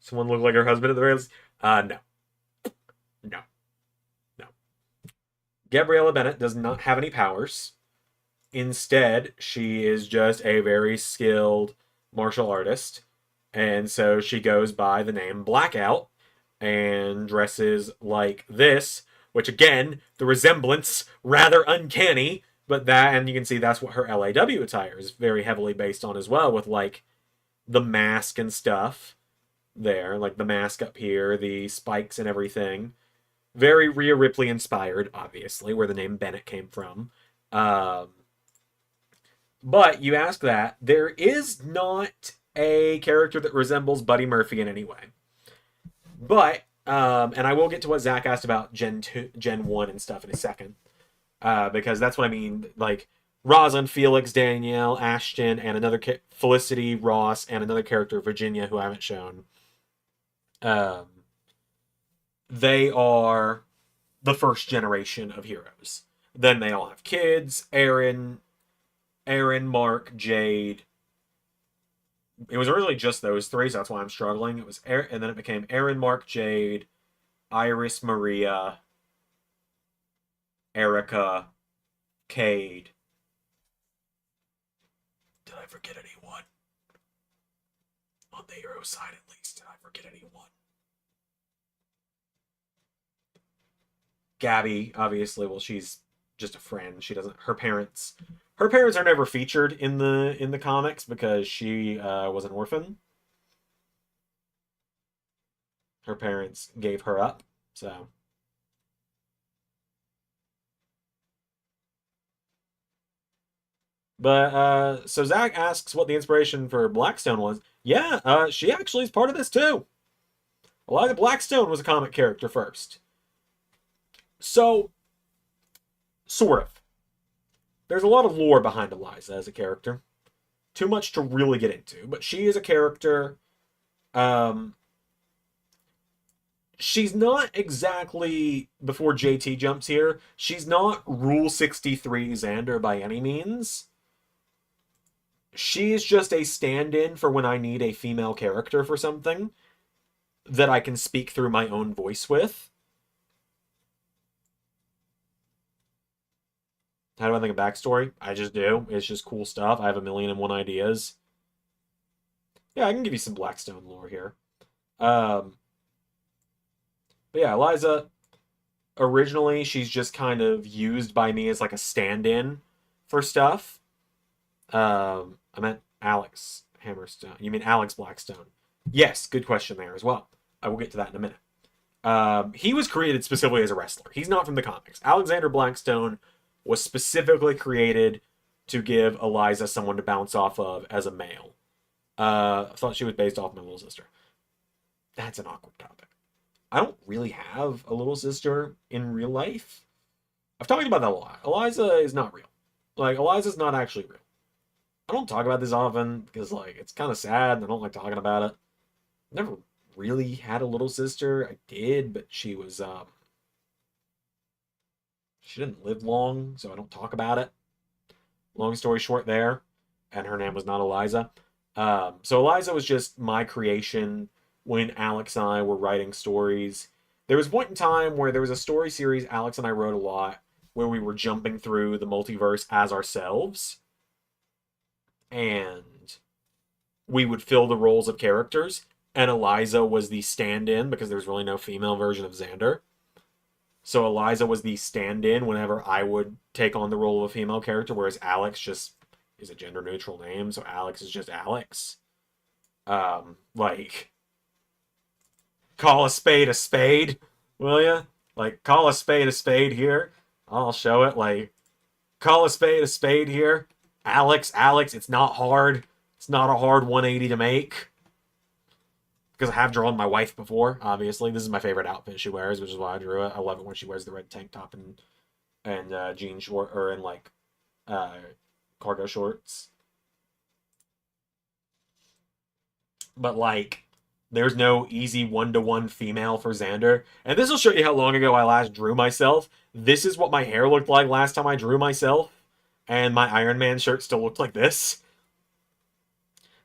Someone look like her husband at the very least? No. No. No. Gabriella Bennett does not have any powers. Instead, she is just a very skilled martial artist. And so she goes by the name Blackout and dresses like this, which again, the resemblance, rather uncanny, but that, and you can see that's what her LAW attire is very heavily based on as well, with like the mask and stuff there, like the mask up here, the spikes and everything. Very Rhea Ripley inspired, obviously, where the name Bennett came from. But you ask that, there is not a character that resembles Buddy Murphy in any way. But, and I will get to what Zach asked about Gen 1 and stuff in a second. Because that's what I mean, like, Rosalind, Felix, Danielle, Ashton, and another Felicity, Ross, and another character, Virginia, who I haven't shown. They are the first generation of heroes. Then they all have kids. Aaron, Mark, Jade. It was originally just those three, so that's why I'm struggling. It was and then it became Aaron, Mark, Jade, Iris, Maria, Erica, Cade. Did I forget anyone? On the hero side, at least. Did I forget anyone? Gabby, obviously, well, she's just a friend. She doesn't. Her parents are never featured in the comics because she was an orphan. Her parents gave her up, so. But so Zach asks what the inspiration for Blackstone was. Yeah, she actually is part of this too. Eliza Blackstone was a comic character first. So, sort of. There's a lot of lore behind Eliza as a character. Too much to really get into. But she is a character. She's not exactly, before JT jumps here, she's not Rule 63 Xander by any means. She's just a stand-in for when I need a female character for something that I can speak through my own voice with. How do I think of backstory? I just do. It's just cool stuff. I have a million and one ideas. Yeah, I can give you some Blackstone lore here. But yeah, Eliza, originally, she's just kind of used by me as like a stand-in for stuff. I meant Alex Hammerstone. You mean Alex Blackstone? Yes, good question there as well. I will get to that in a minute. He was created specifically as a wrestler. He's not from the comics. Alexander Blackstone was specifically created to give Eliza someone to bounce off of as a male. I thought she was based off my little sister. That's an awkward topic. I don't really have a little sister in real life. I've talked about that a lot. Eliza is not real. Like, Eliza's not actually real. I don't talk about this often because, like, it's kind of sad and I don't like talking about it. Never really had a little sister. I did, but she was, she didn't live long, so I don't talk about it. Long story short there. And her name was not Eliza. So Eliza was just my creation when Alex and I were writing stories. There was a point in time where there was a story series Alex and I wrote a lot where we were jumping through the multiverse as ourselves. And we would fill the roles of characters. And Eliza was the stand-in because there's really no female version of Xander. So Eliza was the stand-in whenever I would take on the role of a female character, whereas Alex just is a gender-neutral name, so Alex is just Alex. Like, call a spade, will ya? Like, call a spade here. I'll show it. Like, call a spade here. Alex, it's not hard. It's not a hard 180 to make. Because I have drawn my wife before, obviously. This is my favorite outfit she wears, which is why I drew it. I love it when she wears the red tank top and jean short, or in, like, cargo shorts. But, like, there's no easy one-to-one female for Xander. And this will show you how long ago I last drew myself. This is what my hair looked like last time I drew myself. And my Iron Man shirt still looked like this.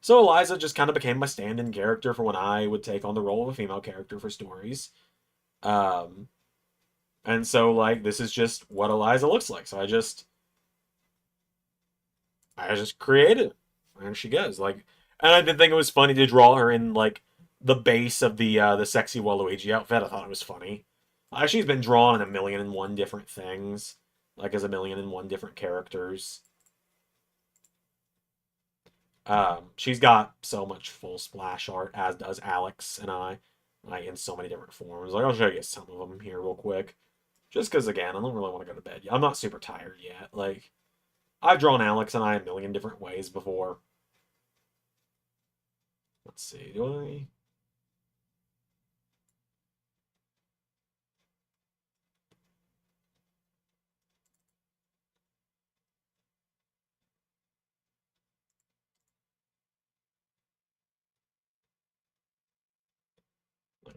So Eliza just kind of became my stand-in character for when I would take on the role of a female character for stories. And so, like, this is just what Eliza looks like. So I just created it. There she goes. Like, and I did think it was funny to draw her in, like, the base of the sexy Waluigi outfit. I thought it was funny. She's been drawn in a million and one different things. Like, as a million and one different characters. She's got so much full splash art, as does Alex and I, like, in so many different forms. Like, I'll show you some of them here real quick. Just because, again, I don't really want to go to bed yet. I'm not super tired yet. Like, I've drawn Alex and I a million different ways before. Let's see, do I...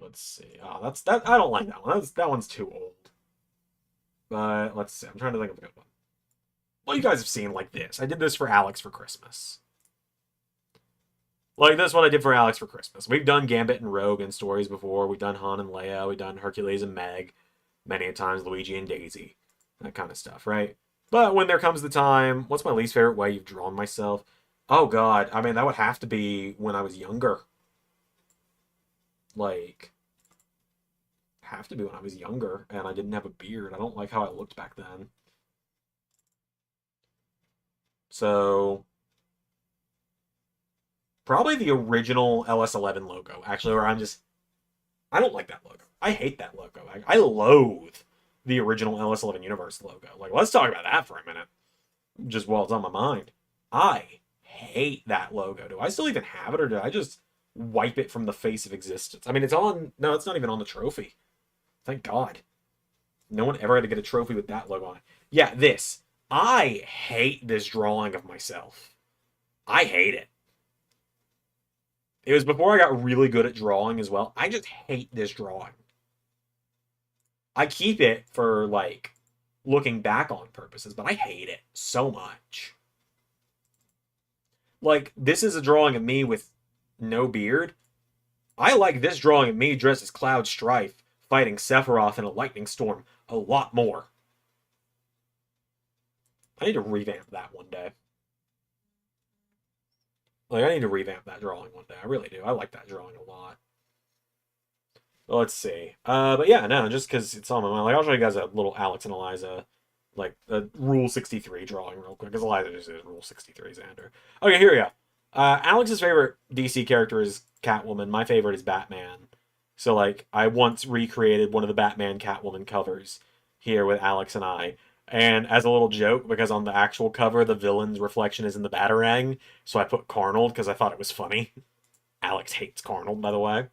Let's see. Oh, that's that. I don't like that one. That one's too old. But let's see. I'm trying to think of a good one. Well, you guys have seen like this. I did this for Alex for Christmas. Like this one I did for Alex for Christmas. We've done Gambit and Rogue in stories before. We've done Han and Leia. We've done Hercules and Meg. Many a times Luigi and Daisy. That kind of stuff, right? But when there comes the time, what's my least favorite way you've drawn myself? Oh, God. I mean, that would have to be when I was younger. Like, have to be when I was younger and I didn't have a beard. I don't like how I looked back then. So, probably the original LS11 logo, actually, where I don't like that logo. I hate that logo. I loathe the original LS11 Universe logo. Like, let's talk about that for a minute. Just while it's on my mind. I hate that logo. Do I still even have it, or did I just wipe it from the face of existence? I mean, it's on... No, it's not even on the trophy. Thank God. No one ever had to get a trophy with that logo on it. Yeah, this. I hate this drawing of myself. I hate it. It was before I got really good at drawing as well. I just hate this drawing. I keep it for, like, looking back on purposes, but I hate it so much. Like, this is a drawing of me with no beard. I like this drawing of me dressed as Cloud Strife fighting Sephiroth in a lightning storm a lot more. I need to revamp that one day. Like, I need to revamp that drawing one day. I really do. I like that drawing a lot. Well, let's see. But yeah, no, just because it's on my mind. Like, I'll show you guys a little Alex and Eliza, like, a Rule 63 drawing real quick, because Eliza just is Rule 63 Xander. Okay, here we go. Alex's favorite DC character is Catwoman. My favorite is Batman. So, like, I once recreated one of the Batman Catwoman covers here with Alex and I. And as a little joke, because on the actual cover, the villain's reflection is in the Batarang, so I put Carnold because I thought it was funny. Alex hates Carnold, by the way.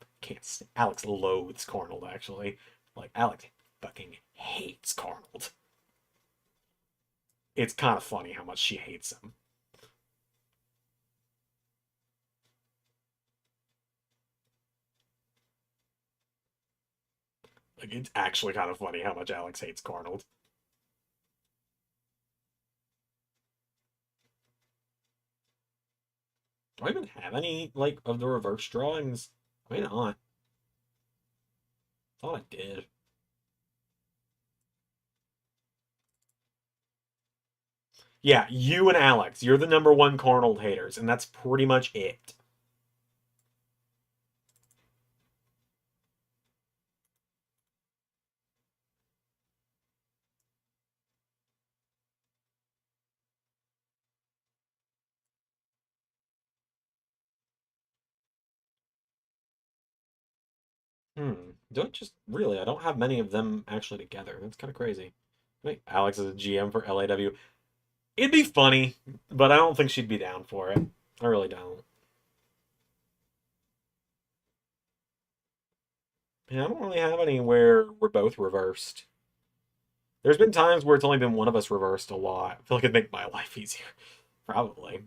Alex loathes Carnold, actually. Like, Alex fucking hates Carnold. It's kind of funny how much she hates him. Like, it's actually kind of funny how much Alex hates Carnold. Do I even have any, like, of the reverse drawings? I may not. Thought I did. Yeah, you and Alex. You're the number one Carnold haters, and that's pretty much it. Don't just really. I don't have many of them actually together. That's kind of crazy. Wait, Alex is a GM for LAW. It'd be funny, but I don't think she'd be down for it. I really don't. Yeah, I don't really have any where we're both reversed. There's been times where it's only been one of us reversed a lot. I feel like it'd make my life easier. Probably.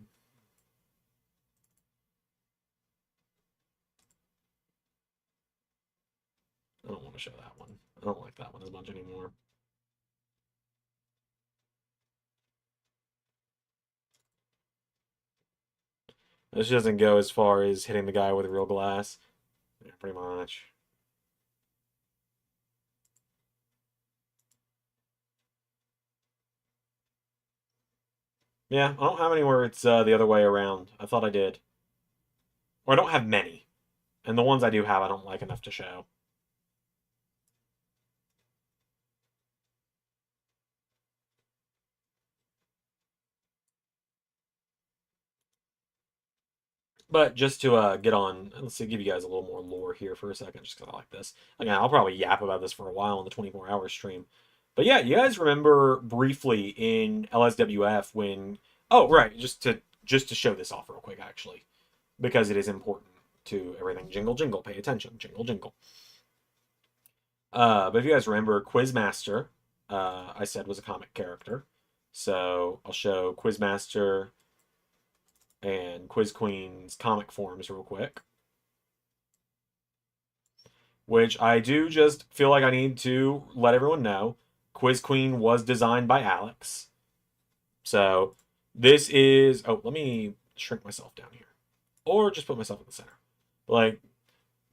I don't want to show that one. I don't like that one as much anymore. This doesn't go as far as hitting the guy with real glass. Yeah, pretty much. Yeah, I don't have any where it's the other way around. I thought I did. Or I don't have many. And the ones I do have, I don't like enough to show. But just to get on, let's see, give you guys a little more lore here for a second, just because I like this. Again, I'll probably yap about this for a while on the 24-hour stream. But yeah, you guys remember briefly in LSWF when... Oh, right, just to show this off real quick, actually. Because it is important to everything. Jingle, jingle, pay attention. Jingle, jingle. But if you guys remember, Quizmaster, I said was a comic character. So I'll show Quizmaster and Quiz Queen's comic forms real quick. Which I do just feel like I need to let everyone know. Quiz Queen was designed by Alex. So this is... Oh, let me shrink myself down here. Or just put myself in the center. Like,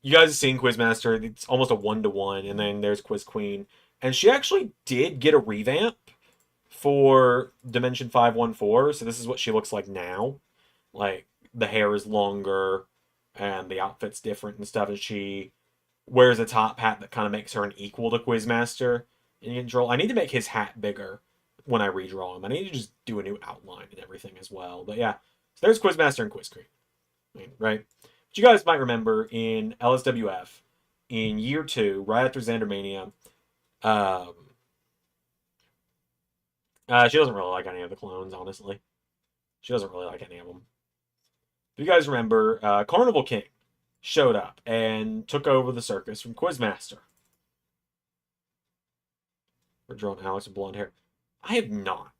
you guys have seen Quizmaster. It's almost a 1-to-1. And then there's Quiz Queen. And she actually did get a revamp for Dimension 514. So this is what she looks like now. Like, the hair is longer and the outfit's different and stuff. And she wears a top hat that kind of makes her an equal to Quizmaster in control. I need to make his hat bigger when I redraw him. I need to just do a new outline and everything as well. But yeah, so there's Quizmaster and Quiz Queen. I mean, right? But you guys might remember in LSWF, in year 2, right after Xandermania, she doesn't really like any of the clones, honestly. She doesn't really like any of them. If you guys remember, Carnival King showed up and took over the circus from Quizmaster. We're drawing Alex with blonde hair. I have not.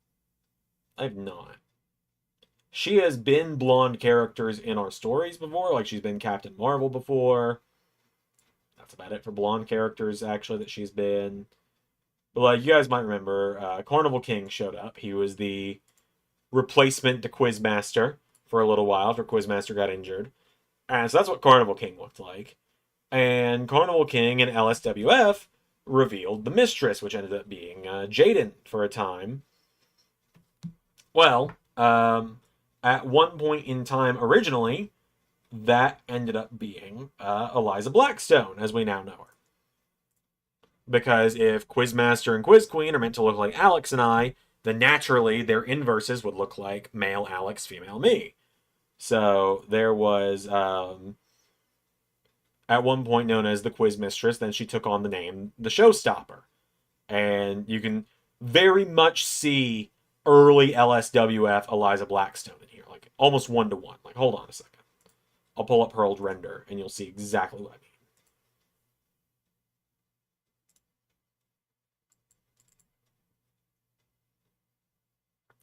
I have not. She has been blonde characters in our stories before. Like, she's been Captain Marvel before. That's about it for blonde characters, actually, that she's been. But, like, you guys might remember, Carnival King showed up. He was the replacement to Quizmaster for a little while after Quizmaster got injured. And so that's what Carnival King looked like. And Carnival King and LSWF revealed the Mistress, which ended up being Jaden for a time. Well, at one point in time, originally, that ended up being Eliza Blackstone, as we now know her. Because if Quizmaster and Quiz Queen are meant to look like Alex and I, then naturally their inverses would look like male Alex, female me. So there was at one point known as the Quiz Mistress, then she took on the name the Showstopper. And you can very much see early LSWF Eliza Blackstone in here, like almost 1-to-1. Like, hold on a second. I'll pull up her old render and you'll see exactly what I mean.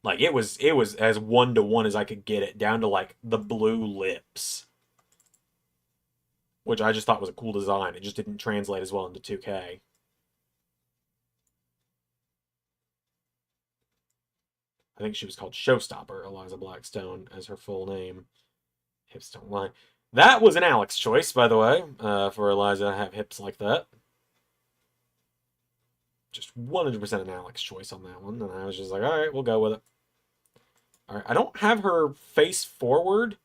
Like it was as 1-to-1 as I could get it, down to like the blue lips, which I just thought was a cool design. It just didn't translate as well into 2K. I think she was called Showstopper, Eliza Blackstone, as her full name. Hips don't lie. That was an Alex choice, by the way, for Eliza to have hips like that. Just 100% an Alex choice on that one, and I was just like, all right, we'll go with it. All right, I don't have her face forward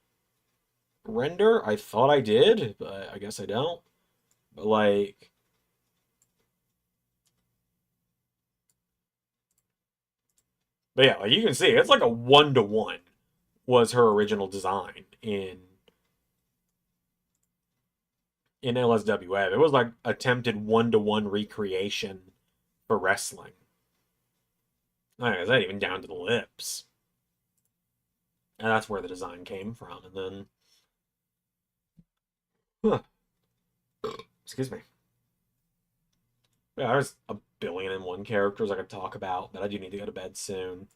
render. I thought I did, but I guess I don't. But like, but yeah, like you can see, it's like a 1-to-1 was her original design in LSWF. It was like attempted 1-to-1 recreation for wrestling. Like, is that even down to the lips? And that's where the design came from. And then, huh, excuse me. Yeah, there's a billion and one characters I could talk about, but I do need to go to bed soon.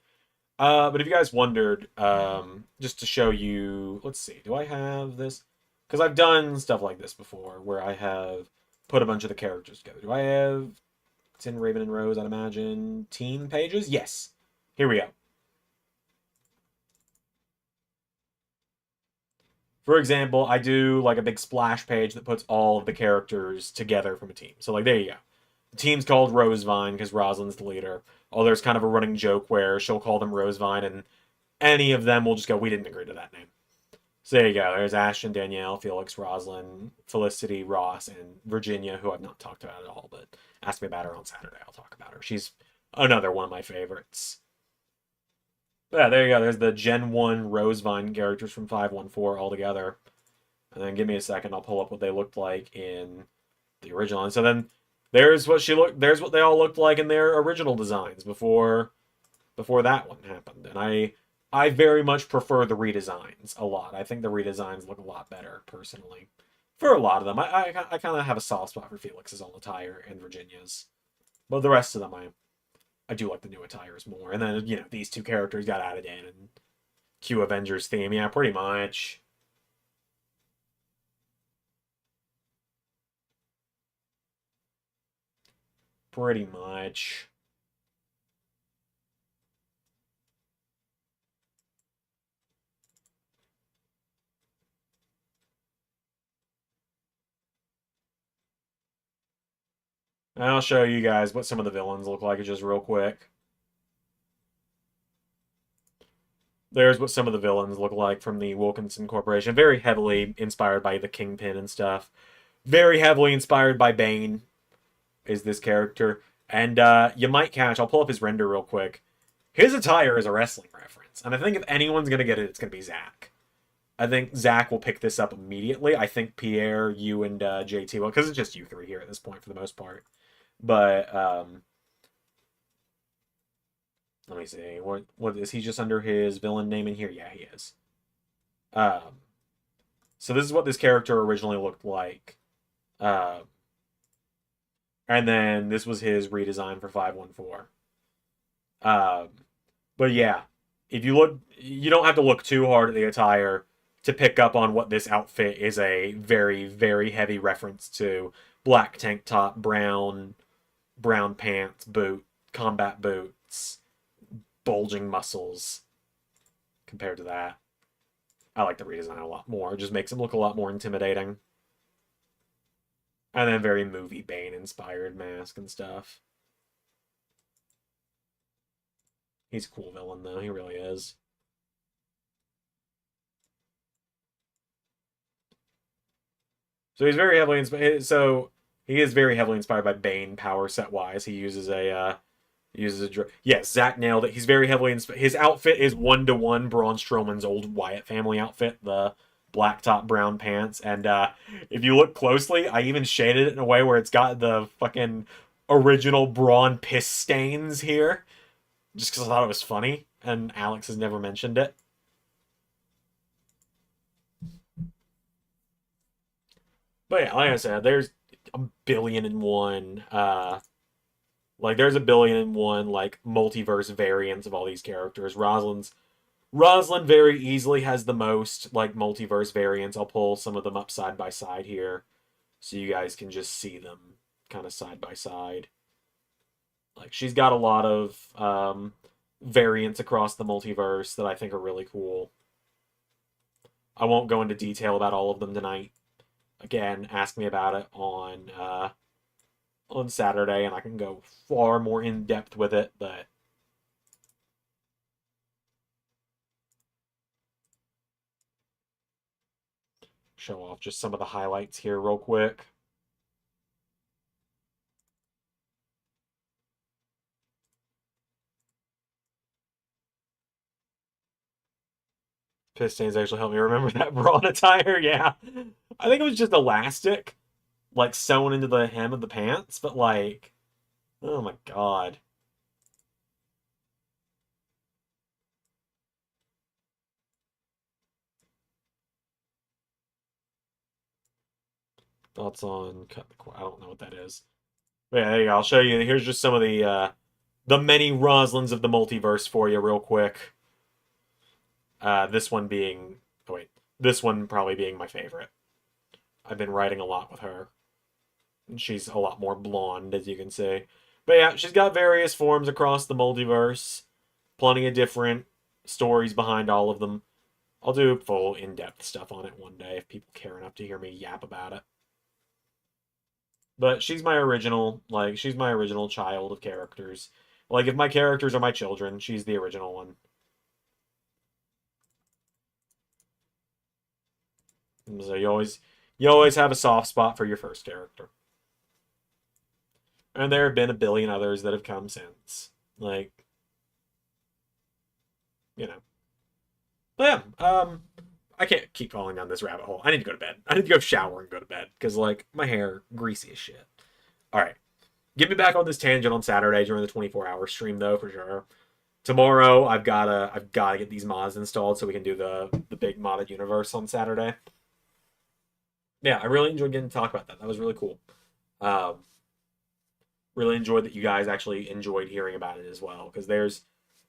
But if you guys wondered, just to show you, let's see, do I have this? Because I've done stuff like this before, where I have put a bunch of the characters together. Do I have, it's in Raven and Rose, I'd imagine, team pages? Yes. Here we go. For example, I do like a big splash page that puts all of the characters together from a team. So like, there you go. The team's called Rosevine because Rosalind's the leader. Oh, there's kind of a running joke where she'll call them Rosevine, and any of them will just go, we didn't agree to that name. So there you go. There's Ashton, Danielle, Felix, Rosalind, Felicity, Ross, and Virginia, who I've not talked about at all, but ask me about her on Saturday. I'll talk about her. She's another one of my favorites. But yeah, there you go. There's the Gen 1 Rosevine characters from 514 all together. And then give me a second. I'll pull up what they looked like in the original. And so then there's what they all looked like in their original designs before that one happened. And I very much prefer the redesigns a lot. I think the redesigns look a lot better, personally. For a lot of them. I kind of have a soft spot for Felix's old attire and Virginia's. But the rest of them, I do like the new attires more. And then, you know, these two characters got added in. And Q Avengers theme. Yeah, pretty much. Pretty much. I'll show you guys what some of the villains look like just real quick. There's what some of the villains look like from the Wilkinson Corporation. Very heavily inspired by the Kingpin and stuff. Very heavily inspired by Bane is this character. And you might catch, I'll pull up his render real quick. His attire is a wrestling reference. And I think if anyone's going to get it, it's going to be Zach. I think Zach will pick this up immediately. I think Pierre, you, and JT will, because it's just you three here at this point for the most part. But let me see. What is he just under his villain name in here? Yeah, he is. So this is what this character originally looked like. And then this was his redesign for 514. But yeah, if you look, you don't have to look too hard at the attire to pick up on what this outfit is a very, very heavy reference to. Black tank top, brown pants, combat boots, bulging muscles. Compared to that, I like the redesign a lot more. It just makes him look a lot more intimidating. And then very movie Bane inspired mask and stuff. He's a cool villain, though. He really is. So he's very heavily inspired. So he is very heavily inspired by Bane power set wise. He uses a yes, Zach nailed it. He's very heavily inspired. His outfit is 1-to-1 Braun Strowman's old Wyatt family outfit, the black top, brown pants. And if you look closely, I even shaded it in a way where it's got the fucking original Braun piss stains here, just because I thought it was funny. And Alex has never mentioned it. But yeah, like I said, there's a billion and one like there's a billion and one like multiverse variants of all these characters. Rosalind very easily has the most like multiverse variants. I'll pull some of them up side by side here so you guys can just see them kind of side by side. Like she's got a lot of variants across the multiverse that I think are really cool. I won't go into detail about all of them tonight. Again, ask me about it on Saturday, and I can go far more in depth with it. But show off just some of the highlights here real quick. Pistons actually helped me remember that Braun attire. Yeah, I think it was just elastic, like sewn into the hem of the pants. But like, oh my god. Thoughts on cut the cord? I don't know what that is. But yeah, there you go. I'll show you. Here's just some of the many Roslins of the multiverse for you, real quick. This one being, oh wait, this one probably being my favorite. I've been writing a lot with her. She's a lot more blonde, as you can see. But yeah, she's got various forms across the multiverse. Plenty of different stories behind all of them. I'll do full in-depth stuff on it one day if people care enough to hear me yap about it. But she's my original, like, she's my original child of characters. Like, if my characters are my children, she's the original one. So you always have a soft spot for your first character. And there have been a billion others that have come since. Like, you know. But yeah, I can't keep falling down this rabbit hole. I need to go to bed. I need to go shower and go to bed because like my hair greasy as shit. All right, get me back on this tangent on Saturday during the 24-hour stream though for sure. Tomorrow I've gotta get these mods installed so we can do the big modded universe on Saturday. Yeah, I really enjoyed getting to talk about that. That was really cool. Um, really enjoyed that you guys actually enjoyed hearing about it as well because there's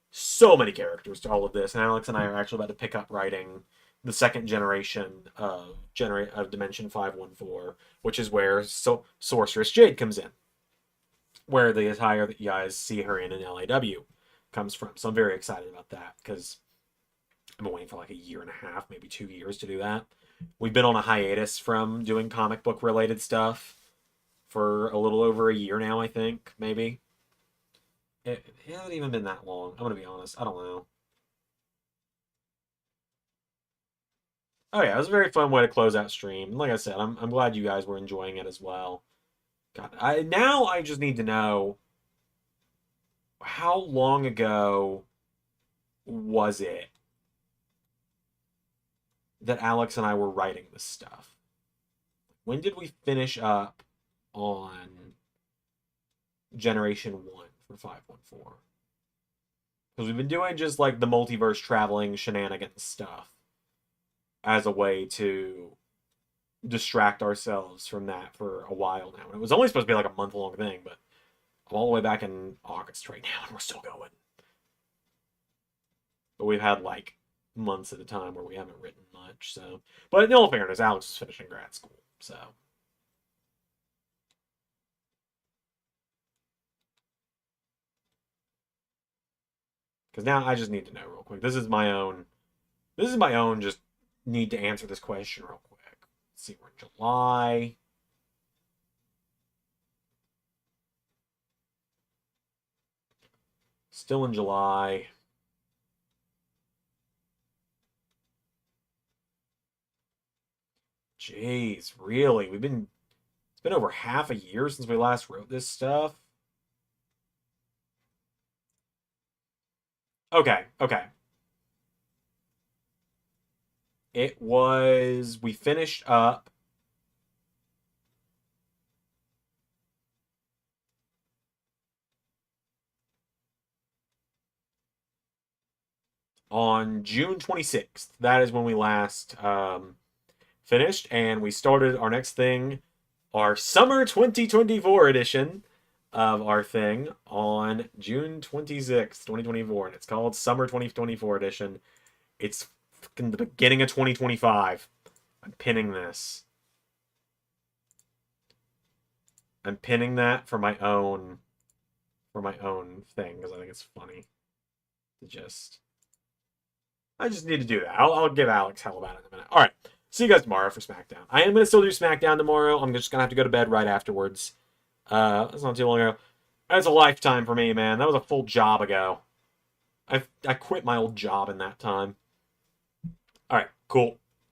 so many characters to all of this, and Alex and I are actually about to pick up writing the second generation of Dimension 514, which is where Sorceress Jade comes in, where the attire that you guys see her in LAW comes from. So I'm very excited about that because I've been waiting for like a year and a half, maybe 2 years to do that. We've been on a hiatus from doing comic book related stuff for a little over a year now, I think, maybe. It hasn't even been that long. I'm gonna be honest. I don't know. Oh yeah, it was a very fun way to close out stream. And like I said, I'm glad you guys were enjoying it as well. God, I just need to know how long ago was it that Alex and I were writing this stuff? When did we finish up on Generation 1 for 514? Because we've been doing just like the multiverse traveling shenanigans stuff as a way to distract ourselves from that for a while now. And it was only supposed to be like a month-long thing, but I'm all the way back in August right now, and we're still going. But we've had like months at a time where we haven't written much. So, but in all fairness, Alex is finishing grad school, so because now I just need to know real quick. This is my own. This is my own. Just need to answer this question real quick. Let's see, we're in July. Still in July. Jeez, really? It's been over half a year since we last wrote this stuff. Okay, okay. We finished up on June 26th. That is when we last finished, and we started our next thing, our Summer 2024 edition of our thing on June 26th, 2024, and it's called Summer 2024 edition. It's fucking the beginning of 2025. I'm pinning this. I'm pinning that for my own thing because I think it's funny to just. I just need to do that. I'll give Alex hell about it in a minute. All right. See you guys tomorrow for SmackDown. I am going to still do SmackDown tomorrow. I'm just going to have to go to bed right afterwards. That's not too long ago. That's a lifetime for me, man. That was a full job ago. I quit my old job in that time. All right. Cool.